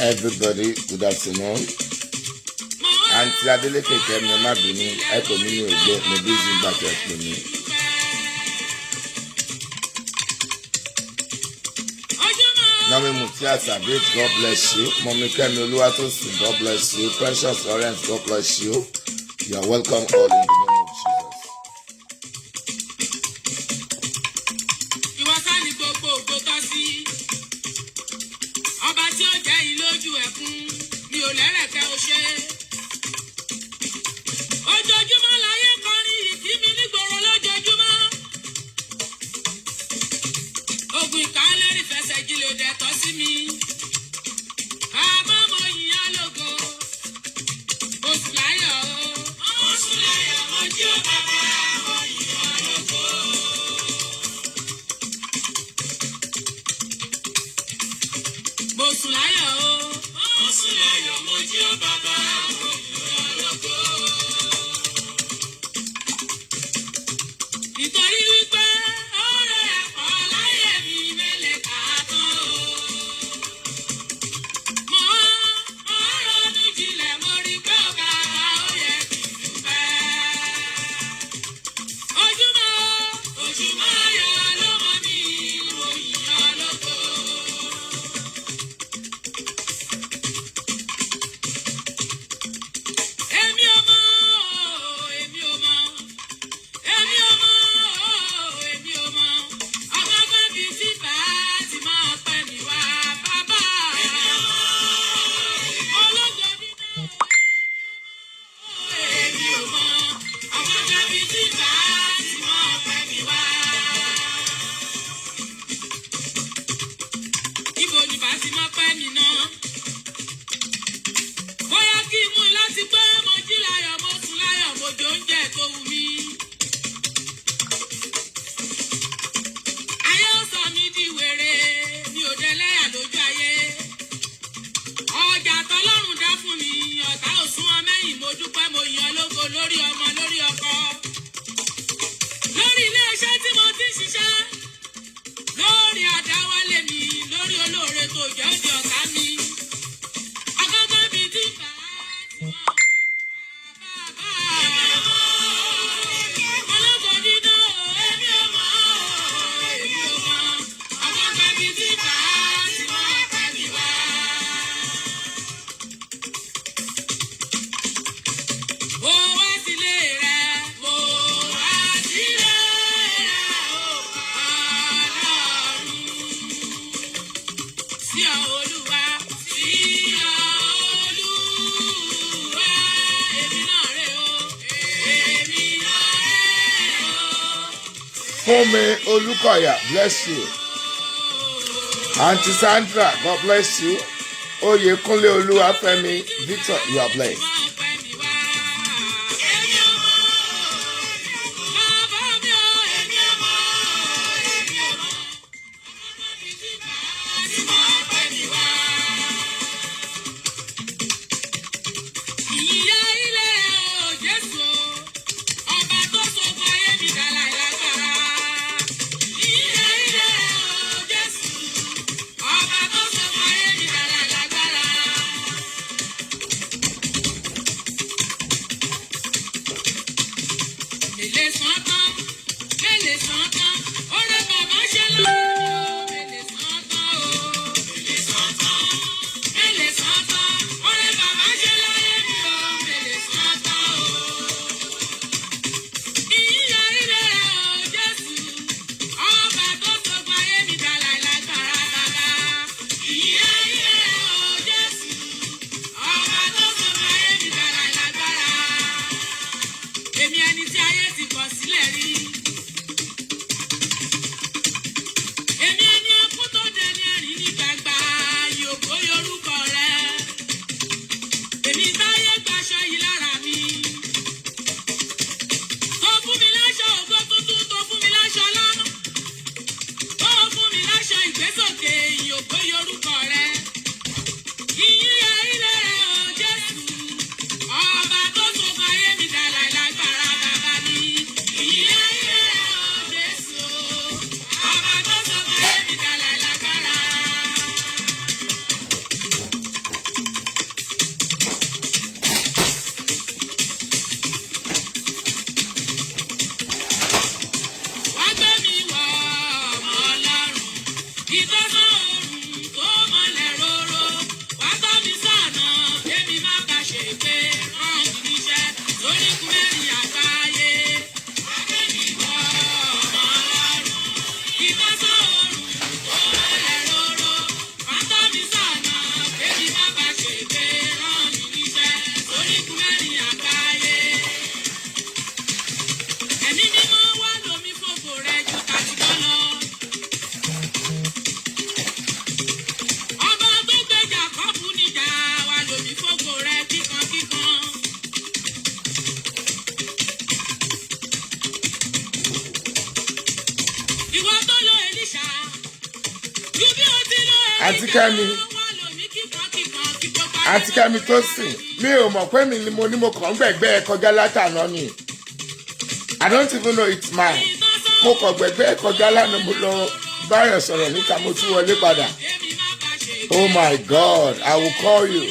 Everybody, good afternoon. Auntie Adele keke mi ma binu, e ko mi ni ogbe, mo busy back at me. Nami Mutia Sabit, God bless you. Mommy Kemi Oluwatosin, God bless you. Precious Lawrence, God bless you. You are welcome all in the name of Jesus. Fome Olukoya, bless you. Auntie Sandra, God bless you. Oyekunle Oluwafemi, Victor, you are blessed. Àti Kẹ́mi tó sìn mi ò mọ̀ pé mi ni mo ní mo kàn gbẹ̀gbẹ́ kọjá látàná ni. I don't even know it's mine. Mo kàn gbẹ̀gbẹ́ kọjá lánàá mo lọ báyọ̀ sọ̀rọ̀ níta mo tún wọlé padà. Oh my God, I will call you.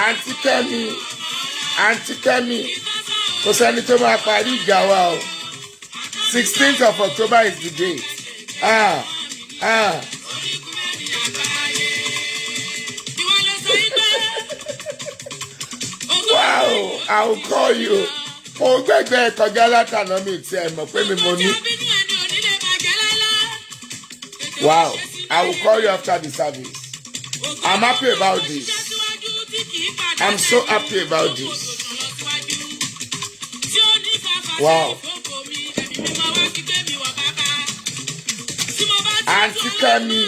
Àǹtí Kẹ́mi, kò sẹ́ni tó máa parí ìjà wa o. 16th of October is the day. Wow, I will call you. Mo gbẹ̀gbẹ́ kọjá látàná mi tí ẹ mọ̀ pé mi mo ní. Wow, I will call you after the service. I'm happy about this. I'm so happy about this. Wow. Auntie Kẹ́mi.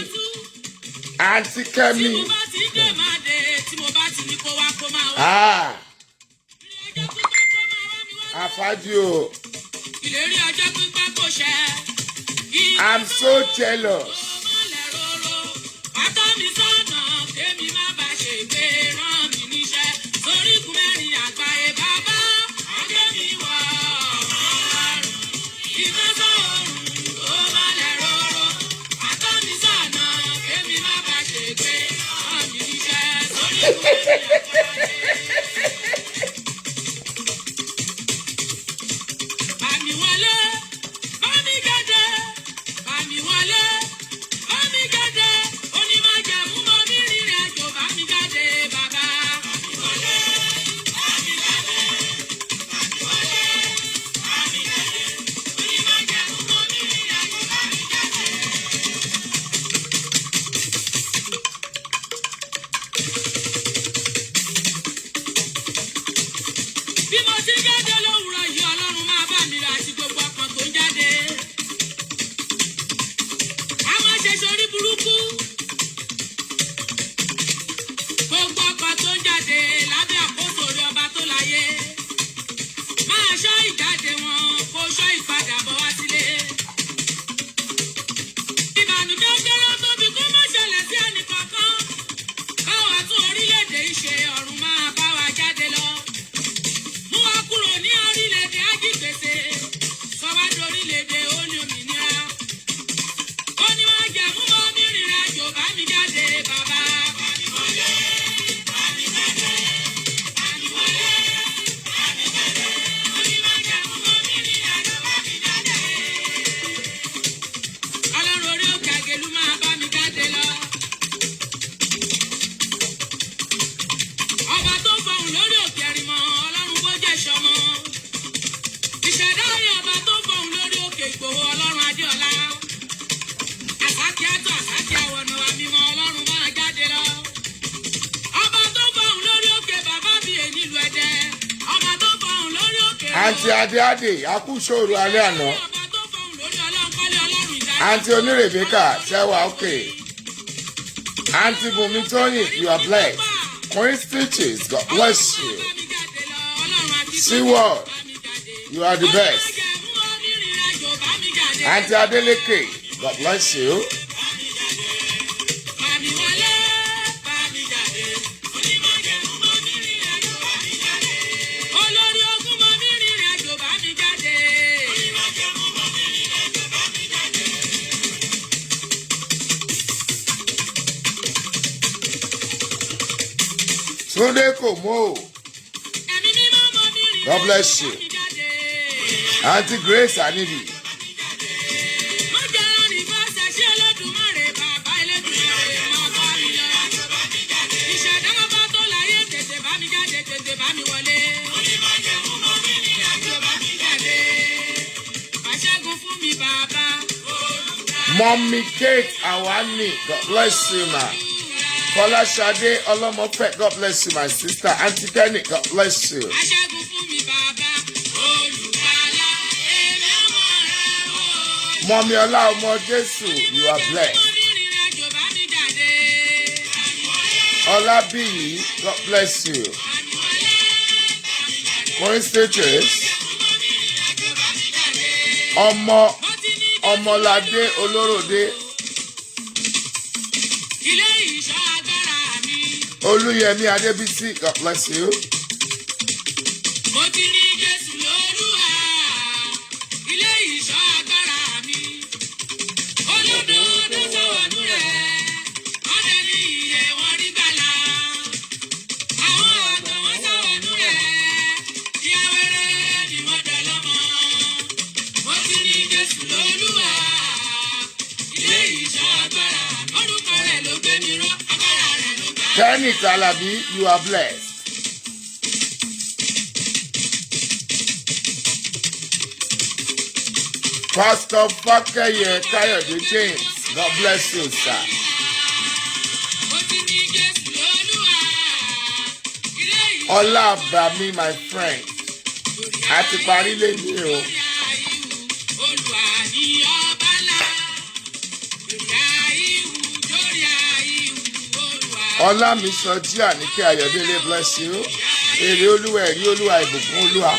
Afadio. I'm so jealous. Àǹtí Adéadé akúṣòro alẹ́ àná. Àǹtí Onírèbékà ṣẹ́wà òkè. Àǹtí Bùnmi Tóyìn, you are blessed. Queen Stitches, God bless you. Seawall, you are the best. Àǹtí Adélékè, God bless you. Sunday Komo, God bless you. Auntie Grace Anidi. Mommy Kate Awani, God bless you, ma. Kola Shade Olomofe, God bless you, my sister. Auntie Kenny, God bless you. Mommy Ola Omo Jesu, you are blessed. Ola B, God bless you. Queen Stitches. Omolade Olorode. Oluyemi Adebisi, God bless you. Kenny Talabi, you are blessed. Pastor Fakeye Kayode James, God bless you, sir. Ola Bami, my friend. Àti parí lè ní o. Ọlá mi sọ jí Àníkẹ́ Ayọ̀délé, bless you. Èrè Olúwa, ẹ̀rí Olúwa, ìbùkún Olúwa.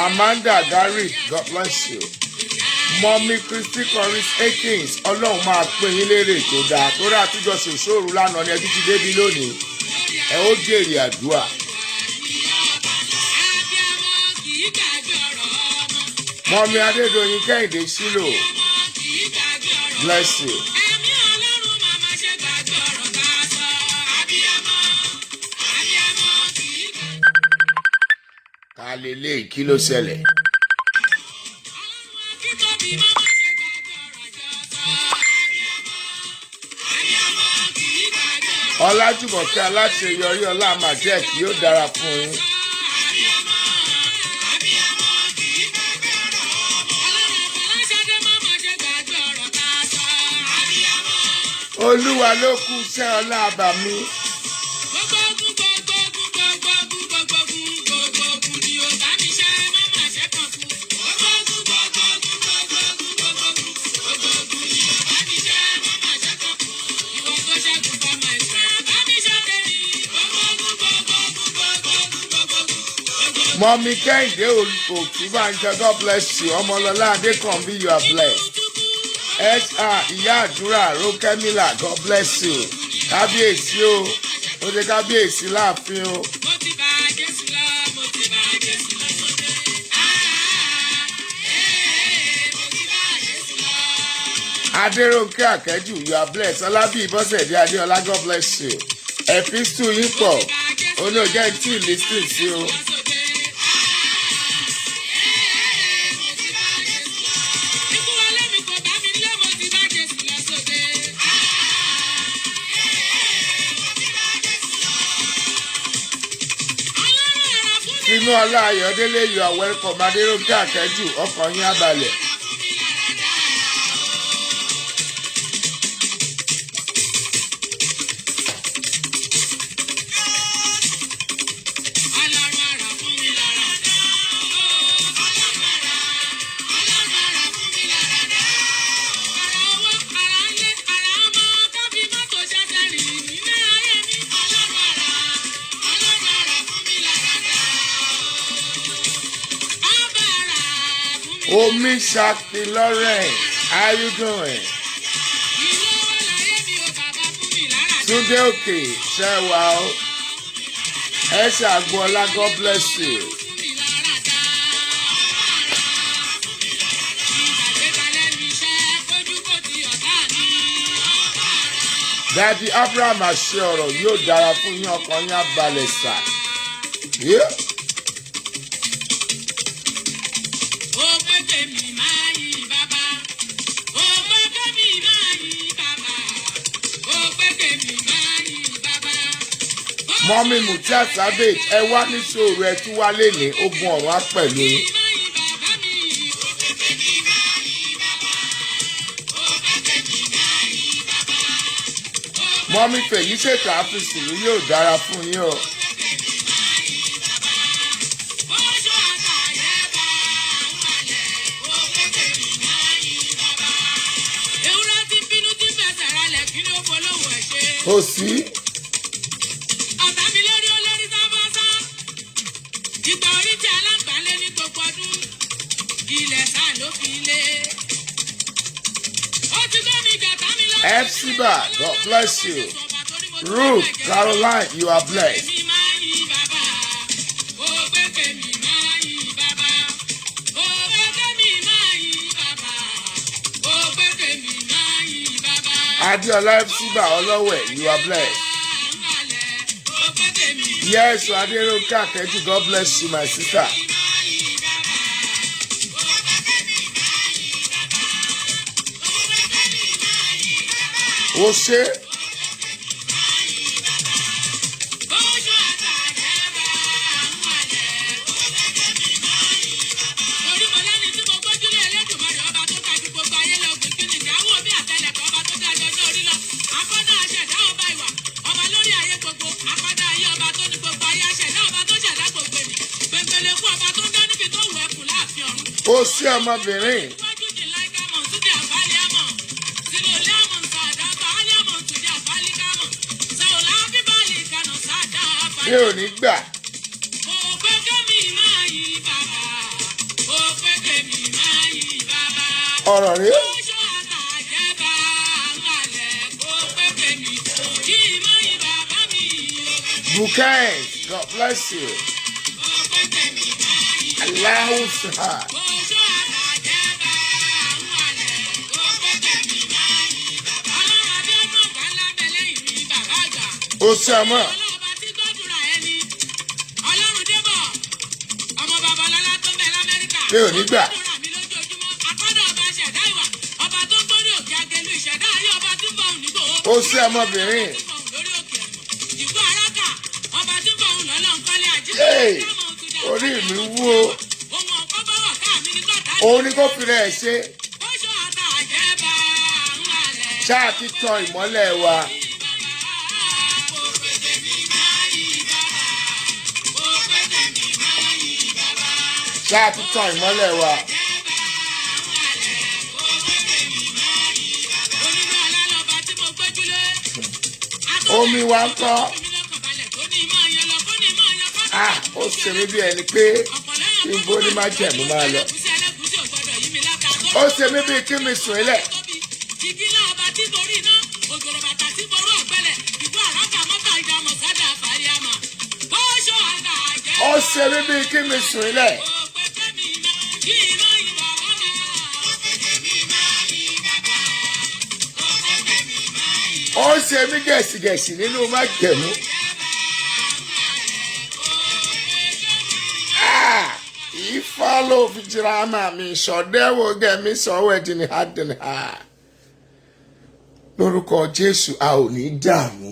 Amanda Gary, God bless you. Mommy Christy Corris Akins, Ọlọ́run máa pín yín lérè tó dáa. Tó rà àtújọ ṣòṣòro lánàá ni ẹbí ti débi lónìí. Ẹ ó jèrè àdúrà. Mommy Adédoyin Kẹ́hìndé Ṣílò, bless you. Kàlélé kí ló ṣẹlẹ̀? Ọlájùmọ̀kẹ́ aláṣeyọrí ọlá màjẹ́ kí yóò dára fún yín. Olúwa ló kú iṣẹ́ ọlá àbàmí. Mommy Kẹ́hìndé Òkìbánjọ, God bless you. Ọmọlọ́lá Adékànbí, you are blessed. HR Ìyá Àdúrà Rókẹ́mílà, God bless you. Kábíyèsí o, ó dé kábíyèsí láàfin o. Adérónkẹ́ Àkẹ́jù, you are blessed. Ọlábí Ìbọ́sẹ̀dé Adéọlá, God bless you. Epistle yín pọ̀, olóòjẹ́ tí ì lísìn sí o. Inú ọlá Ayọ̀délé, you are welcome. Adérónkẹ́ Àkẹ́jù, ọkàn yín á balẹ̀. Omi Shakti Lawrence, how you doing? Tunde Oke, Shewa, Esha Agbola, God bless you. Daddy Abraham Ashoro, yóò dára fún yín ọkàn yín á balẹ̀ sà. Yeah. Mọ́mí Mutiat Savage, ẹ wá ní ṣòro ẹ tún wá lé ní ogun ọ̀run á pẹ̀lú yín. Mọ́mí Fèyí ṣètò àfisùn yìí yóò dára fún yín o. Kò sí. Epsiba, God bless you. Ruth, Caroline, you are blessed. Adiola Epsiba, Olowe, you are blessed. Yes, Aderoka Keji, God bless you, my sister. Ose. Ose ọmọbìnrin. Mi ò ní gbà. Ọ̀rọ̀ rí. Bukai, God bless you. Allahu Sahar. Osama. Mi ò ní gbà. Ó sí ọmọbìnrin. Orí mi wú o. Òun ni kò fi rẹ̀ ṣe. Ṣáà ti tan ìmọ́lẹ̀ wa. Ṣáà ti tan ìmọ́lẹ̀ wa. Omi wa ń kọ́. Ó ṣe mí bí ẹni pé kí n bó ní má jẹ̀mú máa lọ. Ó ṣe mí bí kí mi sùn ilẹ̀. Ó ṣe mí bí kí mi sùn ilẹ̀. Ó ṣe mí gẹ̀ẹ́sì nínú má jẹ̀mú. Ìfọ́lọ́ fìjìrà máa mi ṣọ̀dẹ́wò gẹ̀mí sọ̀wọ́ ẹ̀dín ní àdín ha. Lórúkọ Jésù a ò ní dààmú.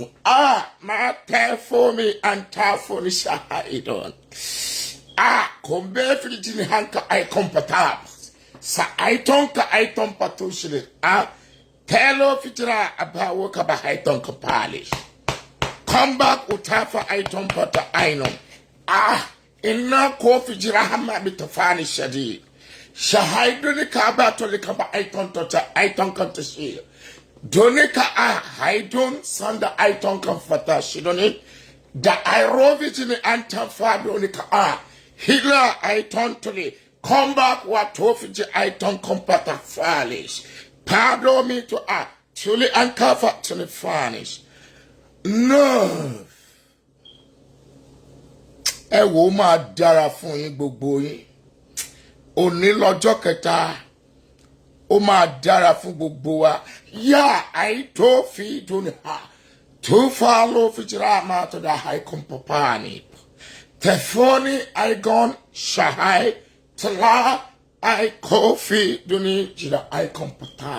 Máa tẹ́ fún mi àǹtá fún ní ṣáà ìdán. Kò bẹ́ẹ̀ fìjì ní hanka àìkọ́mpátà. Sa àìtọ́n ka àìtọ́n pàtó ṣẹlẹ̀. Tẹ́lọ̀ fìjìrà àbáwọ̀ kaba àìtọ́n ka pàálí. Come back utafa àìtọ́n pàtó àìnọ́m. Inna kofi jirahama bitafani shadi. Shahaidu ka abato li kaba aiton tota aiton kanta shi. Doni ka haidun sanda aiton kan fata shidoni. Da airovi jini anta fado ni ka hila aiton tuli. Come back, what office I don't compata falish. Pardon me to actually uncover to the furnish. No. Ẹ wo máa dára fún yín gbogbo yín. Òní lọ́jọ́ kẹta. Ó máa dára fún gbogbo wa. Yá àìtó fi dùn ha. Tó fa ló fi jìrà máa tó dá àìkún pàpà ni. Tẹ̀fọ́ni àìgọ́n ṣàhàì tẹ̀lá àìkó fi dùn jìrà àìkún pàpà.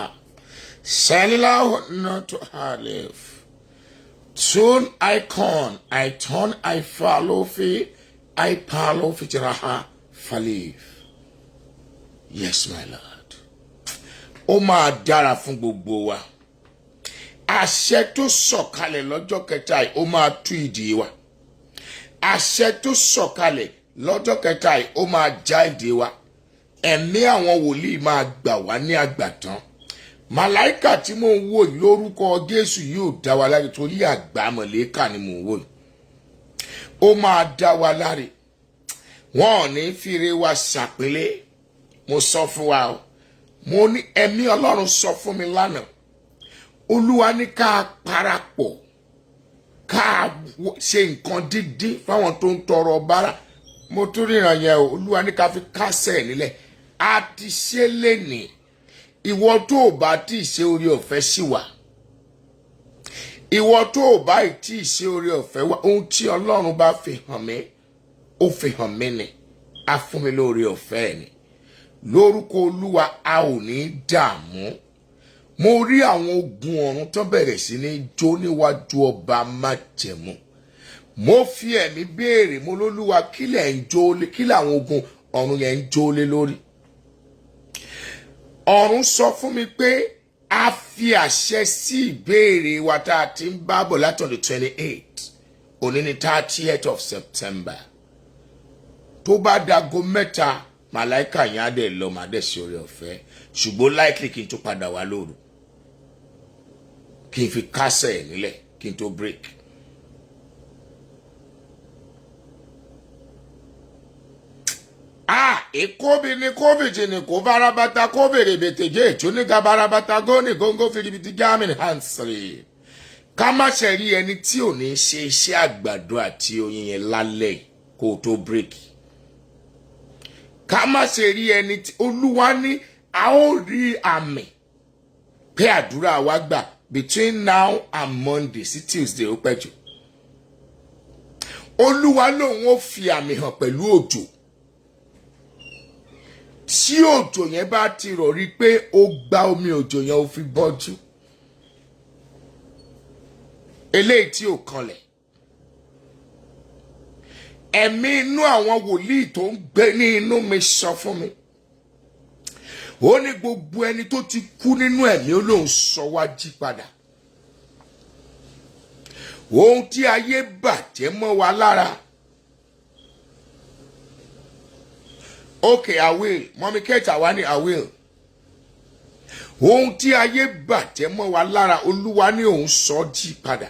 Sẹ́nilá ọ̀nà tó hà live. Soon I turn, I follow fi, I follow fi jiraha falive. Yes, my Lord. Ó máa dára fún gbogbo wa. Àṣẹ tó sọ̀kalẹ̀ lọ́jọ́ kẹta yìí, ó máa tú ìdè wa. Àṣẹ tó sọ̀kalẹ̀ lọ́jọ́ kẹta yìí, ó máa já ìdè wa. Ẹ̀mí àwọn wòlíì máa gbà wá ní àgbàtán. Màláíkà tí mò ń wò yìí lórúkọ Jésù yóò dá wa láre torí àgbà mọ̀lẹ́kà ni mò ń wò yìí. Ó máa dá wa láre. Wọ́n ò ní fìrè wa ṣàpélé. Mo sọ fún wa o. Mo ní ẹ̀mí Ọlọ́run sọ fún mi lánàá. Olúwa ní ká parapọ̀. Ká ṣe nǹkan dídí fáwọn tó ń tọrọ bára. Mo tún ríran yẹn o. Olúwa ní ká fi kásẹ̀ nílẹ̀. A ti ṣe lénìí. Ìwọ tó bá tí ṣe orí ọ̀fẹ́ sí wa. Ìwọ tó bá tí ṣe orí ọ̀fẹ́ wa. Ohun tí Ọlọ́run bá fi hàn mí, ó fi hàn mí ni. A fún mi lórí ọ̀fẹ́ ni. Lórúkọ Olúwa a ò ní dààmú. Mo rí àwọn ogun ọ̀run tó bẹ̀rẹ̀ sí ní jó níwájú ọba májẹ̀mú. Mo fi ẹ̀mí béèrè mo lólúwa kílẹ̀ ń jó lé kílẹ̀ àwọn ogun ọ̀run yẹn ń jó lé lórí. Ọ̀run sọ fún mi pé a fi àṣẹ sí ìbéèrè wa tá a ti ń bá bọ̀ látọ̀ the 28th. Òní ni 30th of September. Tó bá dago mẹ́ta, màláíkà yẹn á dẹ̀ lọ màá dẹ̀ sí orí ọ̀fẹ́. Ṣùgbọ́n likely kí n tó padà wá lóru. Kí n fi kásẹ̀ ẹ̀ nílẹ̀ kí n tó break. Ikobi ni COVID ni ko barabata ko bere beteje chuni ga barabata go ni gongo filibiti gamin hansri. Ká má ṣe rí ẹni tí ò ní ṣe iṣẹ́ àgbàdo àti oyin yẹn lálẹ́ kó tó break. Ká má ṣe rí ẹni tí Olúwa ní a ó rí àmì pé àdúrà wa gbà between now and Monday sí Tuesday ó pẹ́ jù. Olúwa lòun ó fi àmì hàn pẹ̀lú òjò. Tí òjò yẹn bá ti rọ̀ rí pé ó gba omi òjò yẹn ó fi bọ́jú. Eléyìí tí ò kanlẹ̀. Ẹ̀mí inú àwọn wòlíì tó ń gbé ní inú mi sọ fún mi. Ó ní gbogbo ẹni tó ti kú nínú ẹ̀mí ó lóun sọ wá jí padà. Ohun tí ayé bàjẹ́ mọ́ wa lára. Okay, I will. Mommy Kate, I will. Ohun tí ayé bàjẹ́ mọ́ wa lára Olúwa ní òun sọ jí padà.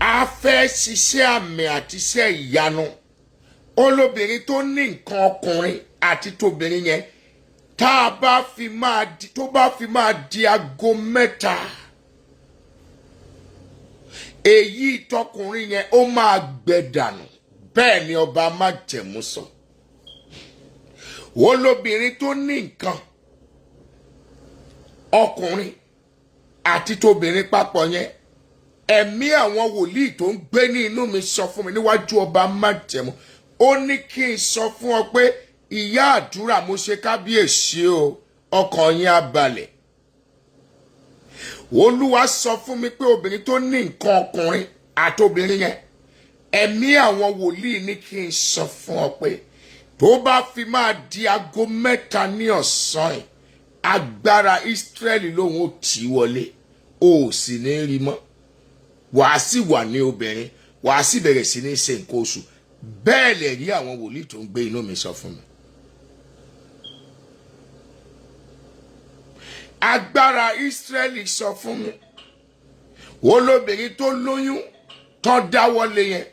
A fẹ́ ṣiṣẹ́ àmì àti iṣẹ́ ìyanu. Olóbìnrin tó ní nǹkan ọkùnrin àti tóbìnrin yẹn tó bá fi máa di aago mẹ́ta. Èyí tọkùnrin yẹn ó máa gbẹ dànù. Bẹ́ẹ̀ ni ọba májẹ̀mú sọ. Olóbìnrin tó ní nǹkan ọkùnrin àti tóbìnrin papọ̀ yẹn. Ẹ̀mí àwọn wòlíì tó ń gbé ní inú mi sọ fún mi níwájú ọba májẹ̀mú. Ó ní kí n sọ fún ọ pé ìyá àdúrà mo ṣe kábíyèsí o, ọkàn yín á balẹ̀. Olúwa sọ fún mi pé obìnrin tó ní nǹkan ọkùnrin àtobìnrin yẹn, ẹ̀mí àwọn wòlíì ní kí n sọ fún ọ pé tó bá fi máa di aago mẹ́ta ní ọ̀sán yìí, agbára Ísírẹ́lì lòun ó tì wọlé, ó sì ní rí mọ́. Wàá sì wà ní obìnrin, wàá sì bẹ̀rẹ̀ sí ní ṣe nǹkan oṣù. Bẹ́ẹ̀ lè rí àwọn wòlíì tó ń gbé inú mi sọ fún mi. Agbára Ísírẹ́lì sọ fún mi. Olóbìnrin tó lóyún tán dáwọ́lé yẹn.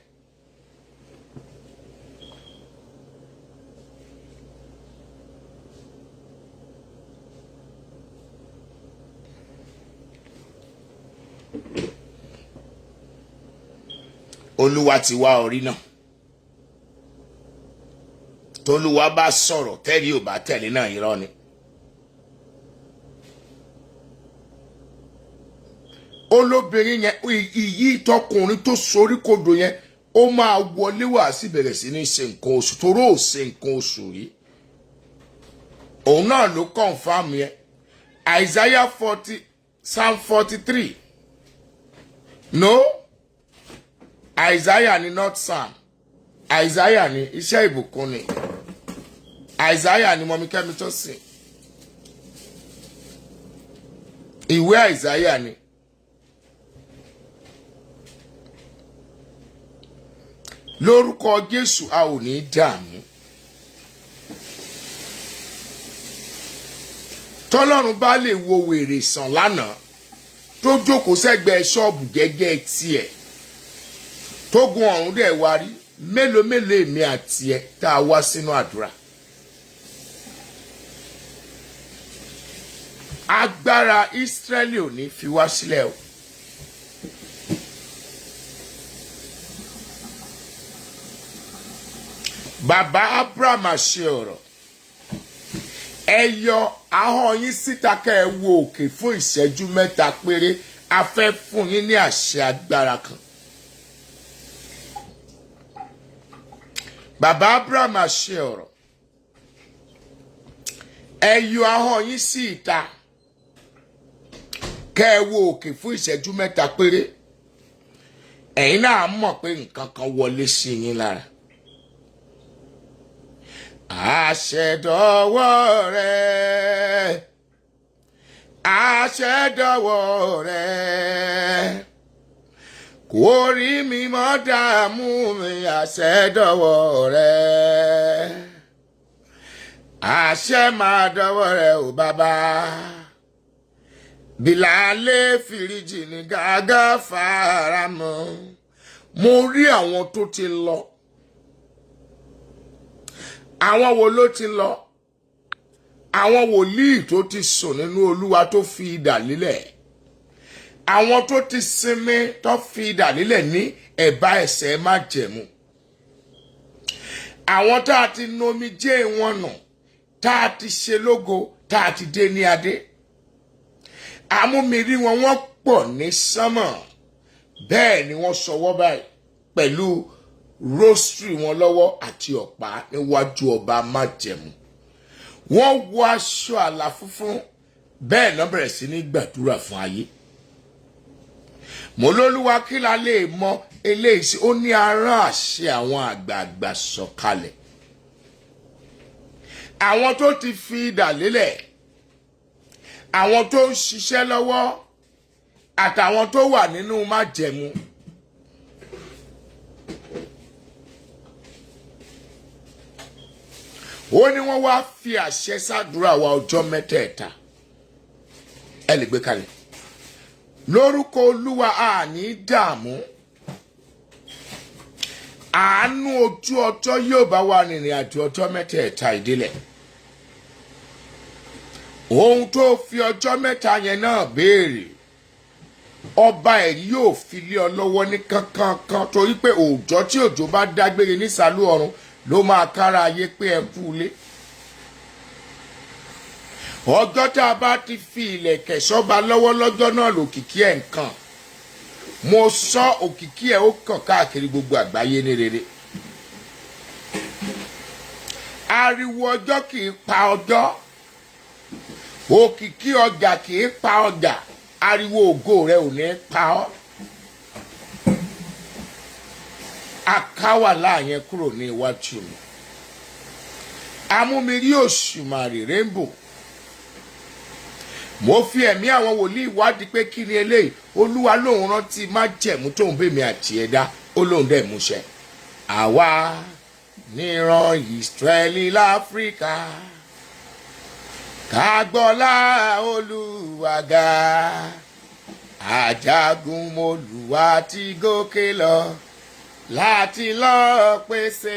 Olúwa ti wá orí náà. Tolúwa bá sọ̀rọ̀ tẹ́lẹ̀ ò bá tẹ̀lé náà irọ́ ni. Olóbìnrin yẹn ìyí tọkùnrin tó sorí kodò yẹn ó máa wọlé wá sí bẹ̀rẹ̀ sí ní ṣe nǹkan oṣù toró ò ṣe nǹkan oṣù rí. Òun náà ló confirm yẹn. Isaiah 40 Psalm 43. No, Isaiah ni not Psalm. Isaiah ni iṣẹ́ ìbùkún ni. Isaiah ni mọ̀mí Kẹ́mi tó sìn. Ìwé Isaiah ni. Lórúkọ Jésù a ò ní dààmú. Tọ́lọ́run bá lè wo wèrè sàn lánàá tó jókòó sẹ́gbẹ̀ẹ́ ṣọ́ọ̀bù gẹ́gẹ́ tiẹ̀ tó gun ọ̀run dẹ̀ wá rí mélòó èmi àti ẹ tá a wá sínú àdúrà. Agbára Ísírẹ́lì ò ní fi wá sílẹ̀ o. Bàbá Abraham ṣe ọ̀rọ̀. Ẹ yọ ahọ́n yín síta kẹ́ ẹ wo òkè fún ìṣẹ́jú mẹ́ta péré. A fẹ́ fún yín ní àṣẹ agbára kan. Bàbá Abraham ṣe ọ̀rọ̀. Ẹ yọ ahọ́n yín sí ìta kẹ́ ẹ wo òkè fún ìṣẹ́jú mẹ́ta péré. Ẹ̀yin náà mọ̀ pé nǹkan kan wọlé sí yín lára. Àṣẹ dọwọ́ rẹ, àṣẹ dọwọ́ rẹ, kò rí mi mọ́ dààmú mi, àṣẹ dọwọ́ rẹ, àṣẹ máa dọwọ́ rẹ o bàbá. Bìlálé fìríjì ní gàgà faramọ́. Mo rí àwọn tó ti lọ. Àwọn wo ló ti lọ? Àwọn wòlíì tó ti sùn nínú Olúwa tó fi idà lílẹ̀. Àwọn tó ti sinmi tó fi idà lílẹ̀ ní ẹ̀bá ẹsẹ̀ májẹ̀mú. Àwọn tá a ti nomi jẹ́ wọn nù, tá a ti ṣe lógo, tá a ti dé ní adé. Àmúmirí wọn wọ́n pọ̀ ní sánmọ̀. Bẹ́ẹ̀ ni wọ́n sọwọ́ báyìí pẹ̀lú rosary wọn lọ́wọ́ àti ọ̀pá níwájú ọba májẹ̀mú. Wọ́n wọ aṣọ àlà funfun. Bẹ́ẹ̀ náà bẹ̀rẹ̀ sí ní gbàdúrà fún ayé. Mo lólúwa kí la lè mọ eléyìí sí. Ó ní ará àṣẹ àwọn àgbààgbà sọ̀kalẹ̀. Àwọn tó ti fi idà lélẹ̀, àwọn tó ń ṣiṣẹ́ lọ́wọ́, àtàwọn tó wà nínú májẹ̀mú. Ó ní wọ́n wá fi àṣẹ sàdúrà wa ọjọ́ mẹ́tẹ̀ẹ̀ta. Ẹ lè gbé kalẹ̀. Lórúkọ Olúwa àní dààmú. Àánú ojú ọjọ́ yóò bá wa rìnrìn àjò ọjọ́ mẹ́tẹ̀ẹ̀ta ìdílẹ̀. Ohun tó fi ọjọ́ mẹ́ta yẹn náà béèrè, ọba ẹ̀ yóò fi lé ọ lọ́wọ́ ní kankan torí pé òòjọ́ tí òjò bá dágbére nísàlú ọ̀run ló máa kára ayé pé ẹ kú ilé. Ọjọ́ tá a bá ti fi ìlẹ̀kẹ̀ sọ́ba lọ́wọ́ lọ́jọ́ náà lòkìkí ẹ̀ nǹkan. Mo sọ òkìkí ẹ̀ ó kàn káàkiri gbogbo àgbáyé ní rere. Ariwo ọjọ́ kì í pa ọjọ́. Òkìkí ọjà kì í pa ọjà. Ariwo ògo rẹ ò ní pa ọ́. Akáwà láàyẹn kúrò ní iwájú mi. Amúmirí òṣùmàrè rainbow. Mo fi ẹ̀mí àwọn wòlíì wádìí pé kí ni eléyìí. Olúwa lòun rántí májẹ̀mú tóun bèmí àti ẹ̀dá. Ó lóun dẹ̀ múṣẹ. Àwa níran Ísírẹ́lì láfíríkà. Kágbọ́lá Olúwa ga. Ajagun mọ́lúwa ti gòkè lọ láti lọ pèsè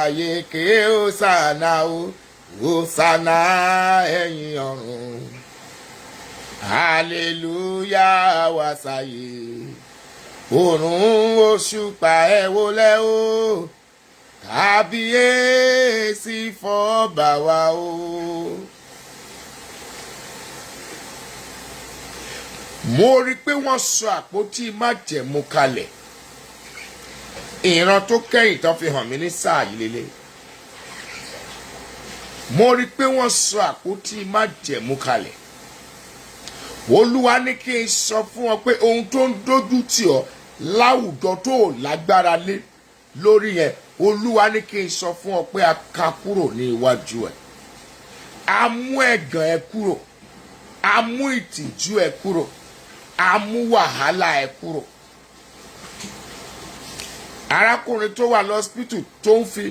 àyè ké Hòsánà o Hòsánà ẹ̀yìn ọ̀run hallelujah wá sáyé òrùn òṣùpá ẹ wólẹ̀ o kábíyèsí fọ́ba wa o. Mo rí pé wọ́n sọ àpótí májẹ̀mú kalẹ̀ ìran tó kẹ́yìn tán fi hàn mí ní sáà yìí lélẹ̀. Mo rí pé wọ́n sọ àpótí májẹ̀mú kalẹ̀. Olúwa ní kí n sọ fún ọ pé ohun tó ń dójú tì ọ́ láwùjọ tó lágbára lé lórí yẹn Olúwa ní kí n sọ fún ọ pé a ká kúrò ní iwájú ẹ. A mú ẹ̀gàn ẹ kúrò, a mú ìtìjú ẹ kúrò, a mú wàhálà ẹ kúrò. Arákùnrin tó wà lọ́sípítù tó ń fi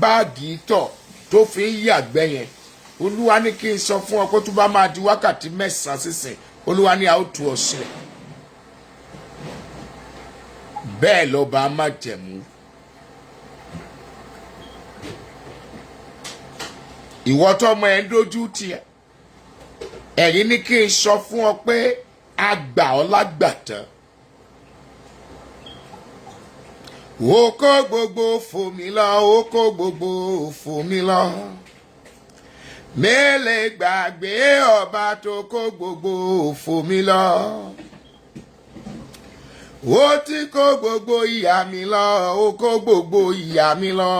báàgì tọ̀ tó fi ń yàgbẹ́ yẹn Olúwa ní kí n sọ fún ọ pé tó bá máa di wákàtí 9 sísìn Olúwa ní a ó tú ọ sílẹ̀. Bẹ́ẹ̀ lọ́ba májẹ̀mú. Ìwọ tọ́mọ ẹ̀ ń dojú tiẹ̀ ẹ̀yin ní kí n sọ fún ọ pé a gbà ọ́ lágbàtàn. Ó kó gbogbo fòmí lọ, ó kó gbogbo fòmí lọ. Mélè gbàgbé ọba tó kó gbogbo fòmí lọ. Ó ti kó gbogbo ìyà mi lọ, ó kó gbogbo ìyà mi lọ.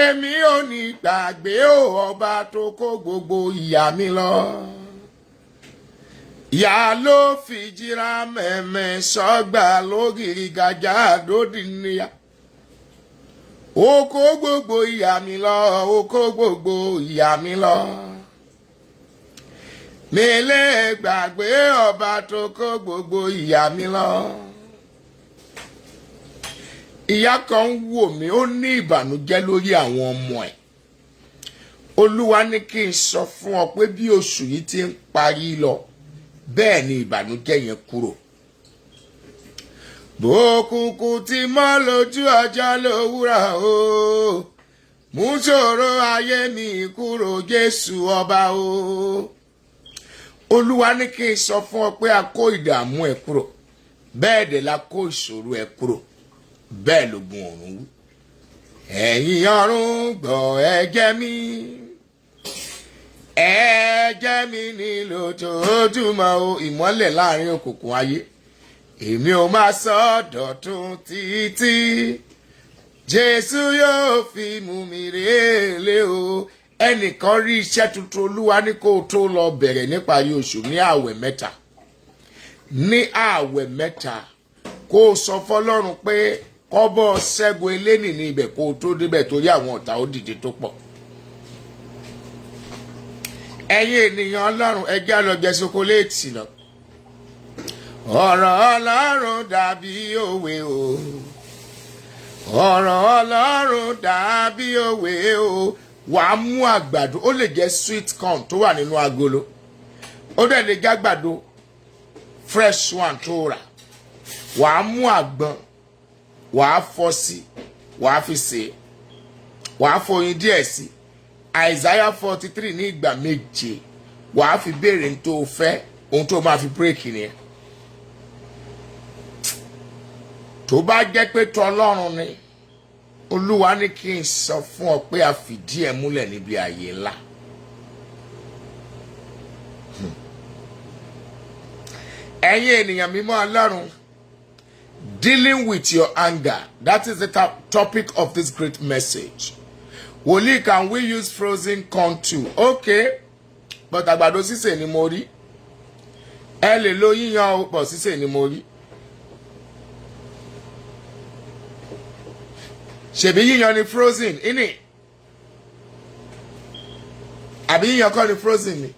Èmi ò ní gbàgbé ọba tó kó gbogbo ìyà mi lọ. Ìyà ló fi jíra mẹ́mẹ́ sọ́gbà lógìrì gàjà lódì níyà. Ó kó gbogbo ìyà mi lọ, ó kó gbogbo ìyà mi lọ. Mi lè gbàgbé ọba tó kó gbogbo ìyà mi lọ. Ìyá kan wò mí, ó ní ìbànújẹ́ lórí àwọn ọmọ ẹ̀. Olúwa ní kí n sọ fún ọ pé bí oṣù yìí ti ń parí lọ, bẹ́ẹ̀ ni ìbànújẹ́ yẹn kúrò. Bókùnkùn ti mọ́ lójú ọjọ́ lówùrà o, mú ṣòro ayé mi kúrò Jésù ọba o. Olúwa ní kí n sọ fún ọ pé a kó ìdààmú ẹ kúrò, bẹ́ẹ̀ dẹ̀ la kó ìṣòro ẹ kúrò, bẹ́ẹ̀ lógun ọ̀run wú. Ẹ̀yin ọ̀run gbọ́ ẹ̀jẹ̀ mi, ẹ̀jẹ̀ mi nílò tójúmọ́ o, ìmọ́lẹ̀ láàrin òkùnkùn ayé. Èmi ò máa sọ dọ̀tun títí, Jésù yóò fi mú mi rélé o. Ẹnìkan rí iṣẹ́ tuntun Olúwa ní kó tó lọ bẹ̀rẹ̀ níparí oṣù ní ààwẹ̀ 3. Ní ààwẹ̀ 3 kó sọ fọ́lọ́run pé kọ́bọ̀ ṣẹ́gun eléni ní ibẹ̀ kó tó débẹ̀ torí àwọn ọ̀tá ó dìde tó pọ̀. Ẹ̀yin ènìyàn Ọlọ́run ẹ jẹ́ á lọ jẹ ṣokoléètì lọ. Ọ̀rọ̀ Ọlọ́run dàbí òwe o. Ọ̀rọ̀ Ọlọ́run dàbí òwe o. Wàá mú àgbàdo, ó lè jẹ́ sweet corn tó wà nínú agolo. Ó dẹ̀ lè jẹ́ àgbàdo fresh one tó rà. Wàá mú àgbọn, wàá fọ́ sí, wàá fi sè é. Wàá fọyín díẹ̀ sí. Isaiah 43 ní ìgbà 7. Wàá fi béèrè ní tó fẹ́, ohun tó máa fi bírèkì nìyẹn. Tó bá jẹ́ pé tọlọ́run ni, Olúwa ní kí n sọ fún ọ pé a fìdí ẹ̀ múlẹ̀ níbi ààyè ńlá. Ẹ̀yin ènìyàn mímọ́ Ọlọ́run, dealing with your anger, that is the topic of this great message. Wòlíì, can we use frozen corn too? Okay, but àgbàdo sísè ni mo rí. Ẹ lè lo yíyan o, but sísè ni mo rí. Ṣebí yíyan ni frozen, ini? Àbí yíyan kọ́ ni frozen ni?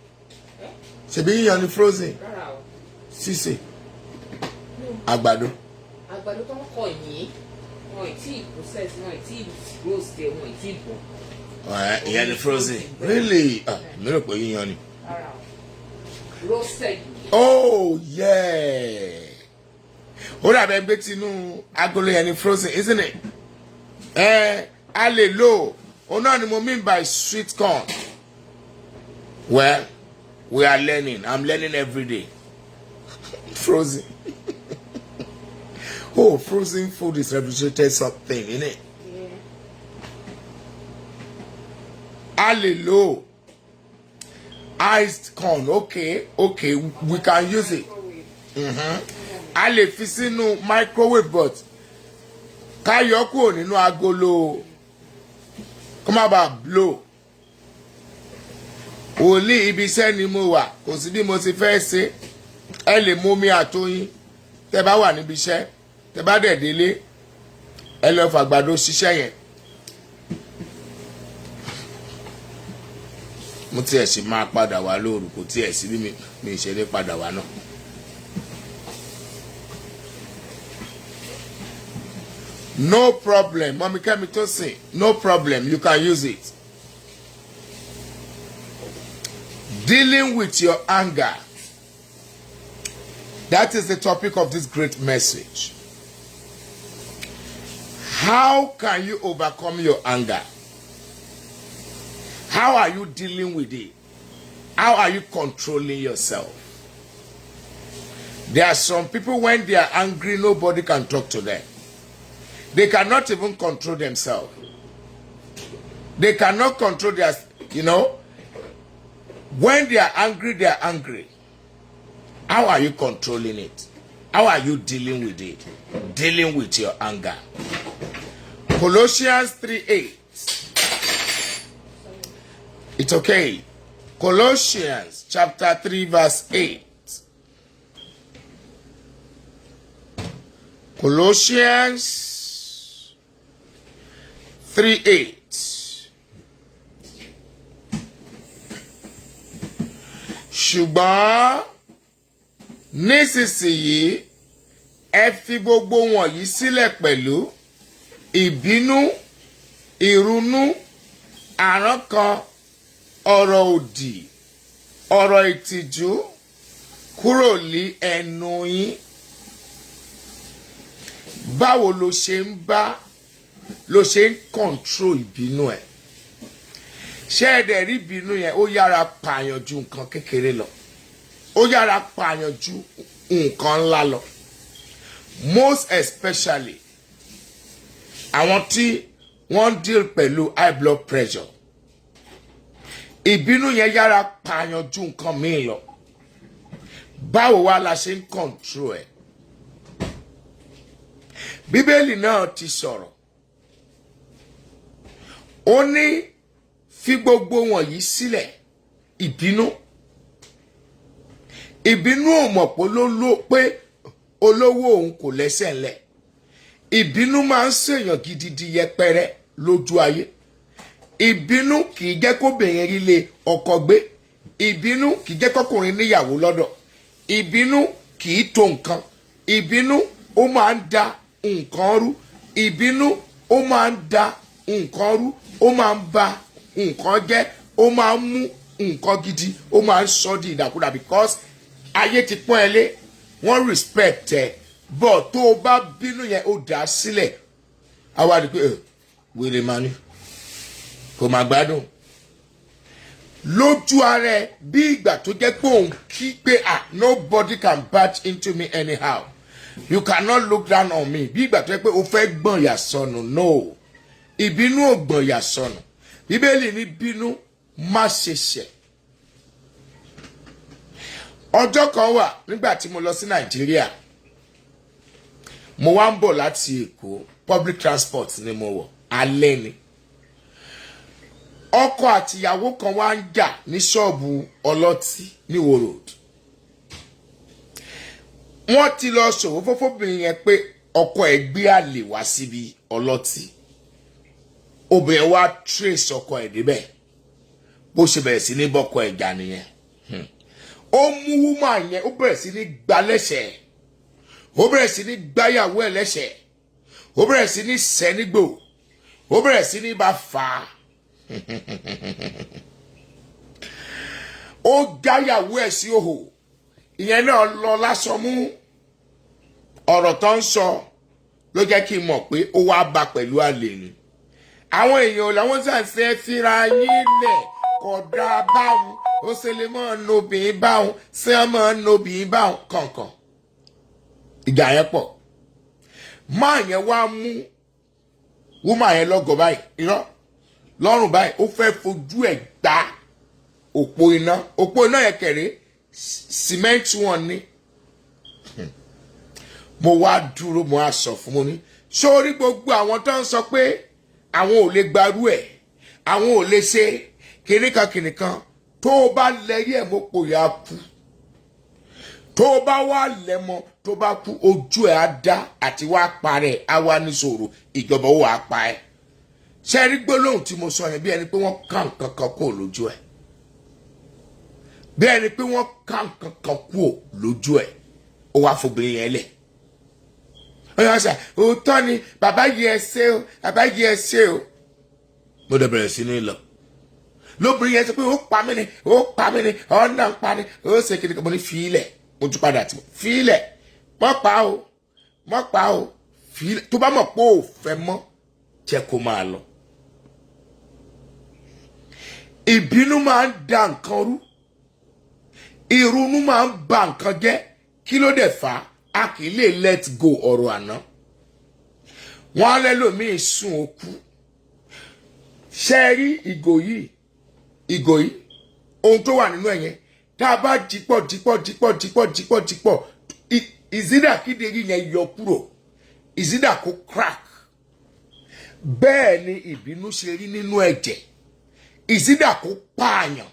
Ṣebí yíyan ni frozen? Sísè. Àgbàdo. Àgbàdo tó ń kọ yìí, wọn ì tí process, wọn ì tí roast, wọn ì tí bọ̀. Ìyẹn ni frozen. Really? Mi rò pé yíyan ni. Roasted. Oh, Oh, yeah. Ó dàbẹ̀ gbé tinú agolo yẹn ni frozen, isn't it? A lè lò. Oh, no, ni mo mean by sweet corn. Well, we are learning. I'm learning every day. Frozen. Oh, frozen food is refrigerated something, isn't it? Yeah. A lè lò. Iced corn, okay, we can use it. A lè fi sínú microwave, but ká yọ kúrò nínú agolo kó má bàa blow. Òní ibi iṣẹ́ ni mo wà, kò sí bí mo ti fẹ́ ṣe. Ẹ lè mú omi àtoyin tẹ́ bá wà níbi iṣẹ́, tẹ́ bá dẹ̀ délé, ẹ lọ fàgbàdo ṣiṣẹ́ yẹn. Mo tiẹ̀ sì máa padà wá lóru, kò tiẹ̀ sí bí mi ṣe lè padà wá náà. No problem, Mommy Kemi Tosin, no problem, you can use it. Dealing with your anger. That is the topic of this great message. How can you overcome your anger? How are you dealing with it? How are you controlling yourself? There are some people, when they are angry, nobody can talk to them. They cannot even control themselves. They cannot control their, when they are angry, they are angry. How are you controlling it? How are you dealing with it? Dealing with your anger. Colossians 3:8. It's okay. Colossians chapter 3 verse 8. Colossians 3:8. Ṣùgbọ́n nísinsìnyí ẹ fi gbogbo wọ̀nyí sílẹ̀ pẹ̀lú ìbínú, ìrunú, àrankàn, ọ̀rọ̀ òdì, ọ̀rọ̀ ìtìjú kúrò ní ẹnu yín. Báwo lo ṣe ń control ìbínú ẹ̀? Ṣé ẹ dẹ̀ rí ìbínú yẹn ó yára pààyàn ju nǹkan kékeré lọ? Ó yára pààyàn ju nǹkan ńlá lọ. Most especially àwọn tí wọ́n deal pẹ̀lú high blood pressure. Ìbínú yẹn yára pààyàn ju nǹkan míì lọ. Báwo wá la ṣe ń control ẹ̀? Bíbélì náà ti sọ̀rọ̀. Ó ní fi gbogbo wọ̀nyí sílẹ̀. Ìbínú. Ìbínú ò mọ̀ pé olówó òun kò lẹ́sẹ̀ ńlẹ̀. Ìbínú máa ń ṣèyàn gidigidi yẹpẹrẹ lójú ayé. Ìbínú kì í jẹ́ kóbìnrin rí lé ọkọ gbé. Ìbínú kì í jẹ́ kọkùnrin níyàwó lọ́dọ̀. Ìbínú kì í tó nǹkan. Ìbínú ó máa ń da nǹkan rú. Ìbínú ó máa ń da nǹkan rú. Ó máa ń ba nǹkan jẹ́. Ó máa ń mú nǹkan gidi. Ó máa ń sọ di ìdàkudà because ayé ti pọ́n ẹ lé. Wọ́n respect ẹ. But tó o bá bínú yẹn ó dá sílẹ̀. Àwa rí pé wèrè máa ní. Kò máa gbádùn. Lójú ara ẹ bí ìgbà tó jẹ́ pé òun kí pé nobody can barge into me anyhow. You cannot look down on me. Bí ìgbà tó jẹ́ pé o fẹ́ gbọ̀n yà sọnù. No. Ìbínú ò gbọ̀n yà sọnù. Bíbélì ní bínú má ṣe ṣẹ̀. Ọjọ́ kan wà nígbà tí mo lọ sí Nàìjíríà. Mo wá ń bọ̀ láti Èkó. Public transport ni mo wọ̀. Alẹ́ ni. Ọkọ àti ìyàwó kan wá ń jà ní ṣọ́ọ̀bù ọlọ́tí ní Ìwó Road. Wọ́n ti lọ ṣòwò fọ́fọ́bìnrin yẹn pé ọkọ ẹ̀ gbé àlè wá síbi ọlọ́tí. Obìnrin wá trace ọkọ ẹ̀ débẹ̀. Bó ṣe bẹ̀rẹ̀ sí ní bọ́kọ ẹ̀ jà nìyẹn. Ó mú woman yẹn, ó bẹ̀rẹ̀ sí ní gbá lẹ́sẹ̀. Ó bẹ̀rẹ̀ sí ní gbáyàwó ẹ̀ lẹ́sẹ̀. Ó bẹ̀rẹ̀ sí ní sẹ́ nígbò. Ó bẹ̀rẹ̀ sí ní bá fà á. Ó gáyàwó ẹ̀ sí òhò. ìyẹn náà lọ lásán mú ọ̀rọ̀ tó ń sọ ló jẹ́ kí n mọ̀ pé ó wá bá pẹ̀lú àlè ni àwọn èèyàn làwọn sàṣẹ fira yín lẹ̀ kódà báwọn ó ṣe lè mọ́ nobìnrin báwọn ṣé wọ́n mọ́ nobìnrin báwọn kọ̀ọ̀kan ìgbà yẹn pọ̀ máa yẹn wá mú wúmà yẹn lọ́gọ̀ báyìí irọ́ lọ́rùn báyìí ó fẹ́ fojú ẹ̀ gbá òpó iná yẹn kẹ̀rẹ́ sìmẹ́ǹtì wọn ni mo wá dúró mo á sọ fún mo ní sórí gbogbo àwọn tó ń sọ pé àwọn ò lè gbarú ẹ̀ àwọn ò lè ṣe kìnìkan tó o bá lẹ́rí ẹ̀ mo pò yà kú tó o bá wà lẹ́mọ tó bá kú ojú ẹ̀ á dá àti wá parẹ́ á wá níṣòro ìjọba ó wà á pa ẹ́ ṣe rí gbólóhùn tí mo sọ yẹn bí ẹni pé wọ́n ká nǹkan kan kúrò lójú ẹ̀ bí ẹni pé wọ́n ká nǹkan kan kúrò lójú ẹ̀ ó wá fòbìnrin yẹn lẹ̀ ọyọ sà òótọ́ ni bàbá yìí ẹ ṣe o bàbá yìí ẹ ṣe o mo dẹ̀ bẹ̀rẹ̀ sí ní lọ lóbìnrin yẹn sọ pé ó pa mí ni ọ̀nà ń pa ni ó ṣe kiri kan mo ní fi ilẹ̀ mo tún padà tì mọ́ fi ilẹ̀ mọ́ pa o fi ilẹ̀ tó bá mọ̀ pé ò fẹ́ mọ́ jẹ́ kó máa lọ. ìbínú máa ń da nǹkan rú ìrunú máa ń ba nǹkan jẹ́ kí ló dẹ̀ fà á kì í lè let go ọ̀rọ̀ àná wọ́n á lẹ́lòmíì sùn okú ṣe rí ìgò yìí ohun tó wà nínú ẹ̀yẹn tá a bá dípọ̀ ìzídà kíndìnrín yẹn yọ kúrò ìzídà kó crack bẹ́ẹ̀ ni ìbínú ṣe rí nínú ẹ̀jẹ̀ ìzídà kó pààyàn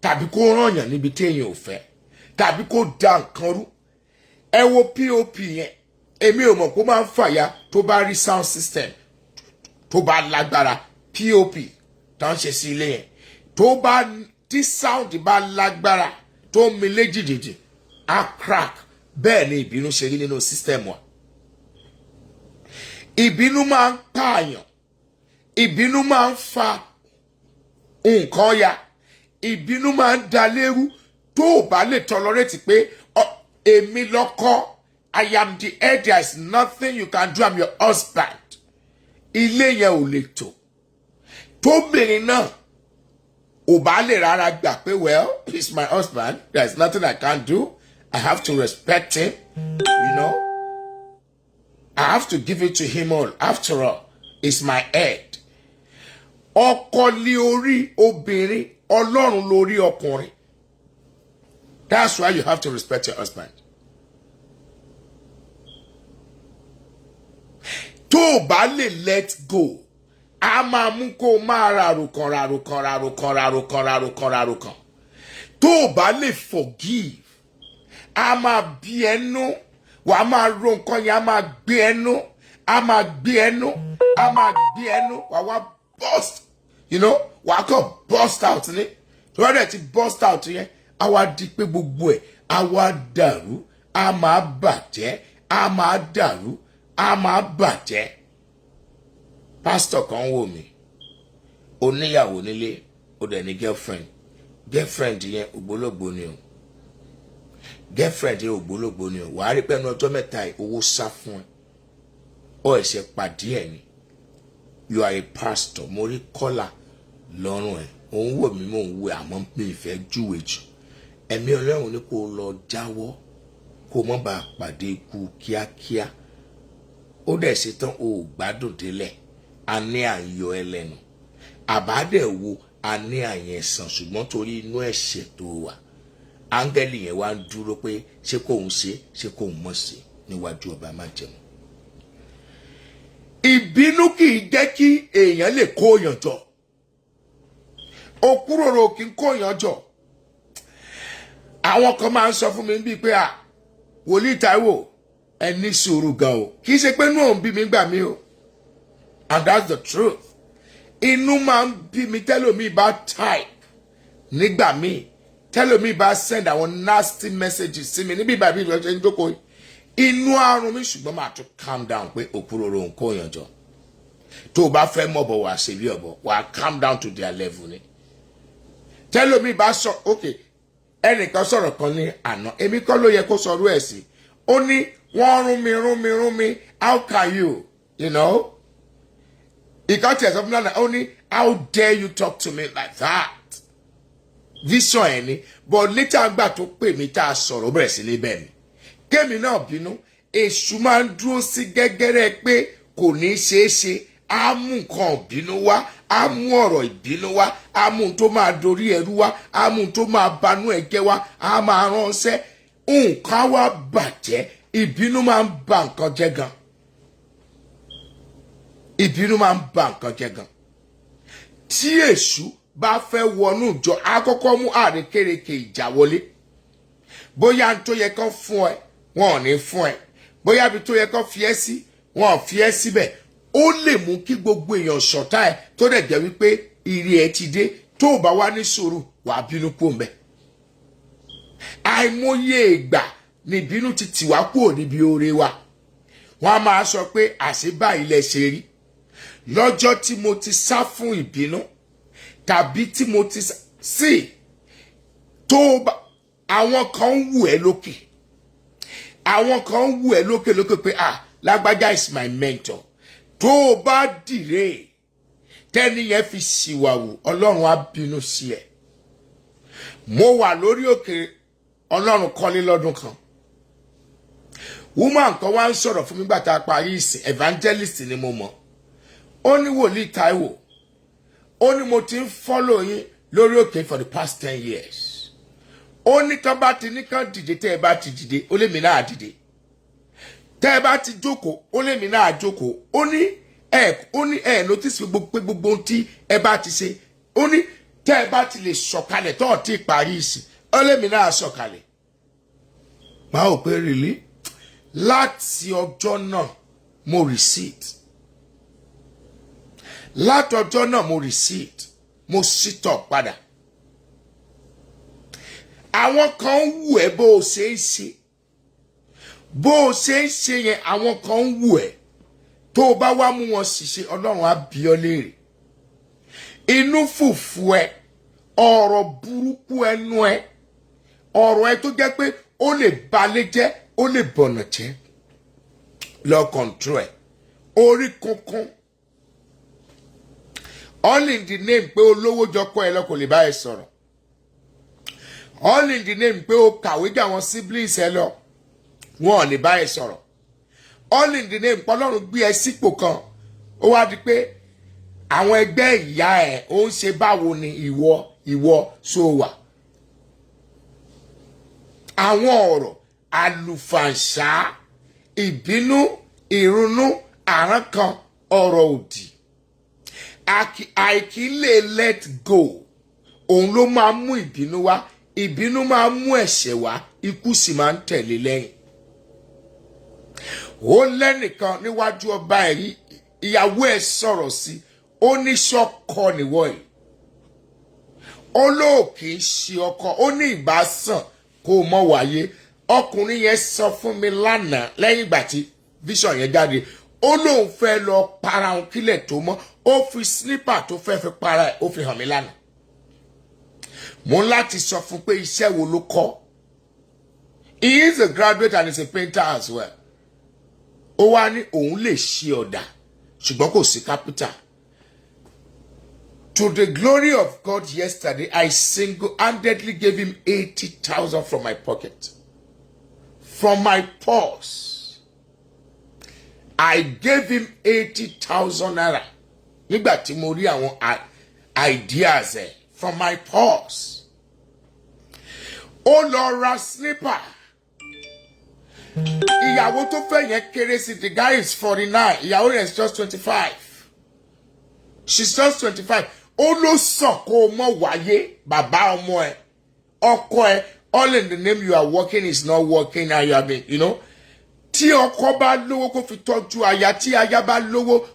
tàbí kó rànyàn níbi téèyàn ò fẹ́ tàbí kó da nǹkan rú ẹ wo pop yẹn èmi ò mọ̀ kó máa ń fàya tó bá rí sound system tó bá lágbára pop tó ń ṣe sí ilé yẹn tó bá tí sound bá lágbára tó ń mi léjìdìdì á crack bẹ́ẹ̀ ni ìbínú ṣe rí nínú system wa ìbínú máa ń pààyàn ìbínú máa ń fa nǹkan ya ìbínú máa ń da lérú tó o bá lè tolerate pé èmi lọ́kọ I am the head there is nothing you can do I'm your husband ilé yẹn ò lè tò tóbìnrin náà ò bá lè rárá gbà pé well he's my husband there is nothing I can do I have to respect him you know I have to give it to him all after all it's my head ọkọ lé orí obìnrin Ọlọ́run lórí ọkùnrin that's why you have to respect your husband. tó o bá lè let go a máa mú kó o máa ràrùkàn tó o bá lè forgive a máa bí ẹnu wàá máa ro nǹkan yẹn a máa gbé ẹnu wàá wá burst you know wàá kàn burst out ní tó bá dẹ̀ ti burst out yẹn a wá di pé gbogbo ẹ̀ a wá dàrú a máa bàjẹ́ a máa dàrú a máa bàjẹ́ pásítọ̀ kan wò mí oníyàwó nílé ó dẹ̀ ní girlfriend yẹn ògbólógbò ni o girlfriend yẹn ògbólógbò ni o wàá rí pẹ́ẹ́nu ọjọ́ mẹ́ta owó sá fún ẹ ọ ẹ̀ṣẹ̀ pàdé ẹ̀ ni you are a pastor mo rí kọ́là lọ́rùn ẹ̀ òun wò mí mò ń wò àmọ́ mi ìfẹ́ júwe jù ẹ̀mí Ọlọ́run ní kó lọ jáwọ́ kó mọ́ bá pàdé ikú kíákíá ó dẹ̀ ṣetán o ò gbádùn délẹ̀ a ní àyọ ẹlẹ́nu àbádẹ̀ wo a ní àyẹn sàn ṣùgbọ́n torí inú ẹ̀ṣẹ̀ tó wà áńgẹ́lì yẹn wá ń dúró pé ṣé kóun mọ̀ sí níwájú ọba májẹ̀mú. ìbínú kì í jẹ́ kí èèyàn lè kóyàn jọ òkúròrò kì í kóyàn jọ àwọn kan máa ń sọ fún mi bíi pé wòlíì Táíwò ẹ ní sùúrù gan o kì í ṣe pé inú òun bí mi gbà mí o and that's the truth inú máa ń bí mi tẹ́lòmíì bá type nígbà míì tẹ́lòmíì bá send àwọn nasty messages sí mi níbi ìbàbí ìrọ̀jẹ̀ ń jókòó inú àrùn mi ṣùgbọ́n máa tún calm down pé òkúròrò ń kóyàn jọ tó o bá fẹ́ mọ̀bọ̀ wá ṣe bí ọ̀bọ̀ wà á calm down to their level ni tẹ́lòmíì bá sọ okay ẹnìkan sọ̀rọ̀ kan ní àná èmi kọ́ ló yẹ kó sọ̀rọ̀ ẹ̀ sí ó ní wọ́n rún mi how can you know ìkan tiẹ̀ sọ fún mi lánàá ó ní how dare you talk to me like that vision ẹ̀ ni but later gbà tó pè mí tá a sọ̀rọ̀ bẹ̀rẹ̀ sí ní bẹ́ẹ̀ ni kémi náà bínú èṣù máa ń dúró sí gẹ́gẹ́rẹ́ pé kò ní ṣeé ṣe á mú nǹkan ìbínú wá á mú ọ̀rọ̀ ìbínú wá á mú tó máa dorí ẹrú wá á mú tó máa banú ẹ̀jẹ̀ wá á máa ránṣẹ́ nǹkan wá bàjẹ́ ìbínú máa ń ba nǹkan jẹ́ gan ìbínú máa ń ba nǹkan jẹ́ gan tí èṣù bá fẹ́ wọnú ìjọ àkọ́kọ́ mú àrékérekè ìjà wọlé bóyá tó yẹ kán fún ẹ wọn ò ní fún ẹ bóyá bí tó yẹ kán fi ẹ́ sí wọn ò fi ẹ́ síbẹ̀ ó lè mú kí gbogbo èèyàn ṣọ̀tá ẹ tó dẹ̀ jẹ́ wípé ìrì ẹ ti dé tó o bá wá ní sùúrù wàá bínú kú mbẹ àìmọye ìgbà ni ìbínú ti tì wá kúrò níbi oore wa wọn a máa sọ pé àṣebá ilẹ̀ ṣe rí lọ́jọ́ tí mo ti sá fún ìbínú tàbí tí mo ti sí tó àwọn kan ń wù ẹ́ lókè àwọn kan ń wù ẹ́ lókè pé lágbájá is my mentor tó o bá dìre tẹ́ni yẹn fi ṣìwàwù ọlọ́run á bínú sí ẹ mo wà lórí òkè ọlọ́run kọ́lé lọ́dún kan woman kan wá ń sọ̀rọ̀ fún mi gbà tá a parí ìsìn evangelist ni mo mọ̀ ó ní wòlíì Táíwò ó ní mo ti ń follow yín lórí òkè for the past 10 years ó ní kán bá ti ní kán dìde tẹ́ ẹ bá ti dìde ó lè mí náà dìde tẹ́ ẹ bá ti jókòó ó lè mí náà jókòó ó ní ẹ notice pé gbogbo ohun tí ẹ bá ti ṣe ó ní tẹ́ ẹ bá ti lè sọ̀kalẹ̀ tó ti parí ìsìn ó lè mí náà sọ̀kalẹ̀ máa ò pé rìlí láti ọjọ́ náà mo receipt látọjọ́ náà mo receipt mo sit up padà àwọn kan ń wù ẹ́ bó o ṣe ń ṣe yẹn àwọn kan ń wù ẹ́ tó o bá wá mú wọn ṣìṣe ọlọ́run á bi ọ́ léèrè inú fùfú ẹ ọ̀rọ̀ burúkú ẹnu ẹ ọ̀rọ̀ ẹ tó jẹ́ pé ó lè balẹ̀ jẹ́ ó lè bọ̀nà jẹ́ lọ control ẹ orí kankan all in the name pé olówó jọkọ ẹ lọ kò lè bá ẹ sọ̀rọ̀ all in the name pé o kàwé jà wọn siblings ẹ lọ wọn ò lè bá ẹ sọ̀rọ̀ all in the name pọlọ́run gbé ẹ sípò kan ó wá di pé àwọn ẹgbẹ́ ìyá ẹ ó ń ṣe báwo ni ìwọ so wà àwọn ọ̀rọ̀ àlùfàǹṣá ìbínú ìrunú àrán kan ọ̀rọ̀ òdì àìkí lè let go òun ló máa mú ìbínú wá ìbínú máa mú ẹ̀ṣẹ̀ wá ikú sì máa ń tẹ̀lé lẹ́yìn ó lẹ́nìkan níwájú ọba ẹ̀rí ìyàwó ẹ̀ sọ̀rọ̀ sí ó ní ṣọ́kọ nìwọ yìí ó lóòkè ṣe ọkọ ó ní ìbásàn kó o mọ̀ wáyé ọkùnrin yẹn sọ fún mi lánàá lẹ́yìn ìgbà tí vision yẹn jáde ó lóun fẹ́ lọ para òun kílẹ̀ tó mọ́ ó fi slipper tó fẹ́ fi para ẹ̀ ó fi hàn mí lánàá mo ń láti sọ fún pé iṣẹ́ wo ló kọ́ he is a graduate and is a painter as well ó wá ní òun lè ṣe ọ̀dà ṣùgbọ́n kò sí capital. To the glory of God yesterday, I single-handedly gave him 80,000 from my pocket. From my purse. I gave him 80,000 naira. Nígbà tí mo rí àwọn ideas ẹ̀ from my purse. Ó lọ ra slipper. Ìyàwó tó fẹ́ yẹn kéré sí, the guy is 49. Ìyàwó rẹ̀ is just 25. She's just 25. Ó ló sàn kó o mọ̀ wáyé bàbá ọmọ ẹ̀ ọkọ ẹ̀ all in the name you are working is not working and you have been, you know. Tí ọkọ bá lówó kó fi tọ́jú aya tí aya bá lówó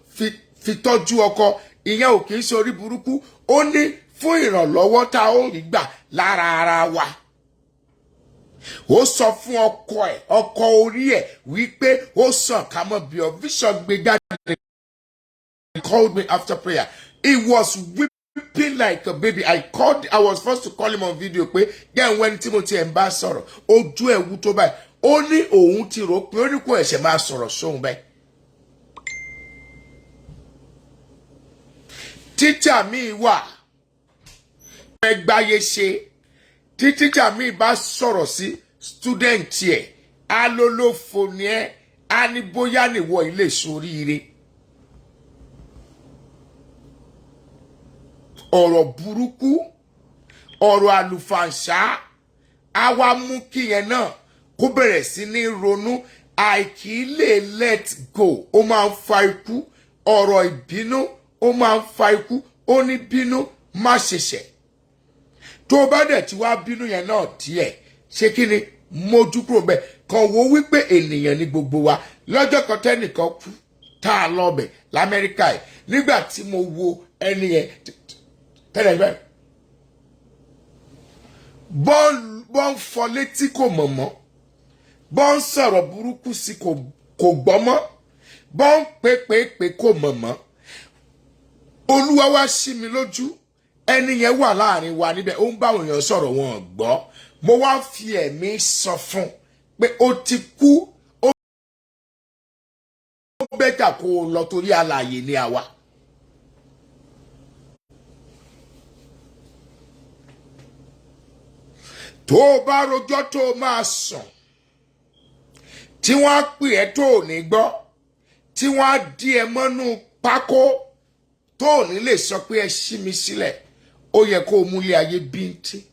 fi tọ́jú ọkọ ìyẹn ò kì í ṣe orí burúkú ó ní fún ìrànlọ́wọ́ tá ó rí gbà lára ara wa. Ó sọ fún ọkọ ẹ̀ ọkọ orí ẹ̀ wípé ó sàn ká mọ̀ bí ọ vision gbé jáde. He called me after prayer. He was weeping weeping like a baby. I was forced to call him on video pé yẹn wẹ́n tí mo ti ẹ̀ ń bá sọ̀rọ̀ ojú ẹ̀ wú tó báyìí ó ní òun ti rò pé ó ní kó ẹ̀ṣẹ̀ máa sọ̀rọ̀ sóhun báyìí. Teacher mi wà ẹgbàáyé ṣe tí teacher mi bá sọ̀rọ̀ sí student ẹ̀ á lólófo ni ẹ́ á ní bóyá nìwọ ilé ṣoríire. Ọ̀rọ̀ burúkú ọ̀rọ̀ àlùfàǹṣá á wá mú kí yẹn náà kó bẹ̀rẹ̀ sí ní ronú àìkí lè let go ó máa ń fa ikú ọ̀rọ̀ ìbínú ó máa ń fa ikú ó ní bínú má ṣẹ̀ṣẹ̀ tó bá dẹ̀ tí wá bínú yẹn náà díẹ̀ ṣé kí ni mójú kúrò bẹ́ẹ̀ kàn wò wípé ènìyàn ní gbogbo wa lọ́jọ́ kan tẹ́nìkan kú tá a lọ́bẹ̀ l'Amẹ́ríkà yìí nígbà tí mo wo ẹni yẹn tẹ́lẹ̀ bẹ́ẹ̀ bọ́n fọ létí kò mọ̀ mọ́ bọ́n sọ̀rọ̀ burúkú sí kò gbọ́ mọ́ bọ́n pé kò mọ̀ mọ́ Olúwa wá sí mi lójú ẹni yẹn wà láàrin wa níbẹ̀ ó ń bá èèyàn sọ̀rọ̀ wọn gbọ́ mo wá fi ẹ̀mí sọ fún pé ó ti kú ó bẹ́tà kó o lọ torí alààyè ni àwa. Tó o bá rojọ́ tó o máa sùn tí wọ́n á pè ẹ́ tó ò ní gbọ́ tí wọ́n á dí ẹ mọ́nú pákó tó ò ní lè sọ pé ẹ ṣí mi sílẹ̀ ó yẹ kó o múlé ayé bíntín.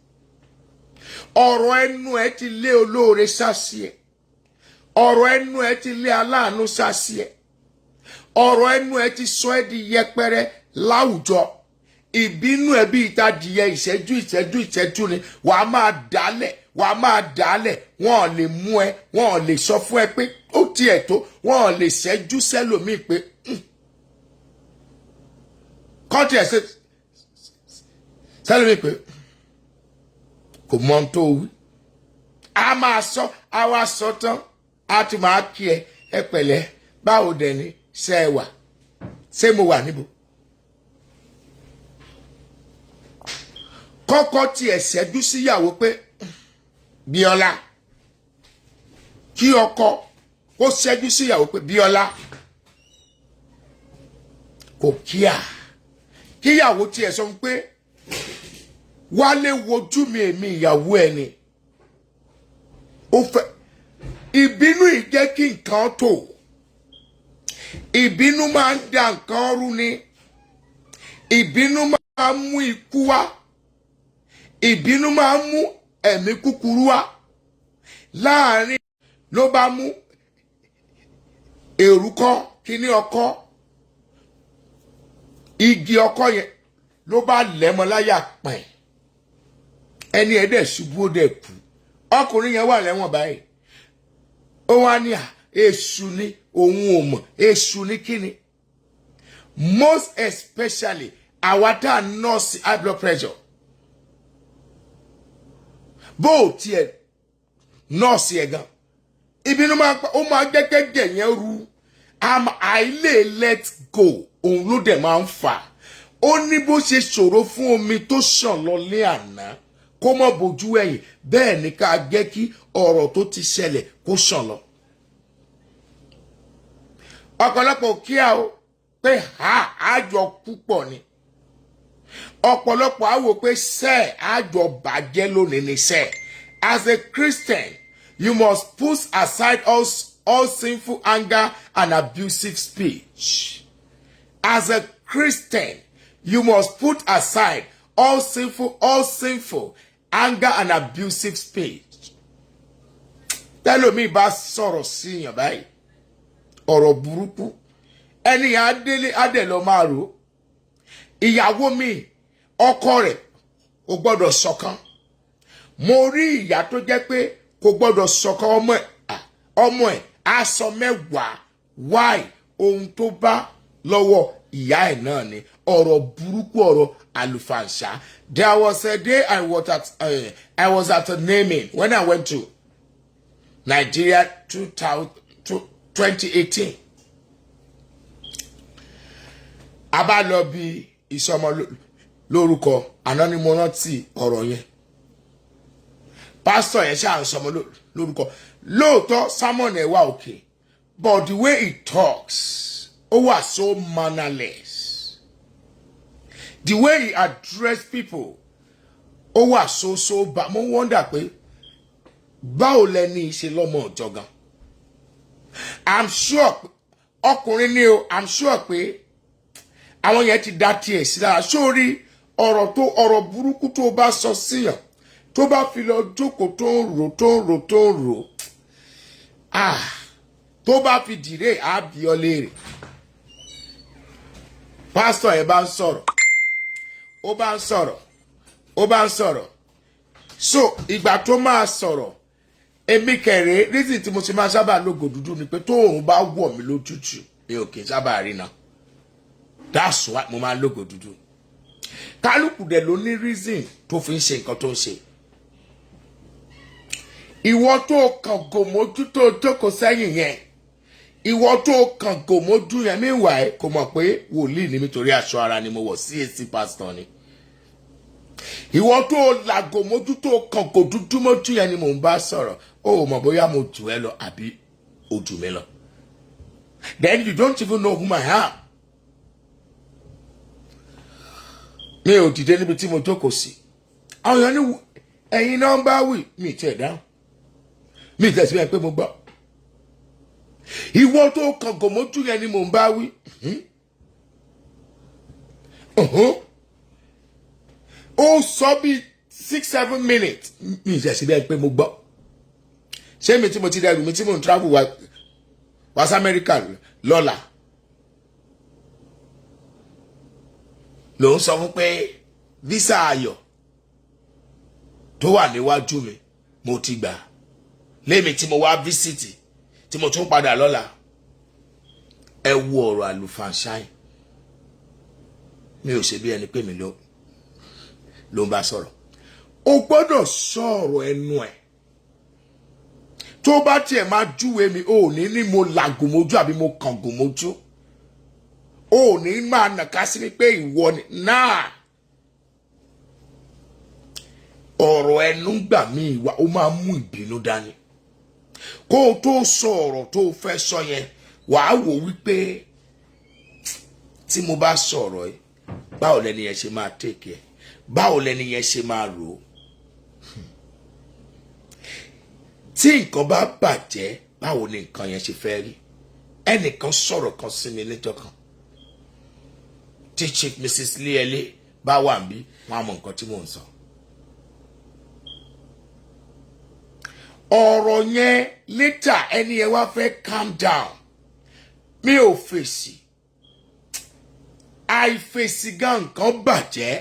Ọ̀rọ̀ ẹnu ẹ ti lé olóore sásí ẹ ọ̀rọ̀ ẹnu ẹ ti lé aláàánú sásí ẹ ọ̀rọ̀ ẹnu ẹ ti sọ ẹ́ di yẹpẹrẹ láwùjọ ìbínú ẹ bí ìtadìyẹ ìṣẹ́jú ni wàá máa dálẹ̀ wọn ò lè mú ẹ wọn ò lè sọ fún ẹ pé ó tiẹ̀ tó wọn ò lè ṣẹ́jú sẹ́lòmíì pé kọ́ńtì ẹ̀ sẹ́lòmíì pé kò mọ ohun tó wí a máa sọ a wá sọ tán a ti máa kí ẹ pẹ̀lẹ́ báwo dẹ̀ ni ṣe ẹ wà ṣé mo wà níbo. Kọ́kọ́ tiẹ̀ ṣẹ́jú síyàwó pé Bíọ́lá kí ọkọ ó ṣẹ́jú síyàwó pé Bíọ́lá kò kíá kíyàwó tiẹ̀ sọ pé wálé wojú mi èmi ìyàwó ẹ ni ó fẹ́ ìbínú yìí jẹ́ kí nǹkan tó ìbínú máa ń da nǹkan rú ni ìbínú máa ń mú ikú wá ìbínú máa ń mú ẹ̀mí kúkúrú wá láàrin ló bá mú èrúkọ kíní ọkọ igi ọkọ yẹn ló bá lẹ́mọ láyà pẹ̀ ẹni ẹ̀ dẹ̀ ṣubú ó dẹ̀ kú ọkùnrin yẹn wà lẹ́wọ̀n báyìí ó wá ní èṣù ni òun ò mọ̀ èṣù ni kíni most especially àwa tá a nọ́ọ̀sì high blood pressure bó o tiẹ̀ nọ́ọ̀sì ẹ̀ gan ìbínú ó máa gẹ́gẹ́ yẹn ru àìlè let go òun ló dẹ̀ máa ń fà ó ní bó ṣe ṣòro fún omi tó ṣàn lọ lé àná kó mọ̀ bójú ẹ̀yìn bẹ́ẹ̀ ni ká jẹ́ kí ọ̀rọ̀ tó ti ṣẹlẹ̀ kó ṣàn lọ. ọ̀pọ̀lọpọ̀ kíá o pé àjọ púpọ̀ ni ọ̀pọ̀lọpọ̀ á wò pé sẹ́ẹ̀ àjọ bàjẹ́ lónìí ni sẹ́ẹ̀. As a Christian, you must put aside all sinful anger and abusive speech. As a Christian, you must put aside all sinful anger and abusive speech. Tẹ́lómi bá sọ̀rọ̀ sí yàn báyìí ọ̀rọ̀ burúkú ẹni adé lọ máa rò ìyàwó mi ọkọ rẹ̀ ò gbọ́dọ̀ ṣọ̀kan mo rí ìyá tó jẹ́ pé kò gbọ́dọ̀ ṣọ̀kan ọmọ ẹ̀ aṣọ mẹ́wàá wáì ohun tó bá lọ́wọ́ ìyá ẹ̀ náà ni ọ̀rọ̀ burúkú ọ̀rọ̀ àlùfàǹṣá. There was a day I was at a naming when I went to Nigeria 2018. A bá lọ bí lórúkọ àná ni mo rántí ọ̀rọ̀ yẹn pásítọ̀ yẹn ṣáà ń sọmọ lórúkọ lóòótọ́ sermon ẹ̀ wá òkè but the way he talks ó wà so mannerless the way he address people ó wà so bad mo wonder pé báwo lẹni ṣe lọ́mọ ọ̀jọ̀gàn I'm sure ọkùnrin ni o I'm sure pé àwọn yẹn ti dá tiẹ̀ sí lára sórí ọ̀rọ̀ burúkú tó bá sọ síyàn tó bá fi lọ jókòó tó ń rò tó bá fi dìre àbí ọ léèrè pásítọ̀ yẹn bá ń sọ̀rọ̀ ó bá ń sọ̀rọ̀ so ìgbà tó máa sọ̀rọ̀ èmi kẹrẹ reason tí mo ti máa sábà lógo dúdú ni pé tó òun bá wọ̀ mí lójútù mi ò kì í sábà rí náà that's why mo máa lógo dúdú kálukú dẹ̀ ló ní reason tó fi ń ṣe nǹkan tó ń ṣe ìwọ tó kàn gòmójú tó jókòó sẹ́yìn yẹn ìwọ tó kàn gòmójú yẹn meanwhile kò mọ̀ pé wòlíì ni nítorí aṣọ ara ni mo wọ̀ CAC pastor ni ìwọ tó làgòmójú tó kàn kò dúdú mójú yẹn ni mò ń bá sọ̀rọ̀ ó mọ̀ bóyá mo jù ẹ́ lọ àbí o jù mí lọ then you don't even know who I am mi ò dìde níbi tí mo jókòó sí àwọn èèyàn ní ẹ̀yin náà ń bá wí mi tẹ̀ dáhùn mi tẹ̀ síbẹ̀ pé mo gbọ́ ìwọ tó kàn gòmójú yẹn ni mò ń bá wí ó sọ bí 6-7 minutes mi tẹ̀ síbẹ̀ pé mo gbọ́ ṣé mi tí mo ti dẹrù mi tí mo ń travel wá sí Amẹ́ríkà lọ́la ló ń sọ fún pé visa ayọ̀ tó wà níwájú mi mo ti gbà lémi tí mo wá visit tí mo tún padà lọ́la ẹ wo ọ̀rọ̀ àlùfànṣáì mi ò ṣe bí ẹni pé mi ló ń bá sọ̀rọ̀ o gbọ́dọ̀ sọ̀rọ̀ ẹnu ẹ̀ tó bá tiẹ̀ máa júwe mi ò ní mo làgòmójú àbí mo kàngòmójú ò ní máa nàka sí mi pé ìwọ ni náà ọ̀rọ̀ ẹnu gbà mí ìwà ó máa mú ìbínú dání kó o tó sọ ọ̀rọ̀ tó fẹ́ sọ yẹn wàá wò wípé tí mo bá sọ̀rọ̀ yìí báwo lẹni yẹn ṣe máa take ẹ báwo lẹni yẹn ṣe máa rò ó tí nǹkan bá bàjẹ́ báwo ni nǹkan yẹn ṣe fẹ́ rí ẹnìkan sọ̀rọ̀ kan sí mi lẹ́jọ́ kan tí Chief Mrs. Liele bá wà ń bí wọn á mọ nǹkan tí mò ń sọ. ọ̀rọ̀ yẹn later ẹni yẹn wá fẹ́ calm down mi ò fèsì àìfèsì gan nǹkan bàjẹ́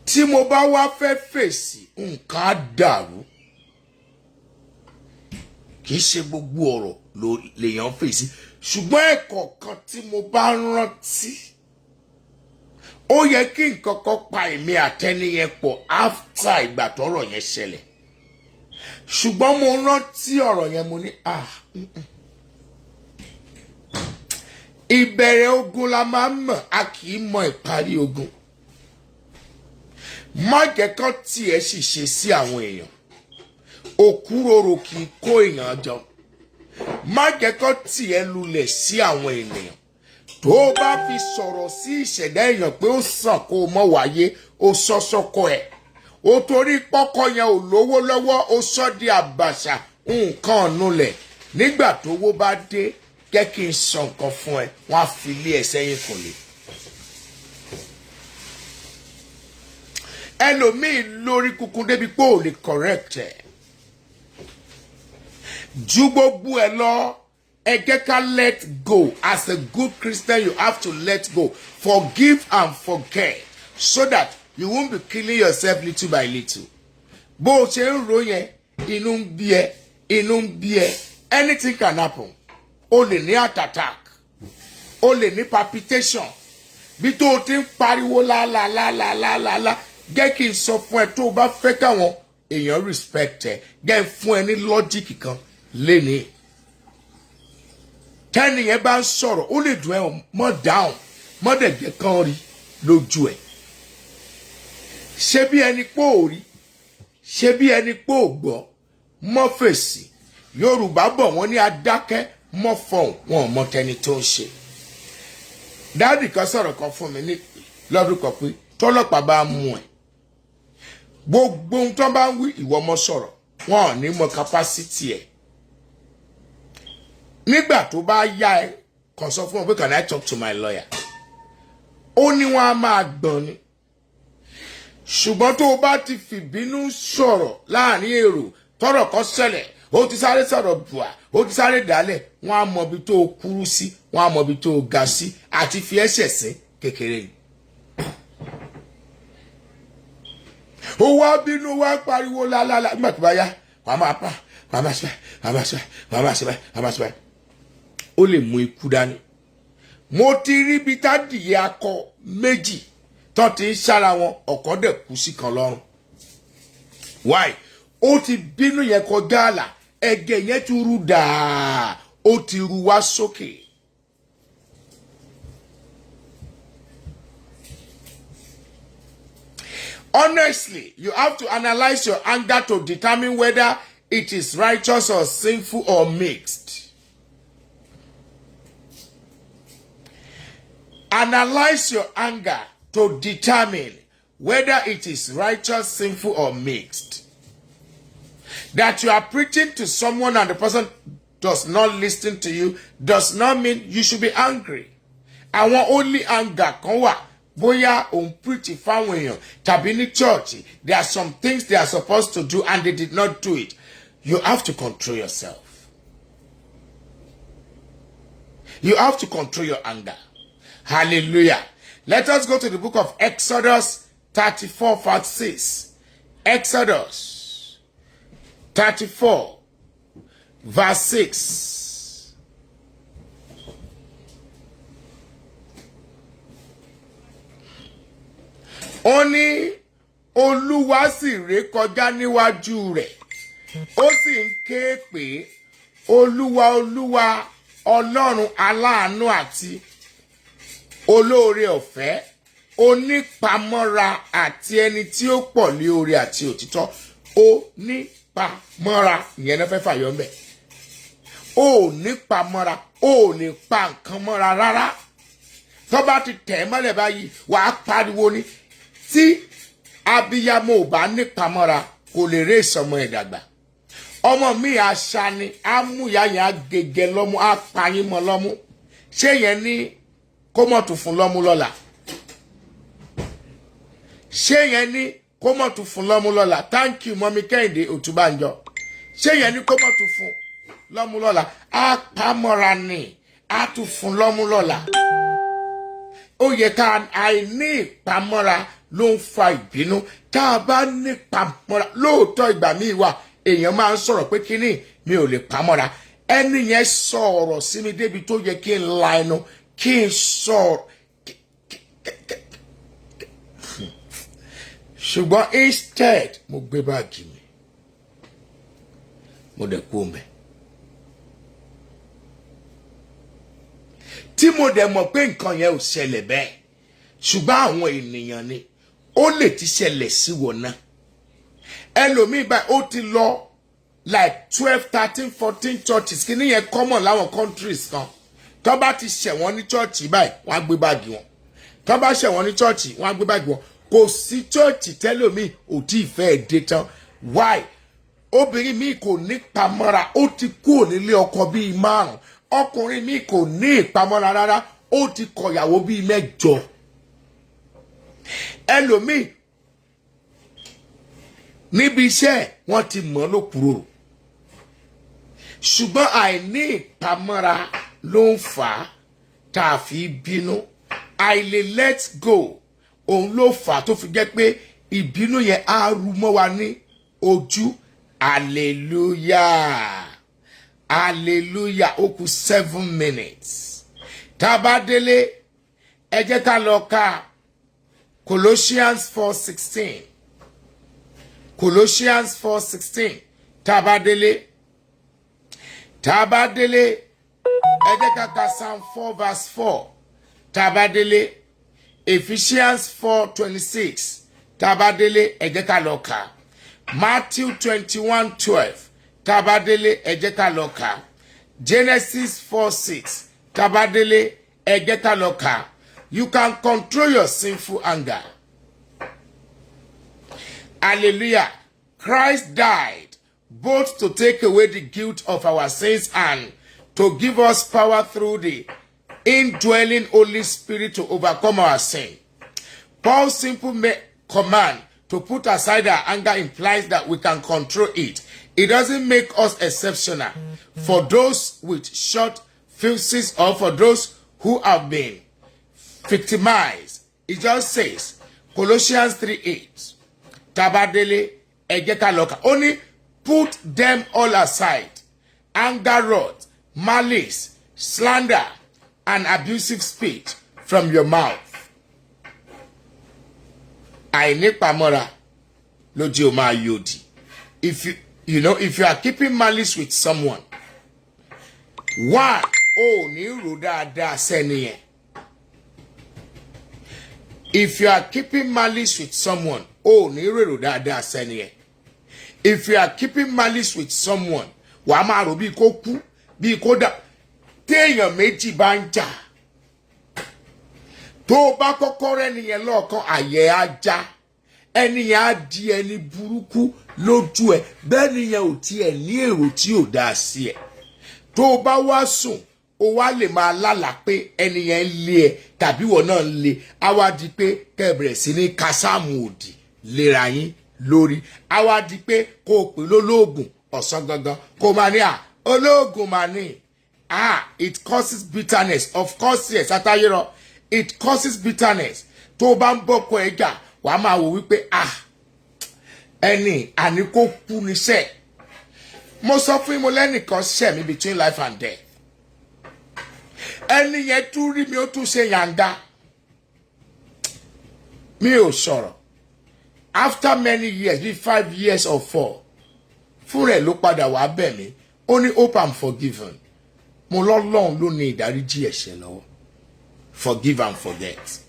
tí mo bá wá fẹ́ fèsì nǹkan á dàrú kì í ṣe gbogbo ọ̀rọ̀ lèèyàn fèsì ṣùgbọ́n ẹ̀kọ́ kan tí mo bá rántí ó yẹ kí nǹkan kan pa èmi àtẹniyẹn pọ̀ after ìgbà tọ́rọ̀ yẹn ṣẹlẹ̀ ṣùgbọ́n mo rántí ọ̀rọ̀ yẹn mo ní ìbẹ̀rẹ̀ ogun la máa ń mọ̀ a kì í mọ ìparí ogun má jẹ́ kán tiẹ̀ sì ṣe sí àwọn èèyàn òkúròrò kì í kó èèyàn jọ má jẹ́ kán tiẹ̀ lulẹ̀ sí àwọn ènìyàn tó o bá fi sọ̀rọ̀ sí ìṣẹ̀dá èèyàn pé ó sàn kó o mọ̀ wáyé ó sọ sọ́kọ ẹ̀ ó torí pọ́kọ yẹn ò lówó lọ́wọ́ ó sọ di àbàṣà nǹkan ọ̀nulẹ̀ nígbà tówó bá dé jẹ́ kí n sọ nǹkan fún ẹ wọ́n á fi lé ẹ sẹ́yìn kò lè. ẹlòmíì lórí kúkún débi pé ò lè correct ẹ ju gbogbo ẹ lọ ẹ jẹ́ ká let go as a good Christian you have to let go forgive and forget so that you won't be killing yourself little by little. bó o ṣe ń ro yẹn inú ń bí ẹ anything can happen o lè ní heart attack o lè ní palpitation bí tó o ti ń pariwo lálálálálálá jẹ́ kí n sọ fún ẹ tó o bá fẹ́ káwọn èèyàn respect ẹ jẹ́ fún ẹ ní logic kan léni tẹ́nìyẹn bá ń sọ̀rọ̀ ó lè dùn ẹ́ mọ́ down mọ́ dẹ̀jẹ̀ kan rí lójú ẹ̀ ṣé bí ẹni pé ò rí ṣé bí ẹni pé ò gbọ́ mọ́ fèsì Yorùbá bọ̀ wọ́n ní adákẹ́ mọ́ fọhùn wọn ò mọ tẹni tó ń ṣe. Dáàdì kan sọ̀rọ̀ kan fún mi ní lọ́dún kan pé tọ́lọ́pàá bá mú ẹ gbogbo ohun tó bá ń wí ìwọ mọ́ sọ̀rọ̀ wọn ò ní mọ capacity ẹ̀. Nígbà tó bá yá ẹ kàn sọ fún wọn pé can I talk to my lawyer? Ó ní wọn á máa gbọ̀n ni. Ṣùgbọ́n tó o bá ti fìbínú sọ̀rọ̀ láàrin èrò tọ́rọ̀ kan ṣẹlẹ̀ ó ti sáré sọ̀rọ̀ bùà ó ti sáré dálẹ̀ wọ́n á mọ ibi tó o kúrú sí wọ́n á mọ ibi tó o ga sí àti fi ẹsẹ̀ sí kékeré ni. Ó wá bínú wá pariwo lálálá nígbà tó bá yá wàá máa pa wàá máa ṣe wàá máa ṣe wàá máa ṣe wàá máa ṣe. Ó lè mú ikú dání. Mo ti rí ibi tádìyẹ akọ méjì tó ti ń ṣára wọn ọ̀kan dẹ̀ kú sí kan lọ́rùn. Why? Ó ti bínú yẹn kọjá àlà ẹ̀gẹ̀ yẹn ti ru dàá ó ti ru wá sókè. Honestly, you have to analyze your anger to determine whether it is righteous or sinful or mixed. Analyze your anger to determine whether it is righteous, sinful, or mixed. That you are preaching to someone and the person does not listen to you does not mean you should be angry. Àwọn only anger kan wà bóyá òun preach fáwọn èèyàn tàbí ní church. There are some things they are supposed to do and they did not do it. You have to control yourself. You have to control your anger. Hallelujah. Let us go to the book of Exodus 34 verse 6. Exodus 34 verse 6. Ó ní Olúwa sì rékọjá níwájú rẹ̀. Ó sì ń ké pé Olúwa Olúwa Ọlọ́run aláàánú àti olóore ọ̀fẹ́ onípamọ́ra àti ẹni tí ó pọ̀ lé oore àti òtítọ́. Onípamọ́ra ìyẹn náà fẹ́ fàyọ ńbẹ̀. Ó nípamọ́ra ó lè pa nǹkan mọ́ra rárá. Tó bá ti tẹ̀ mọ́lẹ̀ báyìí wàá pariwo ni. Tí abiyamọ ò bá nípamọ́ra kò lè ré ìsọmọ ẹ̀ dàgbà. Ọmọ mi àṣà ni á mú ìyá yẹn á gègé lọ́mú á payín mọ́ lọ́mú. Ṣé yẹn ní kó mọ̀ tún fún lọ́mú lọ́la? Ṣé yẹn ní kó mọ̀ tún fún lọ́mú lọ́la? Thank you Mọ́mí Kẹ́hìndé Òtúbánjọ. Ṣé yẹn ní kó mọ̀ tún fún lọ́mú lọ́la? Á pamọ́ra ni á tún fún lọ́mú lọ́la. Ó yẹ ká àìní ìpamọ́ra ló ń fa ìbínú. Tá a bá ní ìpamọ́ra lóòótọ́ ìgbà míì wà èèyàn máa ń sọ̀rọ̀ pé kíní mi ò lè pamọ́ra. Ẹni yẹn sọ ọ̀rọ̀ sí mi débi tó yẹ kí n la ẹnu kí n sọ̀rọ̀. Ṣùgbọ́n instead mo gbé báàgì mi mo dẹ̀ kú mẹ́. Tí mo dẹ̀ mọ̀ pé nǹkan yẹn ò ṣẹlẹ̀ bẹ́ẹ̀ ṣùgbọ́n àwọn ènìyàn ni ó lè ti ṣẹlẹ̀ sí wọn náà. Ẹlòmíì báyìí ó ti lọ like 12, 13, 14 churches kí ni yẹn common láwọn countries kan. Tó bá ti ṣẹ̀ wọ́n ní church báyìí wọ́n á gbé báàgì wọn. Tó bá ṣẹ̀ wọ́n ní church wọ́n á gbé báàgì wọn. Kò sí church tẹ́lòmíì ò tí ì fẹ́ dé tán. Why? Obìnrin mi kò ní pamọ́ra ó ti kúrò nílé ọkọ bíi 5. Ọkùnrin mi kò ní ìpamọ́ra rárá ó ti kọ̀yàwó bíi 8. Ẹlòmíì níbi iṣẹ́ wọ́n ti mọ̀ lókùrò. Ṣùgbọ́n àìní ìpamọ́ra ló ń fà á tá a fi bínú. Àìlè let go òun ló fà á tó fi jẹ́ pé ìbínú yẹn á ru mọ́ wa ní ojú. Hallelujah. Hallelujah. Ó kù 7 minutes. Tá a bá délé ẹ jẹ́ ká lọ ka Colossians 4:16. Colossians 4:16. Tá a bá délé ẹ jẹ́ ká ka Psalm 4 verse 4. Tá a bá délé Ephesians 4:26. Tabadele ẹ jẹ́ ká lọ kà. Matthew 21:12. Tabadele ẹ jẹ́ ká lọ kà. Genesis 4:6. Tabadele ẹ jẹ́ ká lọ kà. You can control your sinful anger. Hallelujah. Christ died both to take away the guilt of our sins and to give us power through the indwelling Holy Spirit to overcome our sin. Paul's simple command to put aside our anger implies that we can control it. It doesn't make us exceptional for those with short fuses or for those who have been victimized. It just says, Colossians 3:8, Tabadele ejeka loka. Only put them all aside. Anger, wrath, malice, slander, and abusive speech from your mouth. Àìnípamọ́ra ló jẹ́ ó máa yòdì. If you are keeping malice with someone, one, ní rò dáadáa sẹ́ni yẹn. If you are keeping malice with someone, ní rò dáadáa sẹ́ni yẹn. If you are keeping malice with someone, wàá máa rò bí kó kú, bí kó dà. Téèyàn méjì bá ń jà, tó bá kọ́kọ́ rẹ́ nìyẹn lọ́ọ̀kan àyẹ̀ á já, ẹnìyẹn á di ẹni burúkú lójú ẹ̀, bẹ́ẹ̀ nìyẹn ò tiẹ̀ ní èrò tí ò dáa sí ẹ̀. Tó bá wá sùn, ó wá lè máa lálàá pé ẹnìyẹn lé ẹ tàbí wọ́n náà lé, á wá di pé kẹ́bẹ̀rẹ̀ sí ní kásámù òdì léra yín lórí, á wá di pé kó o pè lólóògùn ọ̀sán gangan, kó máa ní olóògùn máa ní. It causes bitterness. Of course, yes, Atayero. It causes bitterness. Tó bá ń bọ́kọ ẹja, wàá máa wò wípé ẹni àní kó kú níṣẹ́. Mo sọ fún mo lẹ́nìkan ṣẹ̀ mi between life and death. Ẹni yẹn tún rí mi ó tún ṣe yàǹda. Mi ò sọ̀rọ̀. After many years, be 5 years or 4, fún rẹ̀ ló padà wá bẹ̀ mí. Ó ní hope I'm forgiven. Mo lọ́lọ́run ló ní ìdáríjì ẹ̀ṣẹ̀ lọ́wọ́. Forgive and forget.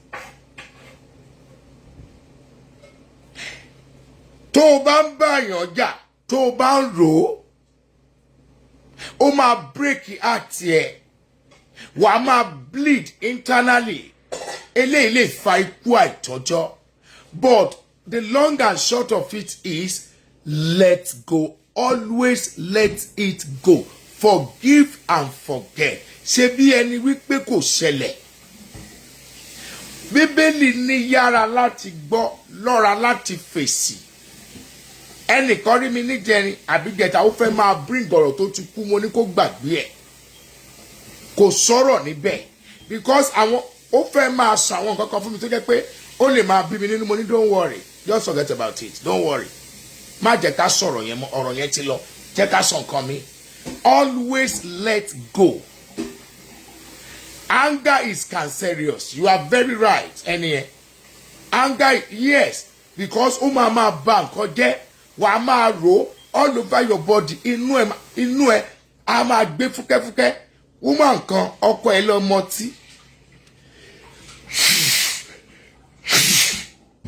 Tó o bá ń báyàn jà, tó o bá ń rò ó máa break heart ẹ̀. Wàá máa bleed internally. Eléyìí lè fa ikú àìtọ́jọ́. But the long and short of it is, let go. Always let it go. Forgive and forget. Ṣé bí ẹni wípé kò ṣẹlẹ̀. Bíbélì ní yára láti gbọ́, lọ́ra láti fèsì. Ẹnìkan rí mi níjẹrin àbíjẹta ó fẹ́ máa bring ọ̀rọ̀ tó ti kú, mo ní kó gbàgbé ẹ̀. Kò sọ̀rọ̀ níbẹ̀. Because àwọn ó fẹ́ máa sọ àwọn nǹkan kan fún mi tó jẹ́ pé ó lè máa bí mi nínú, mo ní don't worry, just forget about it, don't worry. Má jẹ́ ká sọ̀rọ̀ yẹn mọ́, ọ̀rọ̀ yẹn ti lọ, jẹ́ ká sọ nǹkan mi. Always let go. Anger is cancerous. You are very right. Anger, yes, because ó máa bá nǹkan jẹ́, wàá máa rò all over your body. Inú ẹ á máa gbé fúkẹ́fúkẹ́. Woman kan ọkọ ẹ lọ mọtí.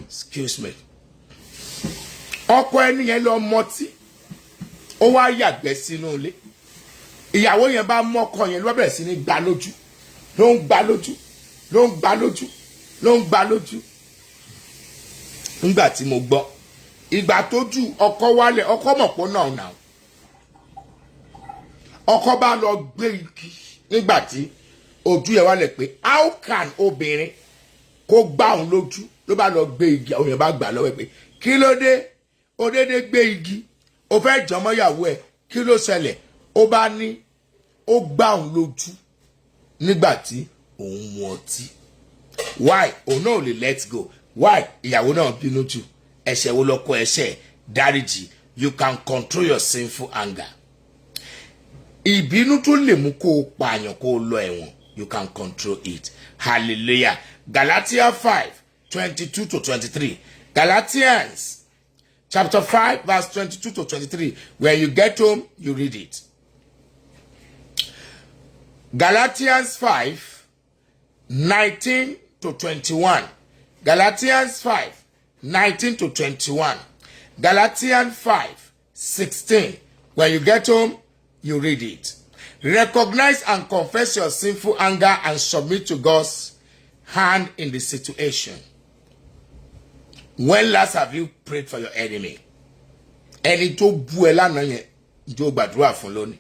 Excuse me. Ọkọ ẹni yẹn lọ mọtí. Ó wá yàgbẹ́ sínú ilé. Ìyàwó yẹn bá mọ́kọ yẹn ló bẹ̀rẹ̀ sí ní gbá lójú. Ló ń gbá lójú. Nígbà tí mo gbọ́, ìgbà tójú ọkọ wálẹ̀, ọkọ mọ̀ pé náà. Ọkọ bá lọ gbé igi nígbà tí ojú ẹ̀ wálẹ̀ pé how can obìnrin kó gbá òun lójú, ló bá lọ gbé igi, àwọn èèyàn bá gbà lọ́wọ́ pé kí ló dé, ó dédé gbé igi, ó fẹ́ jọmọ́yàwó ẹ̀, kí ló ṣẹlẹ̀, ó bá ní ó gbá òun lójú nígbà tí òun mu ọtí. Why? Òun náà ò lè let go. Why? Ìyàwó náà bínú jù. Ẹ̀ṣẹ̀ wo lọ́kọ ẹ̀ṣẹ̀? Dáríjì. You can control your sinful anger. Ìbínú tó lè mú kó o pààyàn kó o lọ ẹ̀wọ̀n, you can control it. Hallelujah. Galatians 5:22-23. Galatians chapter 5 verse 22-23. When you get home, you read it. Galatians 5:19-21. Galatians 19 to 21. Galatians 5, 16. When you get home, you read it. Recognize and confess your sinful anger and submit to God's hand in the situation. When last have you prayed for your enemy? Ẹni tó bú ẹ lánàá yẹn, jó gbàdúrà fún lónìí.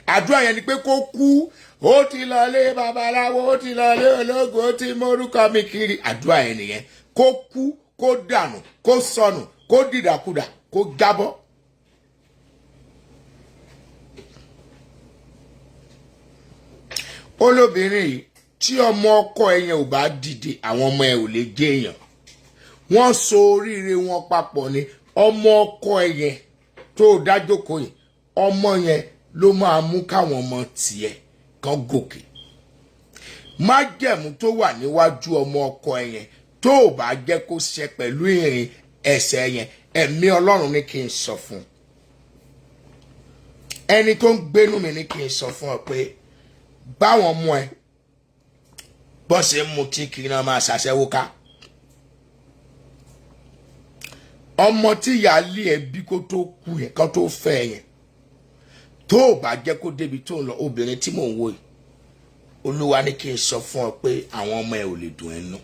Àdúrà yẹn ni pé kó kú, ó ti lọ lé babaláwo, ó ti lọ lé ológun, ó ti mórúkọ mi kiri. Àdúrà yẹn nìyẹn. Kó kú, kó dànù, kó sọnù, kó dìdàkudà, kó jábọ́. Olóbìnrin yìí tí ọmọ ọkọ ẹ̀yẹn ò bá dìde, àwọn ọmọ ẹ̀ ò lè jẹ́ èèyàn. Wọ́n so oríire wọn papọ̀ ni. Ọmọ ọkọ ẹ̀yẹn tó dájókòó yìí, ọmọ yẹn ló máa mú káwọn ọmọ tiẹ̀ kan gòkè. Májẹ̀mú tó wà níwájú ọmọ ọkọ ẹ̀yẹn tó ò bá jẹ́ kó ṣe pẹ̀lú ìrìn ẹsẹ̀ yẹn, ẹ̀mí Ọlọ́run ní kí n sọ fún. Ẹni tó ń gbénú mi ní kí n sọ fún ọ pé báwọn ọmọ ẹ bọ́ ṣe ń mutí kiri náà máa ṣàṣẹ́wó ká. Ọmọ tí ìyáálé ẹ bí kó tó kú yẹn kan tó fẹ́ yẹn tó ò bá jẹ́ kó débi tó ń lọ, obìnrin tí mò ń wò yìí, Olúwa ní kí n sọ fún ọ pé àwọn ọmọ ẹ ò lè dùn ẹnu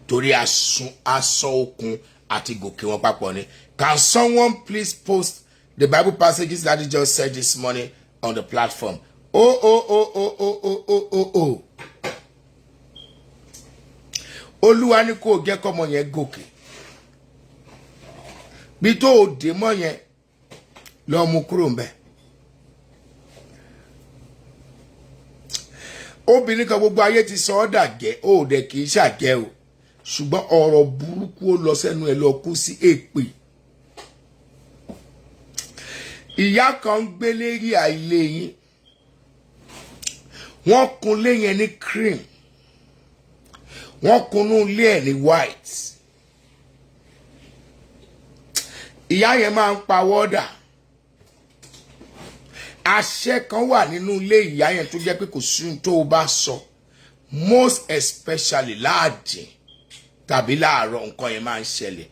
torí aṣọ okùn àti gòkè wọn papọ̀ ni. Can someone please post the Bible passages that he just said this morning on the platform? Oh. Olúwa ní kó jẹ́ kọ́mọ yẹn gòkè. Bí tó o dé mọ́ yẹn lọ mú kúrò ńbẹ̀. Obìnrin kan gbogbo ayé ti sọ ọ́ dàjẹ́, ó dẹ̀ kì í ṣàjẹ́ o. Ṣùgbọ́n ọ̀rọ̀ burúkú ó lọ sẹ́nu ẹ̀ lọ kú sí èpè. Ìyá kan ń gbé lérí àìlè yín. Wọ́n kun lé yẹn ní cream. Wọ́n kunú lé ẹ̀ ní white. Ìyá yẹn máa ń pa wọ́dà. Àṣẹ kan wà nínú ilé ìyá yẹn tó jẹ́ pé kò sí tó o bá sọ. Most especially láàjìn tàbí láàárọ̀ nǹkan yẹn máa ń ṣẹlẹ̀.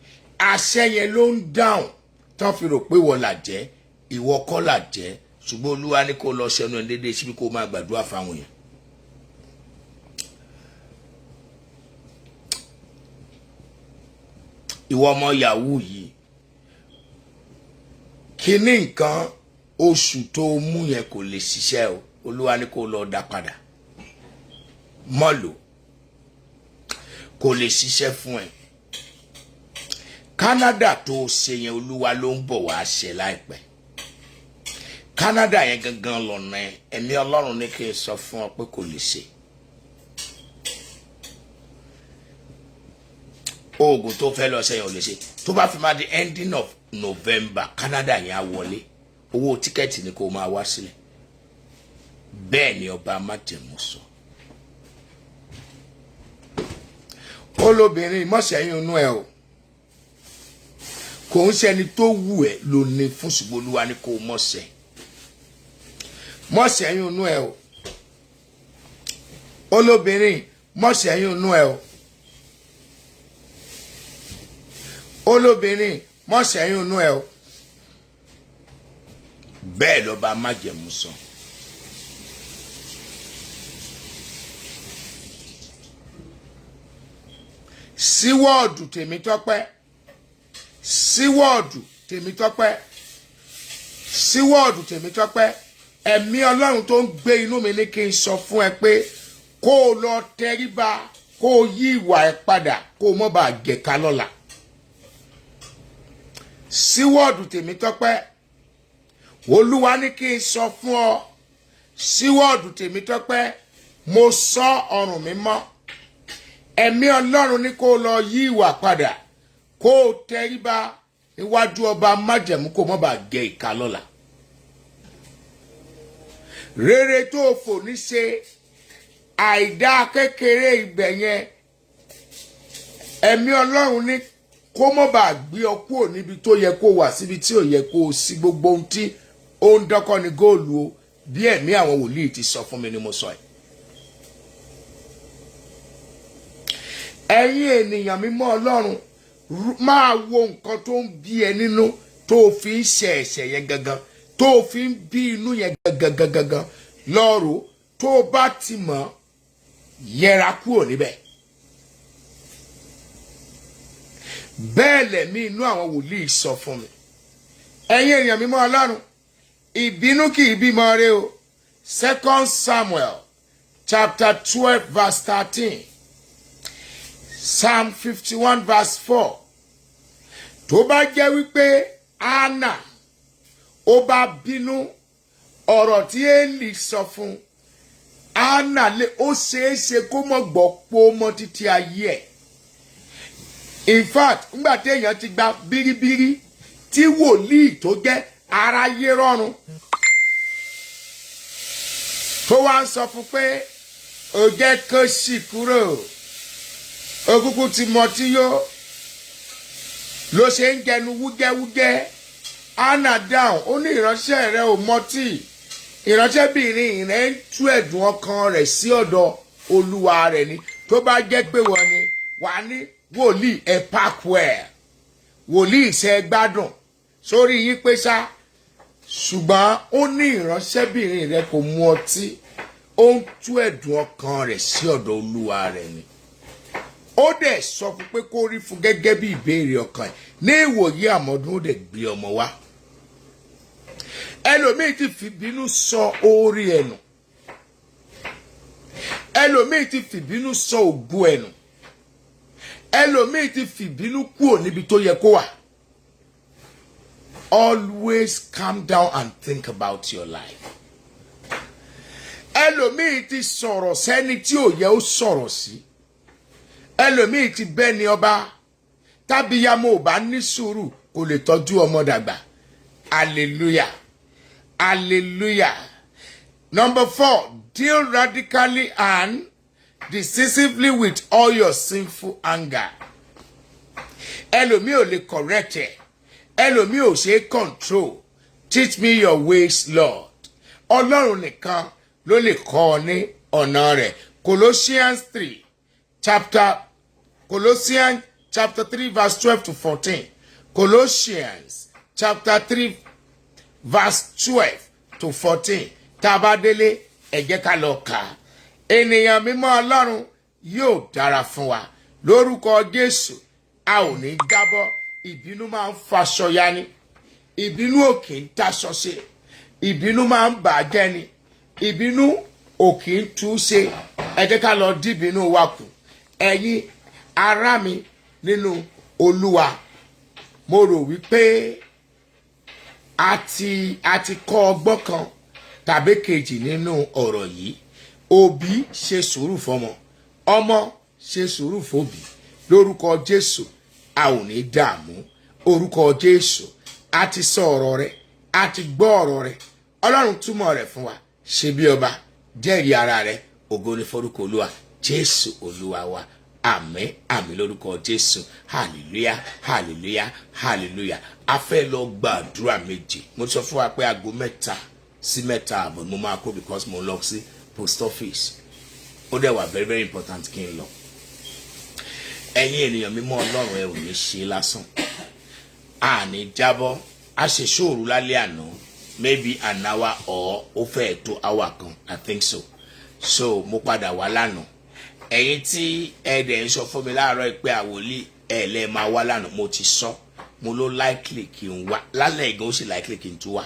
Àṣẹ yẹn ló ń dáhùn tán fi rò pé wọ́n là jẹ́, ìwọ kọ́ là jẹ́. Ṣùgbọ́n Olúwa ní kó lọ ṣẹnu ẹ̀ déédéé síbi kó máa gbàdúrà fáwọn yẹn. Ìwọ ọmọ yahoo yìí, kíní nǹkan oṣù tó mú yẹn kò lè ṣiṣẹ́ o. Olúwa ní kó lọ dá padà. Mọ́lò kò lè ṣiṣẹ́ fún ẹ. Canada tó ṣe yẹn Olúwa ló ń bọ̀ wá ṣe láìpẹ́. Canada yẹn gangan lọ́nà ẹ̀, ẹ̀mí Ọlọ́run ní kí n sọ fún ọ pé kò lè ṣe. Oògùn tó fẹ́ lọ ṣe yẹn ò lè ṣe. Tó bá fi máa di ending of November, Canada yẹn á wọlé. Owó tíkẹ́ẹ̀tì ni kó máa wá sílẹ̀. Bẹ́ẹ̀ ni ọba májẹ̀mú sọ. Olóbìnrin mọ̀ṣẹ́yìn inú ẹ o. Kò ń ṣẹni tó wù ẹ́ ló ní fún ṣùgbọ́n Olúwa ní kó mọ̀ṣẹ́. Mọ̀ṣẹ́yìn inú ẹ o. Olóbìnrin mọ̀ṣẹ́yìn inú ẹ o. Olóbìnrin mọ̀ṣẹ́yìn inú ẹ o. Bẹ́ẹ̀ lọ́ba májẹ̀mú sọ. Síwọ́ọ̀dù Tèmítọ́pẹ́. Síwọ́ọ̀dù Tèmítọ́pẹ́. Síwọ́ọ̀dù Tèmítọ́pẹ́. Ẹ̀mí Ọlọ́run tó ń gbé inú mi ní kí n sọ fún ẹ pé kó o lọ tẹríba, kó o yí ìwà ẹ padà, kó o mọ́ bá gẹ̀ka lọ́la. Síwọ́ọ̀dù Tèmítọ́pẹ́. Olúwa ní kí n sọ fún ọ. Síwọ́ọ̀dù Tèmítọ́pẹ́. Mo sọ ọrùn mi mọ́. Ẹ̀mí Ọlọ́run ní kó o lọ yí ìwà padà, kó o tẹríba níwájú ọba májẹ̀mú kó o mọ́ bá gẹ ìka lọ́la. Rere tó o fò ní ṣe, àìdá kékeré ibẹ̀ yẹn, ẹ̀mí Ọlọ́run ní kó mọ́ bá gbé ọ kúrò níbi tó yẹ kó wà síbi tí ò yẹ kó o sí. Gbogbo ohun tí ó ń dọ́kọ́ ní góòlù o, bí ẹ̀mí àwọn wòlíì ti sọ fún mi ni mo sọ ẹ̀. Ẹ̀yin ènìyàn mímọ́ Ọlọ́run, máa wo nǹkan tó ń bí ẹ nínú tó fi ń ṣe ẹ̀ṣẹ̀ yẹn gangan tó fi ń bí inú yẹn gangan lọ́rùú tó bá ti mọ̀ yẹra kúrò níbẹ̀. bẹ́ẹ̀ lẹ̀mí inú àwọn wòlíì sọ fún mi. ẹ̀yin èèyàn mímọ́ Ọlọ́run ìbínú kì í bímọ rẹ o. 2 Samuel chapter 12 verse 13. Psalm 51 verse 4. tó bá jẹ́ wípé Anna ó bá bínú ọ̀rọ̀ tí Élì sọ fún Anna lé ó ṣeéṣe kó mọ̀ gbọ́ pó mọ́ títí ayé ẹ̀. In fact nígbà tí èèyàn ti gba bíríbírí tí wòlíì tó jẹ́ aráyé rọrùn tó wá ń sọ fún pé ó jẹ́ kó ṣì kúrò òkùnkùn ti mọ̀ tí yó ló ṣe ń jẹnu wúgẹ́wúgẹ́. Anna down ó ní ìránṣẹ́ rẹ̀ ò mọtí ìránṣẹ́bìnrin rẹ̀ ń tú ẹ̀dùn ọkàn rẹ̀ sí ọ̀dọ̀ olúwa rẹ̀ ni. tó bá jẹ́ pé wọ́n ni wà ní wòlíì ẹ̀ parkwell wòlíì ṣe gbádùn sórí yín pé ṣá ṣùgbọ́n ó ní ìránṣẹ́bìnrin rẹ̀ kò mu ọtí ó ń tú ẹ̀dùn ọkàn rẹ̀ sí ọ̀dọ̀ olúwa rẹ̀ ni. ó dẹ̀ sọ fún pé kó rí fún gẹ́gẹ́ bí ìbéèrè ọkàn ẹ̀ ní ìwòye àmọ́dún ó dẹ̀ gbé ọmọ wá. ẹlòmíì ti fìbínú sọ orí ẹnu ẹlòmíì ti fìbínú sọ ògo ẹnu ẹlòmíì ti fìbínú kúrò níbi tó yẹ kó wà. Always calm down and think about your life. ẹlòmíì ti sọ̀rọ̀ sẹ́ni tí ò yẹ ó sọ̀rọ̀ sí. ẹlòmíì ti bẹ́ni ọba tábíyámọ́ ò bá ní sùúrù kò lè tọ́jú ọmọ dàgbà. Hallelujah. Hallelujah. Number 4, deal radically and decisively with all your sinful anger. ẹlòmíì ò lè correct ẹ ẹlòmíì ò ṣe control. Teach me your ways, Lord. Ọlọ́run nìkan ló lè kọ́ ọ ní ọ̀nà rẹ̀. Colossians chapter 3 verse 12 to 14. Colossians chapter 3 verse 12 to 14. Tabadele ẹ jẹ́ ká lọ kà. Ènìyàn mímọ́ Ọlọ́run yóò dára fún wa. Lórúkọ Jésù a ò ní jábọ́. Ìbínú máa ń faṣọ ya ni. Ìbínú ò kì í taṣọ ṣe. Ìbínú máa ń bàjẹ́ ni. Ìbínú ò kì í tú ṣe. Ẹ jẹ́ ká lọ dìbínú wa kù. Ẹ̀yin ará mi nínú Olúwa, mo rò wípé a ti kọ́ ọgbọ́n kan tàbí kejì nínú ọ̀rọ̀ yìí. Òbí ṣe sùúrù fọmọ, ọmọ ṣe sùúrù fòbí. Lórúkọ Jésù a ò ní dààmú. Orúkọ Jésù a ti sọ ọ̀rọ̀ rẹ̀, a ti gbọ́ ọ̀rọ̀ rẹ̀. Ọlọ́run túmọ̀ rẹ̀ fún wa. Ṣe bí ọba, jẹ́rìí ara rẹ̀. Ògo ni forúkọ Olúwa. Jésù Olúwa wa. Àmín àmín lórúkọ Jésù. Hallelujah hallelujah hallelujah. A fẹ́ lọ gbàdúrà méje. Mo sọ fún wa pé aago 3 sí 3:30 mo máa kó because mo lọ sí post office. Ó dẹ̀ wà very very important kí n lọ. Ẹ̀yin ènìyàn mímọ́ Ọlọ́run ẹ ò ní ṣe lásán. A ní jábọ́. A ṣe ṣòru lálẹ́ àná. Maybe an hour or ó fẹ́ tó hour kan. I think so. So mo padà wá lánàá. Ẹ̀yin tí ẹ dẹ̀ ń sọ fún mi láàárọ̀ pé àwòlí ẹ lè máa wá lánàá mo ti sọ. Mo ló likely kí n wá. Lálẹ́ ìgbà ó sì likely kí n tún wá.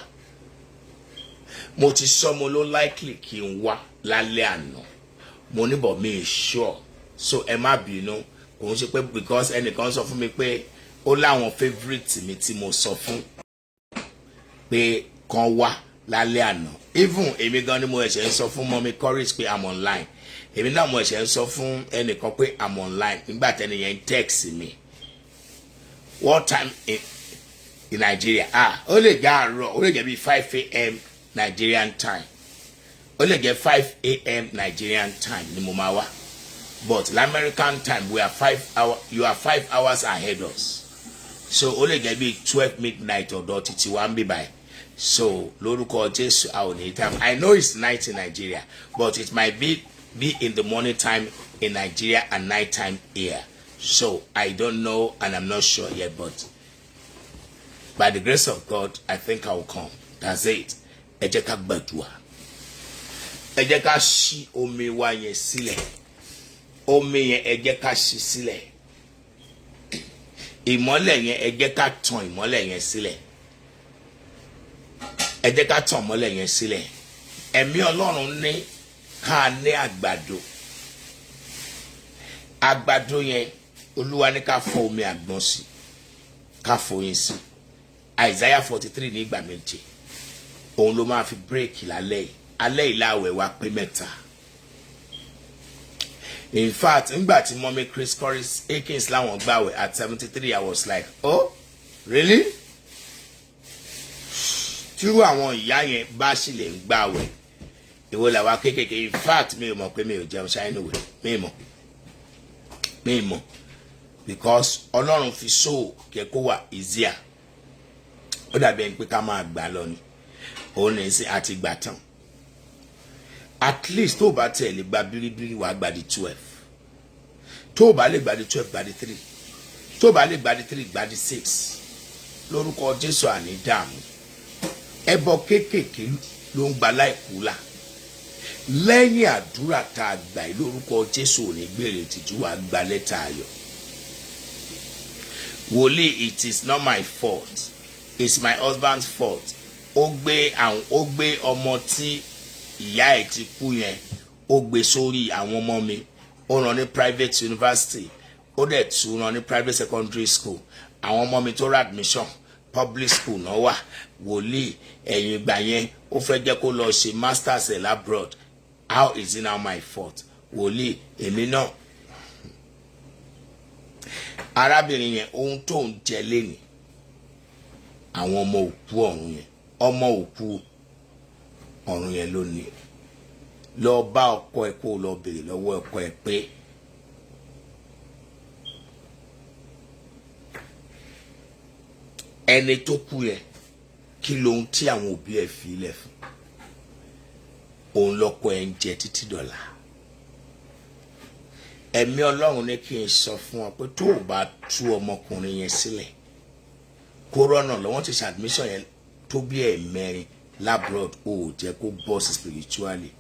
Mo ti sọ mo ló likely kí n wá lálẹ́ àná. Mo ní bọ̀ mi sure. So ẹ má bínú. Kò ń ṣe pé because ẹnìkan sọ fún mi pé ó láwọn favourite mi tí mo sọ fún pé kan wá lálẹ́ àná. Even èmi gan ni mo ẹ̀ṣẹ̀ ń sọ fún mọ́mí Courage pé I'm online. Èmi náà mo ẹ̀ṣẹ̀ ń sọ fún ẹnìkan pé I'm online nígbà tẹ́niyẹn text mi. What time in Nigeria? Ó lè jẹ́ àárọ̀, ó lè jẹ́ bí 5 a.m. Nigerian time. Ó lè jẹ́ 5 a.m. Nigerian time ni mo máa wá. But l'American time we are 5 hours. You are 5 hours ahead of us. So ó lè jẹ́ bí 12 midnight ọ̀dọ̀ títí wá ń bí báyìí. So lórúkọ Jésù a ò ní time. I know it's night in Nigeria, but it might be in the morning time in Nigeria and night time here. So I don't know and I'm not sure yet, but by the grace of God, I think I will come. That's it. Ẹ jẹ́ ká gbàdúrà. Ẹ jẹ́ ká ṣí omi wa yẹn sílẹ̀. Omi yẹn ẹ jẹ́ ká ṣí sílẹ̀. Ìmọ́lẹ̀ yẹn ẹ jẹ́ ká tàn ìmọ́lẹ̀ yẹn sílẹ̀. Ẹ jẹ́ ká tàn ìmọ́lẹ̀ yẹn sílẹ̀. Ẹ̀mí Ọlọ́run ní ká ní àgbàdo. Àgbàdo yẹn Olúwa ní ká fọ omi àgbọn sí. Ká fọyín sí. Isaiah 43 ní ìgbà méje. Òun ló máa fi bírèkì lálẹ́ yìí. Alẹ́ ìláwẹ̀ wa pé mẹ́ta. In fact, nígbà tí Mommy Chris Corris Akins láwọn gbàwẹ̀ at 73, I was like, oh, really? Tírú àwọn ìyá yẹn bá sì lè ń gbàwẹ̀. Ìwọ làwa kékèké. In fact, mi ò mọ̀ pé mi ò jẹun ṣáínúwẹ̀. Mi mọ̀. Because Ọlọ́run fi so kẹ́kọ̀ọ́ wà easier. Ó dàbí ẹni pé ká máa gbà lọ ni. Òun ní sí àti gbà tán. At least tó bá tẹ̀ lè gba bíríbírí wàá gba di 12. Tó bá lè gba di 12 gba di 3. Tó bá lè gba di 3 gba di 6. Lórúkọ Jésù àní dààmú. Ẹbọ kéékèèké ló ń gba láìkúlà. Lẹ́yìn àdúrà tá a gbà yìí lórúkọ Jésù ò ní gbèrè tìjú wàá gba lẹ́tà ayọ̀. Wòlíì, it is not my fault. It's my husband's fault. Ó gbé ọmọ tí ìyá ẹ̀ ti kú yẹn, ó gbé sórí àwọn ọmọ mi. Ó rán ní private university. Ó dẹ̀ tún rán ní private secondary school. Àwọn ọmọ mi tó ra admission public school náà wà. Wòlíì, ẹ̀yìn ìgbà yẹn ó fẹ́ jẹ́ kó lọ ṣe masters abroad. How is it now my fault? Wòlíì, èmi náà. Arábìnrin yẹn ohun tó ń jẹ lénìí. Àwọn ọmọ òkú ọ̀run yẹn. Ọmọ òkú ọ̀run yẹn ló ní. Lọ bá ọkọ ẹ kó lọ bèrè lọ́wọ́ ọkọ ẹ pé ẹni tó kú yẹn kí lohun tí àwọn òbí ẹ fi ilẹ̀ fún. Òun lọ́kọ ẹ ń jẹ títí dọ̀la. Ẹ̀mí Ọlọ́run ní kí n sọ fún ọ pé tó o bá tú ọmọkùnrin yẹn sílẹ̀ kó rọ́nà lọ́wọ́ ti ṣe admission yẹn tó bí ẹ̀mẹ́rin labroad ó jẹ́ kó boss spiritually.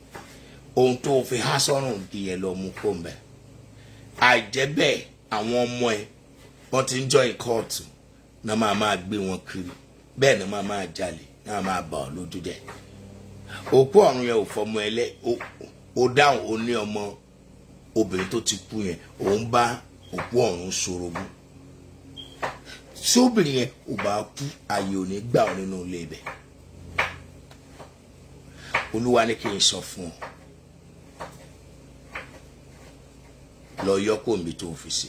Ohun tó fi há sọ́rùn di yẹn lọ mú kó mbẹ́. Àìjẹ́ bẹ́ẹ̀ àwọn ọmọ ẹ wọ́n ti ń join court náà máa gbé wọn kiri. Bẹ́ẹ̀ náà máa jalè náà máa bà ọ́ lójú jẹ́. Òkú ọ̀run yẹn ò fọmọ ẹlẹ́ ó dáhùn ó ní ọmọ obìnrin tó ti kú yẹn òun bá òkú ọ̀run ṣorogún. Tí obìnrin yẹn ò bá kú ààyè ò ní gbà ọ́ nínú ilé ibẹ̀. Olúwa ní kí n sọ fún ọ lọ yọkó mi tó fi sí.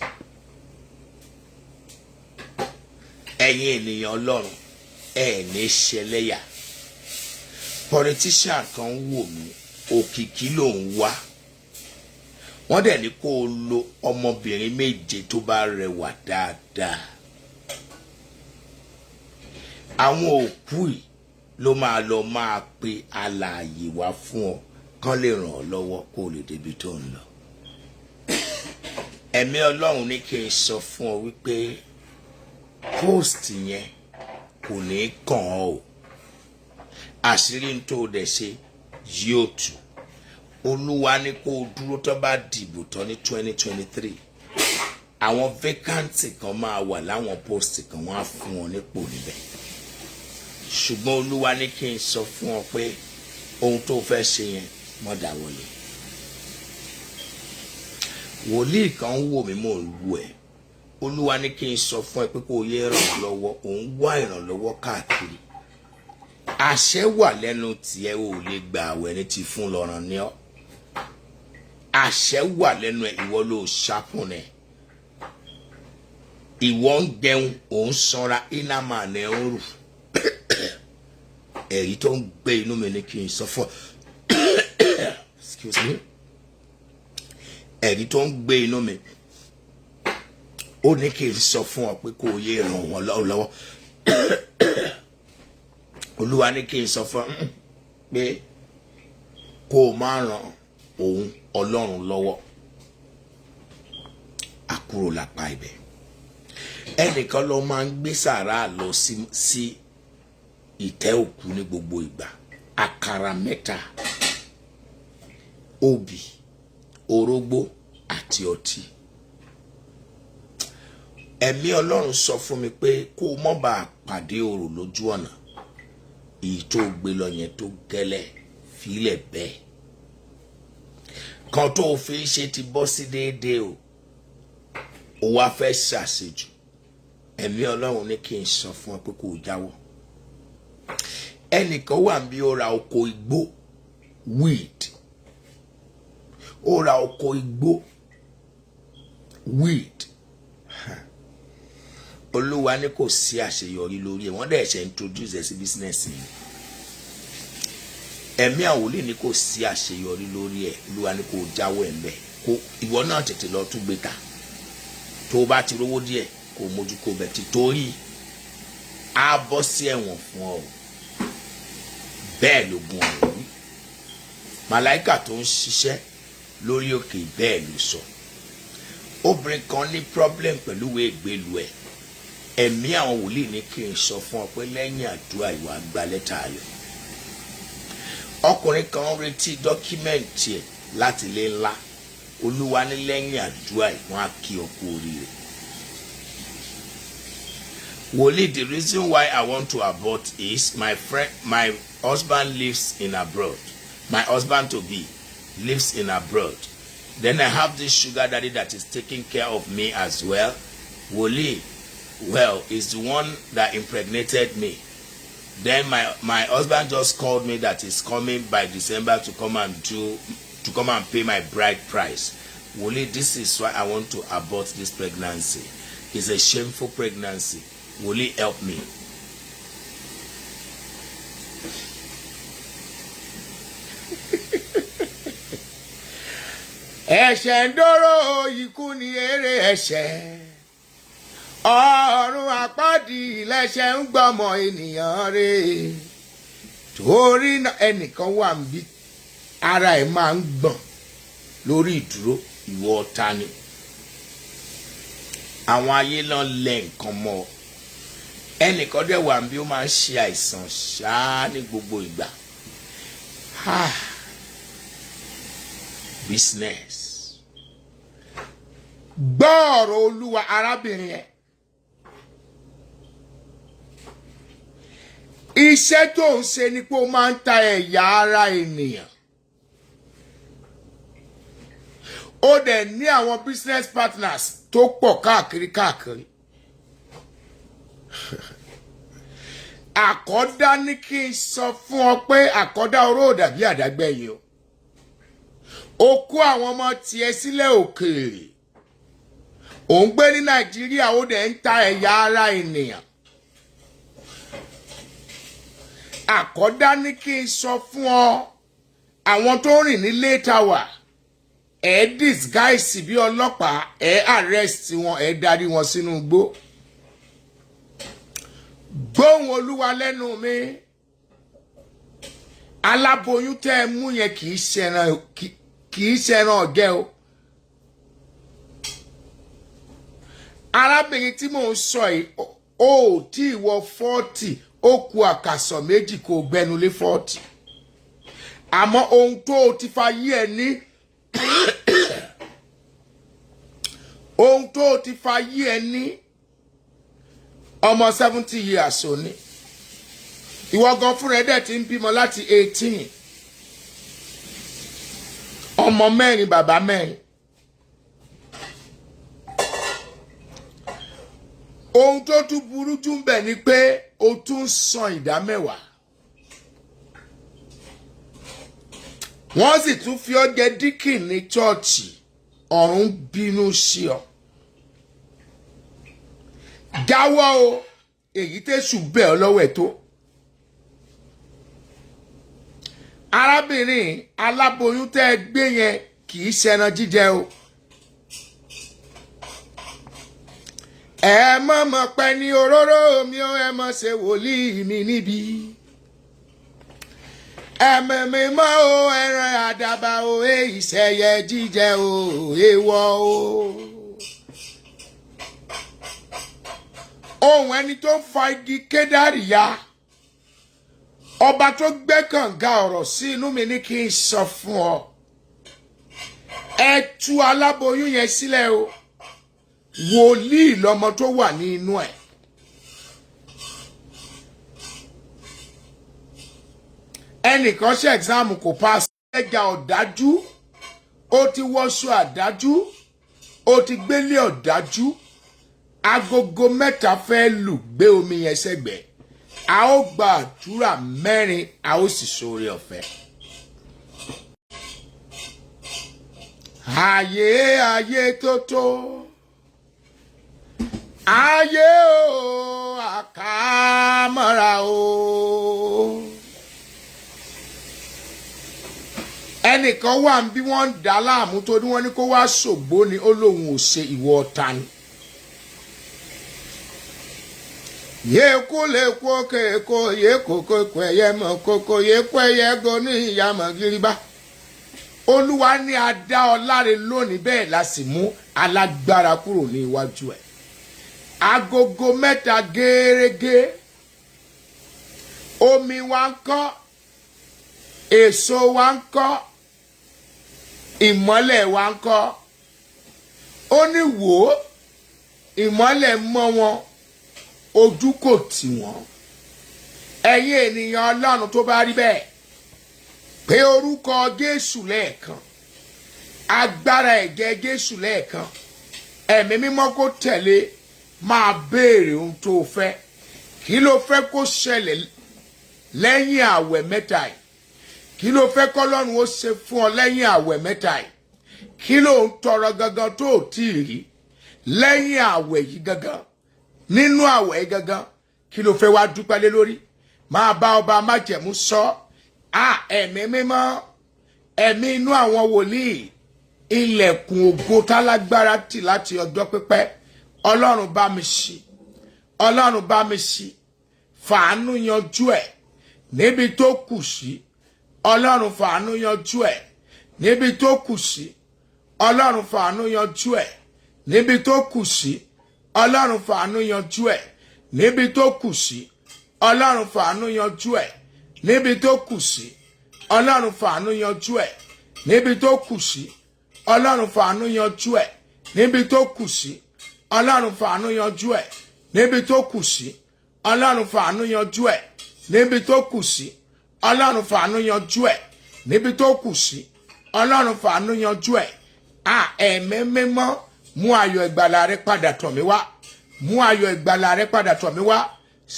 Ẹ̀yin ènìyàn Ọlọ́run ẹ ní ṣẹlẹ́yà. Politician kan wò mí òkìkí ló ń wá. Wọ́n dẹ̀ ní kó o lo ọmọbìnrin méje tó bá rẹwà dáadáa. Àwọn òkú yìí ló máa pe alààyè wá fún ọ kán lè ràn ọ́ lọ́wọ́ kó o lè débi tó ń lọ. Ẹ̀mí Ọlọ́run ní kí n sọ fún ọ wípé post yẹn kò ní kàn ọ́ o. Àṣírí tó dẹ̀ ṣe yóò tú. Olúwa ní kó o dúró tó bá dìbò tán ní 2023. Àwọn vacancy kan máa wà láwọn post kan wọ́n á fún wọn nípò níbẹ̀. Ṣùgbọ́n Olúwa ní kí n sọ fún ọ pé ohun tó fẹ́ ṣe yẹn mọ́ dáwọ́lé. Wòlíì kan wò mí mò ń wò ẹ́. Olúwa ní kí n sọ fún ẹ pé kó o yé ìrànlọ́wọ́. Òun wá ìrànlọ́wọ́ káàkiri. Àṣẹ wà lẹ́nu tiẹ̀ ò lè gba àwẹ̀ ní ti fún lọ́ràn ní ọ́. Àṣẹ wà lẹ́nu ẹ̀ ìwọ ló ṣàpùn ẹ̀. Ìwọ ń jẹun òun sanra iná máa ní ń rù. Èyí tó ń gbé inú mi ní kí n sọ fún excuse me. Èyí tó ń gbé inú mi ó ní kí n sọ fún ọ pé kó o yé ràn wọ́n lọ́wọ́. Olúwa ní kí n sọ fún pé kó o máa ràn òun Ọlọ́run lọ́wọ́. àkúrò lápá ibẹ̀. Ẹnìkan ló máa ń gbé sàrà lọ sí ìtẹ́ òkú ní gbogbo ìgbà. Àkàrà 3, obì, orógbó àti ọtí. Ẹ̀mí Ọlọ́run sọ fún mi pé kó o mọ́ bá pàdé orò lójú ọ̀nà. Èyí tó gbé lọ yẹn tó gẹ́lẹ́ fílẹ̀ bẹ́ẹ̀. Kan tó fi ṣe ti bọ́ sí déédéé o. Ó wá fẹ́ ṣàṣejù. Ẹ̀mí Ọlọ́run ní kí n sọ fún ọ pé kó o jáwọ́. Ẹnìkan wà bí ó ra oko igbó weed. Ó ra oko igbó weed. Olúwa ní kò sí àṣeyọrí lórí ẹ̀. Wọ́n dẹ̀ ṣe introduce ẹ̀ sí business yìí. Ẹ̀mí àwòlí ní kò sí àṣeyọrí lórí ẹ̀. Olúwa ní kò jáwọ́ ẹ̀ ńbẹ̀. Kó ìwọ náà tètè lọ tún gbé ta. Tó bá ti rówó díẹ̀ kó mójú kó bẹ̀ ti torí á bọ́ sí ẹ̀wọ̀n fún ọ. Bẹ́ẹ̀ ló gun ọ̀rọ̀ wí. Màláíkà tó ń ṣiṣẹ́ lórí òkè bẹ́ẹ̀ ló sọ. Obìnrin kan ní problem pẹ̀lú ìwé ìgbélu ẹ̀. Ẹ̀mí àwọn wòlíì ní kí n sọ fún ọ pé lẹ́yìn àdúrà ìwà gba lẹ́tà ayọ̀. Ọkùnrin kan retí dọ́kímẹ́ǹtì ẹ̀ láti ilé ńlá. Olúwa ní lẹ́yìn àdúrà ìwọ̀n á kí ọ kú oríire. Wòlíì, the reason why I want to abort is my husband lives in abroad. My husband to be lives in abroad. Then I have this sugar daddy that is taking care of me as well. Wòlíì, well, is the one that impregnated me. Then my husband just called me that he's coming by December to come and pay my bride price. Wòlíì, this is why I want to abort this pregnancy. It's a shameful pregnancy. Wòlíì, help me. Ẹ̀ṣẹ̀ ń dóró ikú ni èrè ẹ̀ṣẹ̀. Ọ̀run àpáàdì lẹ̀ṣẹ̀ ń gbọ́mọ ènìyàn rẹ̀. Torí ẹnìkan wà níbí ara ẹ̀ máa ń gbọ̀n lórí ìdúró ìwọ ọ̀tá ni. Àwọn ayé náà lẹ̀ nǹkan mọ́ ọ. Ẹnìkan dẹ̀ wà níbí ó máa ń ṣe àìsàn ṣáá ní gbogbo ìgbà. Business. Gbọ́ ọ̀rọ̀ Olúwa arábìnrin ẹ̀. Iṣẹ́ tó ń ṣe ni pé ó máa ń ta ẹ̀yà ara ènìyàn. Ó dẹ̀ ní àwọn business partners tó pọ̀ káàkiri. Àkọ́dá ní kí n sọ fún ọ pé àkọ́dá oró dàbí àdágbẹ̀yìn o. Ó kó àwọn ọmọ tiẹ̀ sílẹ̀ òkèèrè. Ó ń gbé ní Nàìjíríà, ó dẹ̀ ń ta ẹ̀yà ara ènìyàn. Àkọ́dá ní kí n sọ fún ọ àwọn tó rìn ní létàwà disguise bí ọlọ́pàá arrest wọn darí wọn sínú igbó. Gbóhùn Olúwa lẹ́nu mi. Aláboyún tẹ́ ẹ mú yẹn kì í ṣẹran ọ̀gẹ́ o. Arábìnrin tí mò ń sọ yìí ó tí ìwọ 40 ó kù àkàsọ̀ méjì kó gbẹnulé 40. Àmọ́ ohun tó o ti fa yí ẹ ní ohun tó o ti fa yí ẹ ní ọmọ 70 years òní. Ìwọ gan fúnra ẹ dẹ̀ ti ń bímọ láti 18. Ọmọ 4 bàbá 4. Ohun tó tún burú jù ń bẹ ni pé o tún san ìdámẹ́wàá. Wọ́n sì tún fi ọ́ jẹ díkìn ní chọ́ọ̀chì. Ọ̀run bínú sí ọ. Dáwọ́ o, èyí tẹ́sù bẹ̀ ọ́ lọ́wọ́ ẹ̀ tó. Arábìnrin aláboyún tẹ́ ẹ gbé yẹn kì í ṣẹran jíjẹ o. Ẹ mọ̀ pé ní òróró mi ó ẹ mọ̀ ṣe wòlíì mi níbi. Ẹ̀mẹ̀mẹ̀ mọ́ o ẹran àdàbà o ìṣẹ̀yẹ jíjẹ o èèwọ̀ o. ohun ẹni tó ń fa igi kédárì ya ọba tó gbẹ́ kànga ọ̀rọ̀ sí inú mi ní kí n sọ fún ọ ẹ tú aláboyún yẹn sílẹ̀ o wòlíì lọmọ tó wà ní inú ẹ̀ ẹnìkan ṣe exam kò pass ẹja ọ̀dájú ó ti wọṣọ àdájú ó ti gbélé ọ̀dájú agogo 3 fẹ́ lù gbé omi yẹn sẹ́gbẹ̀ẹ́ a ó gba àdúrà 4 a ó sì ṣoore ọ̀fẹ́. ayé tótó ayé o àkàmọ́ra o. ẹnìkan wà bí wọ́n ń dá láàmú tó ní wọ́n ní kó wá ṣògbó ni ó lóun ò ṣe ìwọ ọ̀tá ni. ye kule kwoke ko ye koko kweye mo koko ye kweye go ni iya mo giriba Olúwa ní a dá ọ láre lónìí bẹ́ẹ̀ la sì mú alágbára kúrò ní iwájú ẹ̀ agogo 3 gẹ́rẹ́gẹ́ omi wa ńkọ́ èso wa ńkọ́ ìmọ́lẹ̀ wa ńkọ́ ó ní wò ìmọ́lẹ̀ mọ́ wọn ojú kò tì wọ́n ẹ̀yin ènìyàn Ọlọ́run tó bá rí bẹ́ẹ̀ pé orúkọ Jésù lẹ́ẹ̀kan agbára ẹ̀jẹ̀ Jésù lẹ́ẹ̀kan ẹ̀mí mímọ́ kó tẹ̀lé máa béèrè ohun tó fẹ́ kí ló fẹ́ kó ṣẹlẹ̀ lẹ́yìn àwẹ̀ mẹ́ta yìí kí ló fẹ́ k'Ọlọ́run ó ṣe fún ọ lẹ́yìn àwẹ̀ mẹ́ta yìí kí ló ń tọrọ gangan tó tí ì rí lẹ́yìn àwẹ̀ yìí gangan nínú àwẹ̀ gangan kí ló fẹ́ wá dúpẹ́ lé lórí máa bá ọba májẹ̀mú sọ ẹ̀mí mímọ́ ẹ̀mí inú àwọn wòlíì ilẹ̀kùn ògo tálágbára tì láti ọjọ́ pípẹ́ Ọlọ́run bá mi ṣí Ọlọ́run bá mi ṣí fàánú yanjú ẹ̀ níbi tó kù sí Ọlọ́run fàánú yanjú ẹ̀ níbi tó kù sí Ọlọ́run fàánú yanjú ẹ̀ níbi tó kù sí Ọlọ́run fàánú yanjú ẹ̀ níbi tó kù sí Ọlọ́run fàánú yanjú ẹ̀ níbi tó kù sí Ọlọ́run fàánú yanjú ẹ̀ níbi tó kù sí Ọlọ́run fàánú yanjú ẹ̀ níbi tó kù sí Ọlọ́run fàánú yanjú ẹ̀ níbi tó kù sí Ọlọ́run fàánú yanjú ẹ̀ níbi tó kù sí Ọlọ́run fàánú yanjú ẹ̀ níbi tó kù sí Ọlọ́run fàánú yanjú ẹ̀ ẹ̀mí mímọ́ mú ayọ̀ ìgbàlà rẹ padà tọ̀ mí wá mú ayọ̀ ìgbàlà rẹ padà tọ̀ mí wá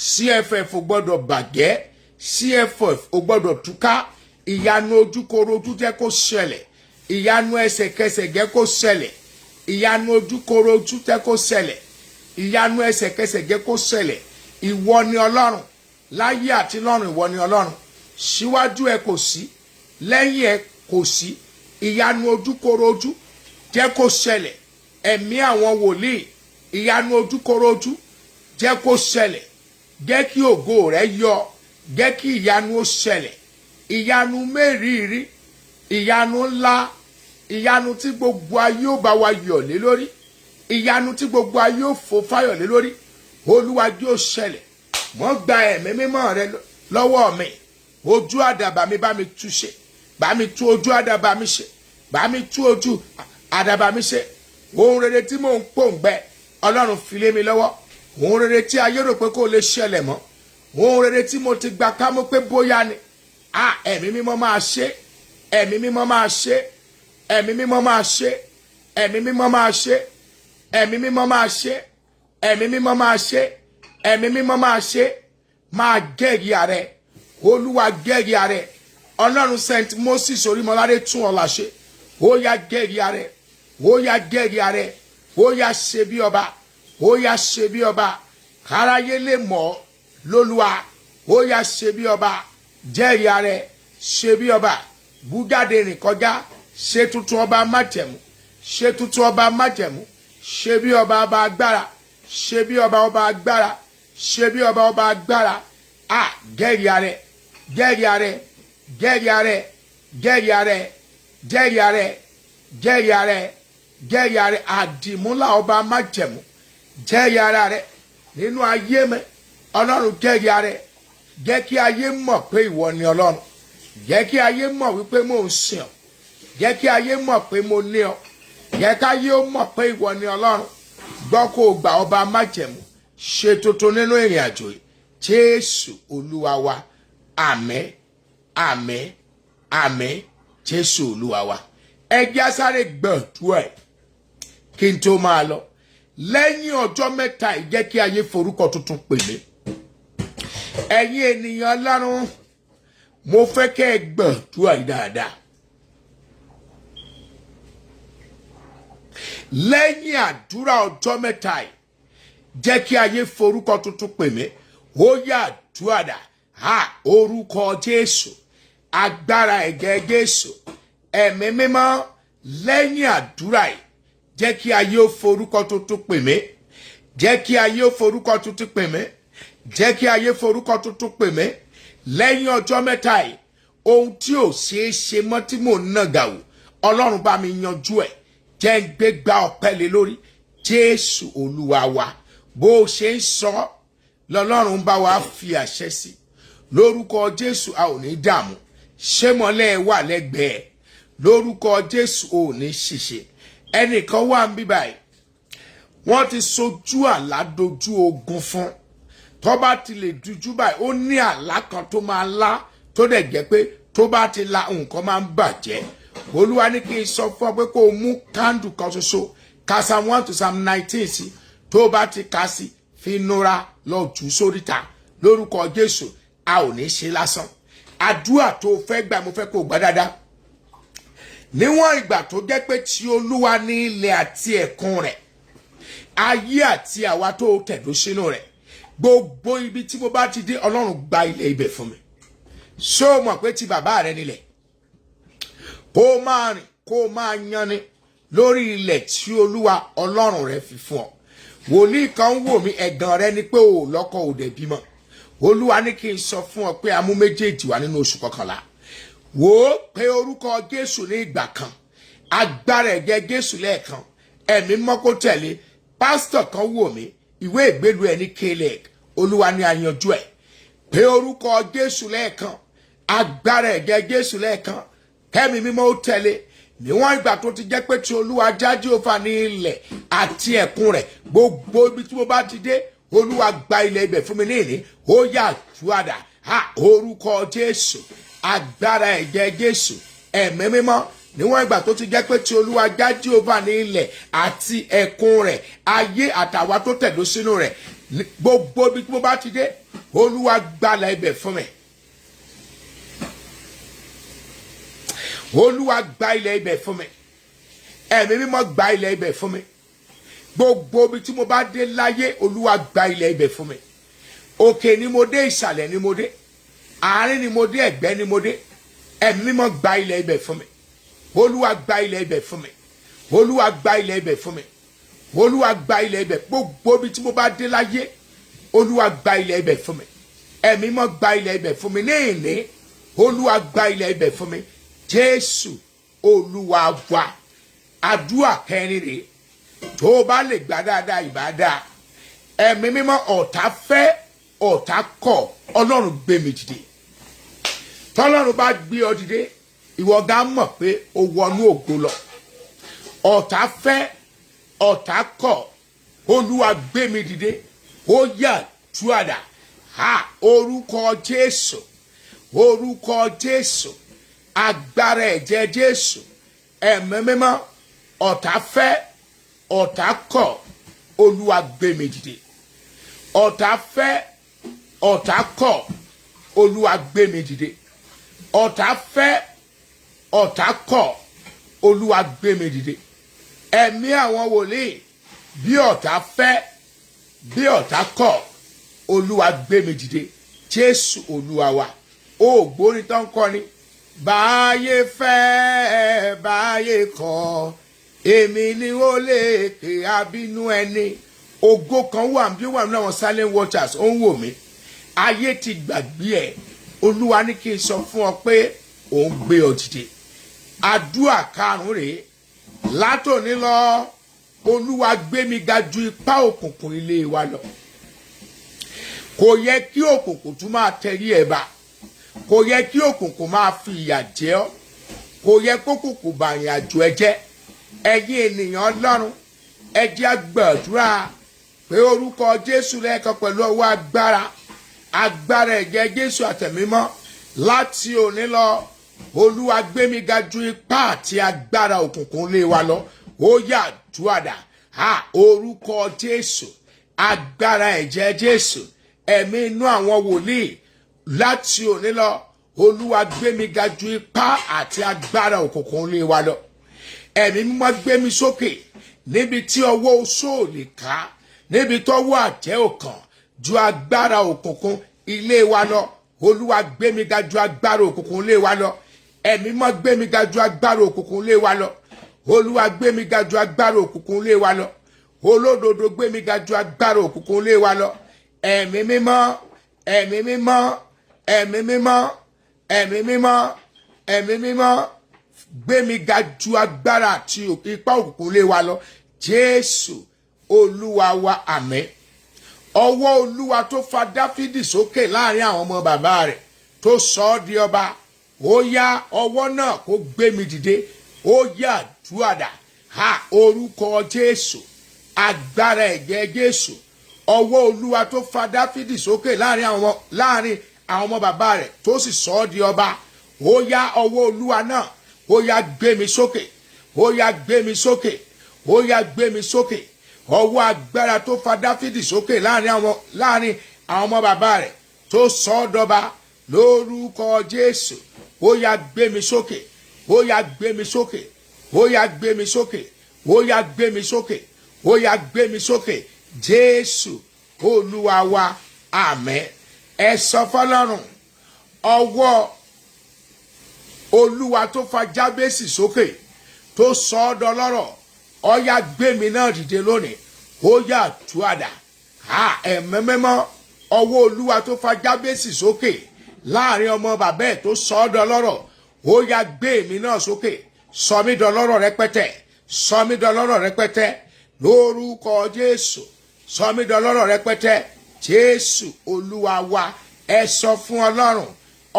CFF ò gbọ́dọ̀ bàjẹ́ CFF ò gbọ́dọ̀ túká ìyanu ojúkorojú jẹ́ kó ṣẹlẹ̀ ìyanu ẹsẹ̀kẹsẹ̀ jẹ́ kó ṣẹlẹ̀ ìyanu ojúkorojú jẹ́ kó ṣẹlẹ̀ ìyanu ẹsẹ̀kẹsẹ̀ jẹ́ kó ṣẹlẹ̀ ìwọ ni Ọlọ́run láyé àti lọ́run ìwọ ni Ọlọ́run síwájú ẹ kò sí lẹ́yìn ẹ kò sí ìyanu ojúkorojú jẹ́ kó ṣẹlẹ̀ ẹ̀mí àwọn wòlíì ìyanu ojúkorojú jẹ́ kó ṣẹlẹ̀ jẹ́ kí ògo rẹ yọ jẹ́ kí ìyanu ó ṣẹlẹ̀ ìyanu mẹ́rìírí ìyanu ńlá ìyanu tí gbogbo ayé ó bá wa yọ̀ lé lórí ìyanu tí gbogbo ayé ó fò fáyọ̀ lé lórí Olúwa jẹ́ ó ṣẹlẹ̀ wọ́n gba ẹ̀mí mímọ́ rẹ lọ́wọ́ mi ojú àdàbà mi bá mi tú ṣe bá mi tú ojú àdàbà mi ṣe bá mi tú ojú àdàbà mi ṣe ohun rere tí mò ń pòǹgbẹ Ọlọ́run fi lé mi lọ́wọ́ ohun rere tí ayé rò pé kò lè ṣẹlẹ̀ mọ́ ohun rere tí mo ti gbà ká mọ́ pé bóyá ni ẹ̀mí mímọ́ máa ṣe ẹ̀mí mímọ́ máa ṣe ẹ̀mí mímọ́ máa ṣe ẹ̀mí mímọ́ máa ṣe ẹ̀mí mímọ́ máa ṣe ẹ̀mí mímọ́ máa ṣe ẹ̀mí mímọ́ máa ṣe máa gẹ́gì ààrẹ Olúwa gẹ́gì ààrẹ Ọlọ́run Saint Moses Orímọládé tún ọ̀la ṣe ó yá gẹ́gì ààrẹ ó yá gẹ́gì ààrẹ ó yá ṣe bí ọba ó yá ṣe bí ọba káráyé lè mọ̀ lólúwa ó yá ṣe bí ọba jẹ́rìí ààrẹ ṣe bí ọba bújáde rìn kọjá ṣe tuntun ọba májẹ̀mú ṣe tuntun ọba májẹ̀mú ṣe bí ọba ọba agbára ṣe bí ọba ọba agbára ṣe bí ọba ọba agbára jẹ́rìí ààrẹ jẹ́rìí ààrẹ jẹ́rìí ààrẹ jẹ́rìí ààrẹ jẹ́rìí ààrẹ jẹ́rìí ààrẹ jẹ́rìí ààrẹ àdìmúlà ọba májẹ̀mú jẹ́rìí ààrẹ nínú ayé mi ọlọ́run jẹ́rìí ara ẹ̀ jẹ́ kí ayé mọ̀ pé ìwọ ni ọlọ́run jẹ́ kí ayé mọ̀ wípé mò ń sìn ọ́ jẹ́ kí ayé mọ̀ pé mo ní ọ jẹ́ kí ayé mọ̀ pé ìwọ ni ọlọ́run gbọ́ kó o gbà ọba májẹ̀mú ṣe tuntun nínú ìrìn àjò yìí jésù olúwa wa àmín àmín àmín jésù olúwa wa ẹ jẹ́ á sáré gbàdúrà ẹ̀ kí n tó máa lọ lẹ́yìn ọjọ́ mẹ́ta yìí jẹ́ kí ayé forúkọ tuntun pè mí ẹ̀yin ènìyàn ọlọ́run mo fẹ́ kẹ́ ẹ gbàdúrà yìí dáadáa lẹ́yìn àdúrà ọjọ́ mẹ́ta yìí jẹ́ kí ayé forúkọ tuntun pè mí ó yá àdúrà dà orúkọ jésù agbára ẹ̀jẹ̀ jésù ẹ̀mí mímọ́ lẹ́yìn àdúrà yìí jẹ́ kí ayé ó forúkọ tuntun pè mí jẹ́ kí ayé ó forúkọ tuntun pè mí jẹ́ kí ayé forúkọ tuntun pè mí lẹ́yìn ọjọ́ mẹ́ta yìí ohun tí ò ṣeé ṣe mọ́ tí mò ń nàgà wò ọlọ́run bá mi yanjú ẹ̀ jẹ́ ń gbé gba ọpẹ́ lé lórí jésù olúwa wa bó o ṣe ń sọ lọ́lọ́run bá wa fi àṣẹ sí lórúkọ jésù a ò ní dààmú ṣé mọ́lẹ̀ wà lẹ́gbẹ̀ẹ́ lórúkọ jésù ò ní ṣìṣe ẹnìkan wà ń bí báyìí wọ́n ti sojú àlá dojú ogun fún tó bá ti lè dojú báyìí ó ní àlá kan tó máa lá tó dẹ̀ jẹ́ pé tó bá ti la nǹkan máa ń bàjẹ́ olúwa ní kí n sọ fún ọ pé kó o mú kándù kan ṣoṣo ka psalm 1 to psalm 19 sí tó bá ti ka sí fi nura lọ jù sóríta lórúkọ jésù a ò ní ṣe lásán àdúrà tó fẹ́ gbà mo fẹ́ kó o gbà dáadáa níwọ̀n ìgbà tó jẹ́ pé tí olúwa ní ilẹ̀ àti ẹ̀kún rẹ̀ ayé àti àwa tó tẹ̀dó sínú rẹ̀ gbogbo ibi tí mo bá ti dé ọlọ́run gba ilẹ̀ ibẹ̀ fún mi ṣé o mọ̀ pé ti bàbá rẹ nílẹ̀ kó o máa rìn kó o máa yanni lórí ilẹ̀ tí olúwa ọlọ́run rẹ fi fún ọ wòlíì kan wò mí ẹ̀gàn rẹ ni pé o lọ́kọ ò dẹ̀ bímọ olúwa ní kí n sọ fún ọ pé a mú méjèèjì wá nínú oṣù kọkànlá wò ó pé orúkọ jésù ní ìgbà kan agbára ẹ̀jẹ̀ jésù lẹ́ẹ̀kan ẹ̀mí mọ́ kó tẹ̀lé pásítọ̀ kan wò mí ìwé ìgbélu ẹni kélek olúwa ní àyànjú ẹ̀ pé orúkọ jésù lẹ́ẹ̀kan agbára ẹ̀jẹ̀ jésù lẹ́ẹ̀kan kẹ́mi mímọ́ ó tẹ̀lé níwọ̀n ìgbà tó ti jẹ́ pé tí olúwa jáde òfa ní ilẹ̀ àti ẹ̀kún rẹ̀ gbogbo ibi tí mo bá ti dé olúwa gba ilẹ̀ ibẹ̀ fún mi ní ìní ó yà túwàdà orúkọ jésù agbára ẹ̀jẹ̀ jésù ẹ̀mí mímọ́ níwọ̀n ìgbà tó ti jẹ́ pé tí olúwa jáde òfa ní ilẹ̀ àti ẹ̀kún rẹ̀ ayé àtàwa tó tẹ̀dó sínú rẹ̀ gbogbo ibi tí mo bá ti dé olúwa gbalẹ̀ ibẹ̀ fún mi. olúwa gba ilẹ̀ ibẹ̀ fún mi ẹ̀mí mímọ́ gba ilẹ̀ ibẹ̀ fún mi gbogbo ibi tí mo bá dé láyé olúwa gba ilẹ̀ ibẹ̀ fún mi òkè ni mo dé ìsàlẹ̀ ni mo dé àárín ni mo dé ẹ̀gbẹ́ ni mo dé ẹ̀mí mímọ́ gba ilẹ̀ ibẹ̀ fún mi olúwa gba ilẹ̀ ibẹ̀ fún mi olúwa gba ilẹ̀ ibẹ̀ fún mi olúwa gba ilẹ̀ ibẹ̀ gbogbo ibi tí mo bá dé láyé olúwa gba ilẹ̀ ibẹ̀ fún mi ẹ̀mí mímọ́ gba ilẹ̀ ibẹ̀ fún mi ní ìní olúwa gba ilẹ̀ ibẹ̀ fún mi jésù olúwa wa àdúrà kẹrin rèé tó o bá lè gbà dáadáa ìbádá ẹ̀mí mímọ́ ọ̀tá fẹ́ ọ̀tá kọ̀ ọlọ́run gbé mi dìde tọ́lọ́run bá gbé ọ dìde ìwọ gá mọ̀ pé o wọnú ògo lọ ọ̀tá fẹ́ ọ̀tá kọ̀ olúwa gbé mi dìde ó yà túàdà orúkọ jésù orúkọ jésù agbára ẹ̀jẹ̀ jésù ẹ̀mí mímọ́ ọ̀tá fẹ́ ọ̀tá kọ̀ olúwa gbé mi dìde ọ̀tá fẹ́ ọ̀tá kọ̀ olúwa gbé mi dìde ọ̀tá fẹ́ ọ̀tá kọ̀ olúwa gbé mi dìde ẹ̀mí àwọn wòlíì bí ọ̀tá fẹ́ bí ọ̀tá kọ̀ olúwa gbé mi dìde jésù olúwa wa ògbóni tó ń kọ́ni báyé fẹ́ báyé kọ̀ èmi ni ó lè pè abínú ẹni ògo kan wà bí wà nínú àwọn silent watchers ó ń wò mí ayé ti gbàgbé ẹ olúwa ní kí n sọ fún ọ pé òun gbé ọ dìde àdúrà karùn-ún rèé látòní lọ olúwa gbé mi ga ju ipá òkùnkùn ilé wa lọ kò yẹ kí òkùnkùn tún máa tẹrí ẹ bá, kò yẹ kí òkùnkùn máa fi ìyà jẹ ọ́, kò yẹ kókùnkùn bà ìrìn àjò ẹ jẹ́. Ẹ̀yin ènìyàn Ọlọ́run, ẹ jẹ́ á gbàdúrà pé orúkọ Jésù lẹ́ẹ̀kan pẹ̀lú ọwọ́ agbára ẹ̀jẹ̀ Jésù àtẹ̀mímọ́ láti òní lọ. Olúwa gbé mi ga ju ipá àti agbára òkùnkùn lé wa lọ. Ó yá àdúrà. Orúkọ Jésù, agbára ẹ̀jẹ̀ Jésù, ẹ̀mí inú àwọn wòlíì láti òní lọ. Olúwa gbé mi ga ju ipá àti agbára òkùnkùn lé wa lọ. Ẹ̀mí mímọ́ gbé mi sókè níbi tí ọwọ́ oṣó ò lè ká, níbi tọ́wọ́ àjẹ́ ò kàn, ju agbára òkùnkùn ilé wa lọ. Olúwa gbé mi ga ju agbára òkùnkùn ilé wa lọ. Ẹ̀mí mímọ́ gbé mi ga ju agbára òkùnkùn ilé wa lọ. Olúwa gbé mi ga ju agbára òkùnkùn ilé wa lọ. Olódodo gbé mi ga ju agbára òkùnkùn ilé wa lọ. Ẹ̀mí mímọ́, ẹ̀mí mímọ́, ẹ̀mí mímọ́, ẹ̀mí mímọ́, ẹ̀mí mímọ́ gbé mi ga ju agbára àti ipá òkùnkùn ilé wa lọ. Jésù Olúwa wa, àmín. Ọwọ́ Olúwa tó fa Dáfídì sókè láàrin àwọn ọmọ bàbá rẹ̀ tó sọ ọ́ di ọba, ó yá ọwọ́ náà kó gbé mi dìde. Ó yá àdúrà. Orúkọ Jésù, agbára ẹ̀jẹ̀ Jésù, ọwọ́ Olúwa tó fa Dáfídì sókè láàrin àwọn ọmọ bàbá rẹ̀ tó sì sọ ọ́ di ọba, ó yá ọwọ́ Olúwa náà, ó yá gbé mi sókè, ó yá gbé mi sókè, ó yá gbé mi sókè. Ọwọ́ agbára tó fa Dáfídì sókè láàrin àwọn ọmọ bàbá rẹ̀ tó sọ ọ́ dọba, lórúkọ Jésù, ó yá gbé mi sókè, ó yá gbé mi sókè, ó yá gbé mi sókè, ó yá gbé mi sókè, ó yá gbé mi sókè. Jésù Olúwa wa, àmín. Ẹ sọ fọ́lọ́run, ọwọ́ Olúwa tó fa Jábésì sókè tó sọ ọ́ dọlọ́rọ̀, ó yá gbé mi náà dìde lónìí. Ó yá àdúrà. Ẹ̀mí mímọ́, ọwọ́ Olúwa tó fa Jábésì sókè láàrin ọmọ bàbá ẹ̀ tó sọ ọ́ dọlọ́rọ̀, ó yá gbé mi náà sókè, sọ mí dọlọ́rọ̀ rẹpẹtẹ, sọ mí dọlọ́rọ̀ rẹpẹtẹ lórúkọ Jésù, sọ mí dọlọ́rọ̀ rẹpẹtẹ. Jésù Olúwa wa. Ẹ sọ fún Ọlọ́run,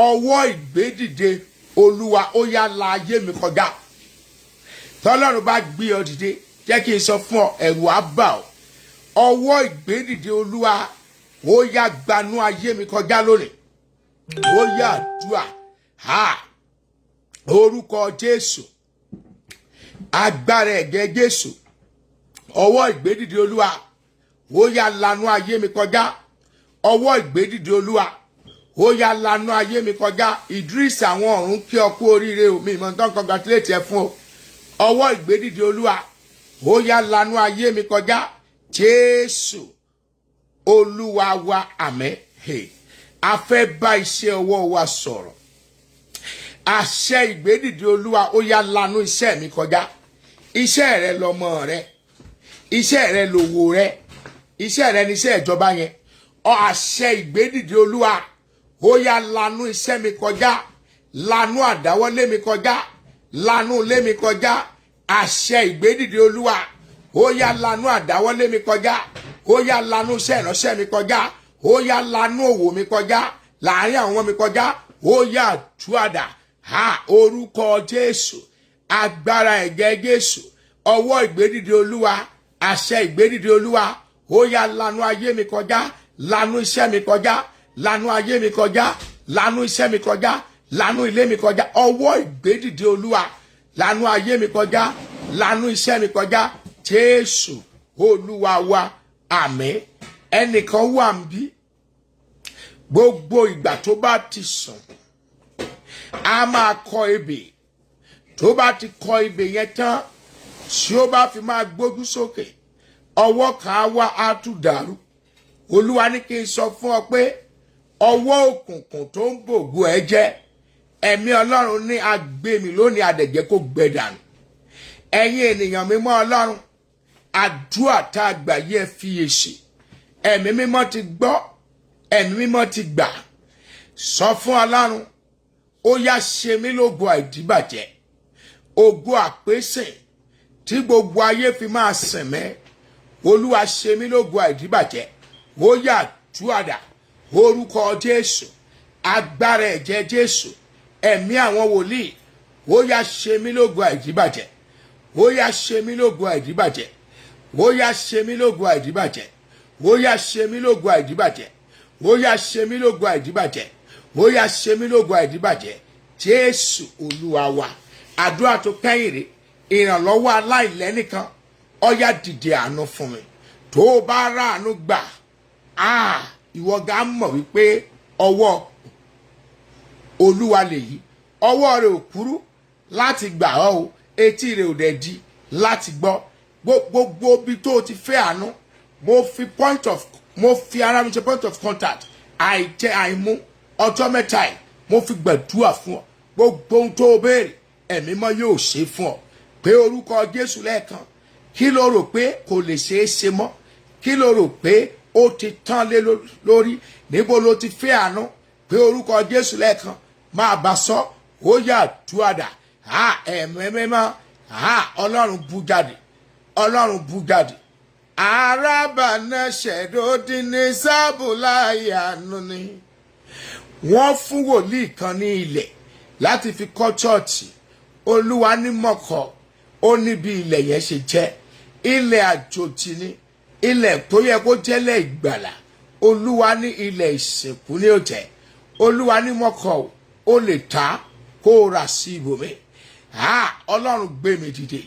ọwọ́ ìgbédìde Olúwa ó yá la ayé mi kọjá. Tọ́lọ́run bá gbé ọ dìde, jẹ́ kí n sọ fún ọ, ẹ̀rù á bà ọ́. Ọwọ́ ìgbédìde Olúwa ó yá gbanú ayé mi kọjá lónìí. Ó yá àdúrà. Orúkọ Jésù, agbára ẹ̀jẹ̀ Jésù, ọwọ́ ìgbédìde Olúwa ó yá lanú ayé mi kọjá. Ọwọ́ ìgbédìde Olúwa ó yá lanú ayé mi kọjá. Idris àwọn ọ̀run kí ọ kú oríire o, mi ìmọ̀ tán congratulate ẹ fún o. Ọwọ́ ìgbédìde Olúwa ó yá lanú ayé mi kọjá. Jésù Olúwa wa, àmín. A fẹ́ bá iṣẹ́ ọwọ́ wa sọ̀rọ̀. Àṣẹ ìgbédìde Olúwa ó yá lanú iṣẹ́ mi kọjá. Iṣẹ́ rẹ lọmọ rẹ, iṣẹ́ rẹ lòwò rẹ, iṣẹ́ rẹ ní iṣẹ́ ìjọba yẹn. Àṣẹ ìgbédìde Olúwa ó yá lanú iṣẹ́ mi kọjá, lanú àdáwọ́lé mi kọjá, lanú ilé mi kọjá. Àṣẹ ìgbédìde Olúwa ó yá lanú àdáwọ́lé mi kọjá, ó yá lanú iṣẹ́ ìránṣẹ́ mi kọjá, ó yá lanú òwò mi kọjá, láàrin àwọn ọmọ mi kọjá. Ó yá àdúrà. Orúkọ Jésù, agbára ẹ̀jẹ̀ Jésù, ọwọ́ ìgbédìde Olúwa, àṣẹ ìgbédìde Olúwa ó yá lanú ayé mi kọjá, lanú iṣẹ́ mi kọjá, lanú ayé mi kọjá, lanú iṣẹ́ mi kọjá, lanú ilé mi kọjá. Ọwọ́ ìgbédìde Olúwa lanú ayé mi kọjá, lanú iṣẹ́ mi kọjá. Jésù Olúwa wa, àmín. Ẹnìkan wà ń bí, gbogbo ìgbà tó bá ti sùn a máa kọ ebè. Tó bá ti kọ ebè yẹn tán, tí ó bá fi máa gbójú sókè, ọwọ́ kan á wá á tún dàrú. Olúwa ní kí n sọ fún ọ pé ọwọ́ òkùnkùn tó ń bògo ẹ jẹ́, ẹ̀mí Ọlọ́run ní agbémi lónìí, adẹ̀jẹ́ kó gbẹ dànù. Ẹ̀yin ènìyàn mímọ́ Ọlọ́run, àdúrà tá a gbà yẹ fiyèsí. Ẹ̀mí mímọ́ ti gbọ́, ẹ̀mí mímọ́ ti gbà. Sọ fún Ọlọ́run, ó yá ṣe mí lógo àìdíbàjẹ́, ògo àpésìn tí gbogbo ayé fi máa sìn mẹ́. Olúwa ṣe mí lógo àìdíbàjẹ́. Ó yá àdúrà. orúkọ Jésù agbára ẹ̀jẹ̀ Jésù ẹ̀mí àwọn wòlíì ó yá ṣe mí lógo àìdíbàjẹ́ ó yá ṣe mí lógo àìdíbàjẹ́ ó yá ṣe mí lógo àìdíbàjẹ́ ó yá ṣe mí lógo àìdíbàjẹ́ ó yá ṣe mí lógo àìdíbàjẹ́ ó yá ṣe mí lógo àìdíbàjẹ́ Jésù Olúwa wa àdúrà tó kẹ́yìn rè ìrànlọ́wọ́ aláìlẹ́nìkan ó yá dìde àánú fún mi tó o bá ráàánú gbà ìwọ gá mọ̀ wípé ọwọ́ Olúwa lèyí ọwọ́ rẹ̀ ò kúrú láti gbà ọ́ o etí rẹ̀ ò dẹ̀ di láti gbọ́ gbogbo bí tó o ti fẹ́ àánú mo fi ara mi ṣe point of contact àìjẹ àìmú ọjọ́ mẹ́ta ẹ̀ mo fi gbàdúrà fún ọ gbogbo ohun tó o béèrè ẹ̀mí mọ́ yóò ṣe fún ọ pé orúkọ Jésù lẹ́ẹ̀kan kí ló rò pé kò lè ṣeé ṣe mọ́ kí ló rò pé ó ti tán lé lórí níbo ló ti fẹ́ àánú pé orúkọ Jésù lẹ́ẹ̀kan máa bá sọ ó yà túwàdà ẹ̀mẹ́mẹ́má ọlọ́run bú jáde ọlọ́run bú jáde arábànà ṣẹ̀dọ́dín ní sábùláyàánú ni wọ́n fún wòlíì kan ní ilẹ̀ láti fi kọ́ chọ́ọ̀chì Olúwa ní mọ̀kọ́ ó ní bí ilẹ̀ yẹn ṣe jẹ́ ilẹ̀ àjòjì ni ilẹ̀ tó yẹ kó jẹ́lẹ̀ ìgbàlà Olúwa ní ilẹ̀ ìsìnkú ní ó jẹ́ Olúwa ní mọ̀kọ́ ó lè ta kó o rà sí ibòmí ọlọ́run gbé mi dìde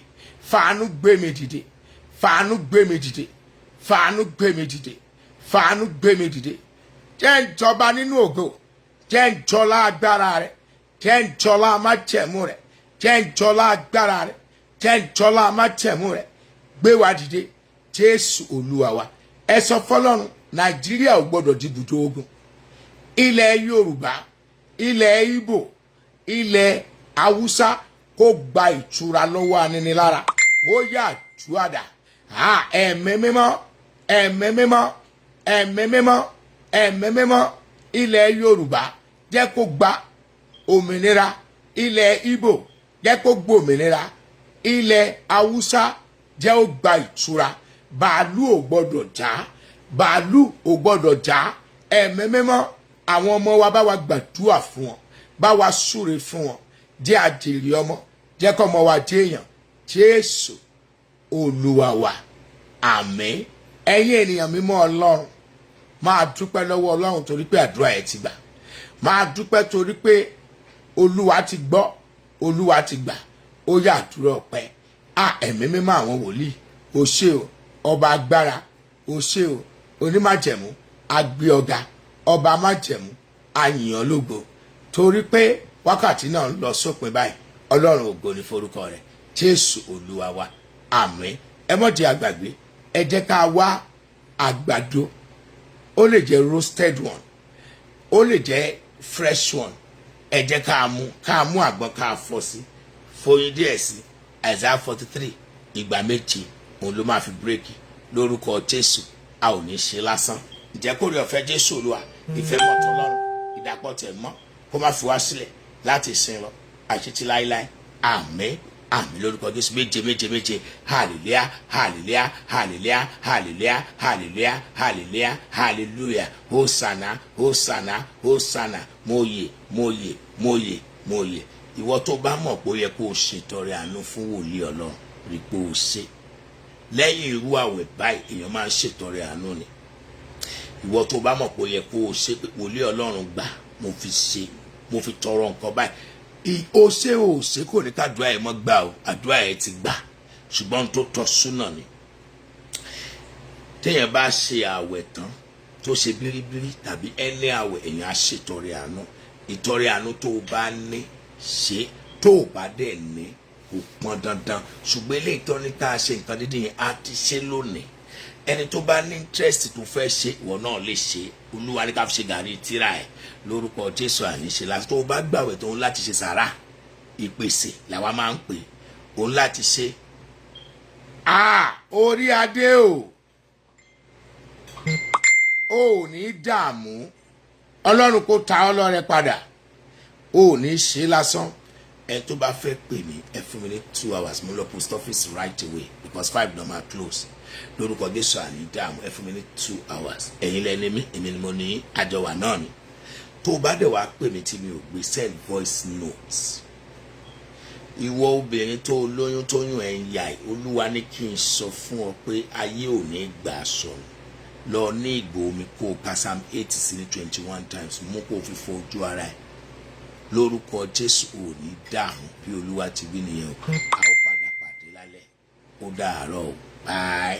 fàánú gbé mi dìde fàánú gbé mi dìde fàánú gbé mi dìde fàánú gbé mi dìde jẹ́ ń jọba nínú ògo jẹ́ ń jọlá agbára rẹ̀ jẹ́ ń jọlá májẹ̀mú rẹ̀ jẹ́ ń jọlá agbára rẹ̀ jẹ́ ń jọlá májẹ̀mú rẹ̀ gbé wa dìde Jésù Olúwa wa ẹ sọ fọ́lọ́run Nàìjíríà ò gbọ́dọ̀ di ibùdó ogun ilẹ̀ Yorùbá ilẹ̀ Ìgbò ilẹ̀ Haúsá kó gba ìtura lọ́wọ́ aninilára ó yà túwàdà ẹ̀mẹ́mẹ́mọ́ ẹ̀mẹ́mẹ́mọ́ ẹ̀mẹ́mẹ́mọ́ ẹ̀mẹ́mẹ́mọ́ ilẹ̀ Yorùbá jẹ́ kó gba òmìnira ilẹ̀ Ìgbò jẹ́ kó gba òmìnira ilẹ̀ Haúsá jẹ́ ó gba ìtura bàálù ò gbọ́dọ̀ já bàálù ò gbọ́dọ̀ já ẹ̀mẹ́mẹ́mọ́ àwọn ọmọ wa bá wa gbàdúrà fún wọn bá wa súre fún wọn jẹ́ àjèrè ọmọ jẹ́ kọ́ ọmọ wa jẹ́ èèyàn Jésù Olúwa wa àmín ẹ̀yin ènìyàn mímọ́ Ọlọ́run máa dúpẹ́ lọ́wọ́ Ọlọ́run torí pé àdúrà ẹ̀ ti gbà máa dúpẹ́ torí pé Olúwa ti gbọ́ Olúwa ti gbà ó yá àdúrà ọpẹ́ ẹ̀mí mímọ́ àwọn wòlíì o ṣé o ọba agbára o ṣé o onímájẹ̀mú agbé ọ̀gá ọba májẹ̀mú àyìnyàn lógo torí pé wákàtí náà ń lọ sópin báyìí Ọlọ́run ògo ni forúkọ rẹ̀ Jésù Olúwa wa àmín ẹ mọ̀ jẹ́ àgbàgbé ẹ jẹ́ ká wá àgbàdo ó lè jẹ́ roasted one ó lè jẹ́ fresh one ẹ jẹ́ ká mú àgbọn ká fọ́ sí foyín díẹ̀ sí Isaiah 43 ìgbà méje òun ló máa fi bírèkì lórúkọ Jésù a ò ní ṣe lásán ǹjẹ́ kó rí ọ̀fẹ́ Jésù Olúwa ìfẹ́ mọ́tò Ọlọ́run ìdàpọ̀ tẹ̀ mọ́ kó má fi wá sílẹ̀ láti sin lọ àṣetí láíláí àmín àmín lórúkọ Jésù méje méje méje hallelujah hallelujah hallelujah hallelujah hallelujah hallelujah hallelujah hosanna hosanna hosanna mòye mòye mòye mòye ìwọ tó bá mọ̀ pé ó yẹ kó o ṣètọrẹ àánú fún wòlíì Ọlọ́run rí pé o ṣe lẹ́yìn irú àwẹ̀ báyìí èèyàn máa ń ṣètọrẹ àánú ni ìwọ tó bá mọ̀ pé ó yẹ kó o ṣe pé wòlíì Ọlọ́run gbà mo fi tọrọ nǹkan báyìí ó ṣe kò ní ká àdúrà ẹ̀ mọ́ gbà o àdúrà ẹ̀ ti gbà ṣùgbọ́n tó tọ́ súnà ni téèyàn bá ṣe àwẹ̀ tán tó ṣe bíríbírí tàbí ẹni àwẹ̀ èèyàn á ṣètọrẹ àánú ìtọrẹ àánú tó o bá ní ṣe tó o bá dẹ̀ ní kò pọn dandan ṣùgbọ́n eléyìí tó ní ká ṣe nǹkan dídì yẹn á ti ṣe lónìí ẹni tó bá ní interest tó fẹ́ ṣe ìwọ náà lè ṣe Olúwa ní ká fi ṣe gàrí tíra ẹ̀ lórúkọ Jésù àníṣe láti tó o bá gbàwẹ̀ tó ń láti ṣe sàrà ìpèsè làwa máa ń pè òun láti ṣe. Orí adé o ò ní dààmú Ọlọ́run kó ta ọlọ́rẹ padà ò ní ṣe lásán ẹ tó bá fẹ́ pè mí ẹ fún mi ní 2 hours mo lọ post office right away. because 5 náà máa close lórúkọ Jésù àní dààmú ẹ fún mi ní 2 hours ẹ̀yin lẹ́ni mi èmi ni mo ní àjọwà náà ni tó o bá dẹ̀ wá pè mí tí mi ò gbé send voice notes ìwọ obìnrin tó lóyún tóyún ẹ̀ ń yà Olúwa ní kí n sọ fún ọ pé ayé ò ní gbà sọnù lọ ní ìgò omi kó o ka Psalm 80 sí ní 21 times mú kó o fi fọ ojú ara ẹ̀ lórúkọ Jésù ò ní dààmú bí Olúwa ti wí nìyẹn o a ó padà pàdé lálẹ́ ó dàárọ̀ o bye.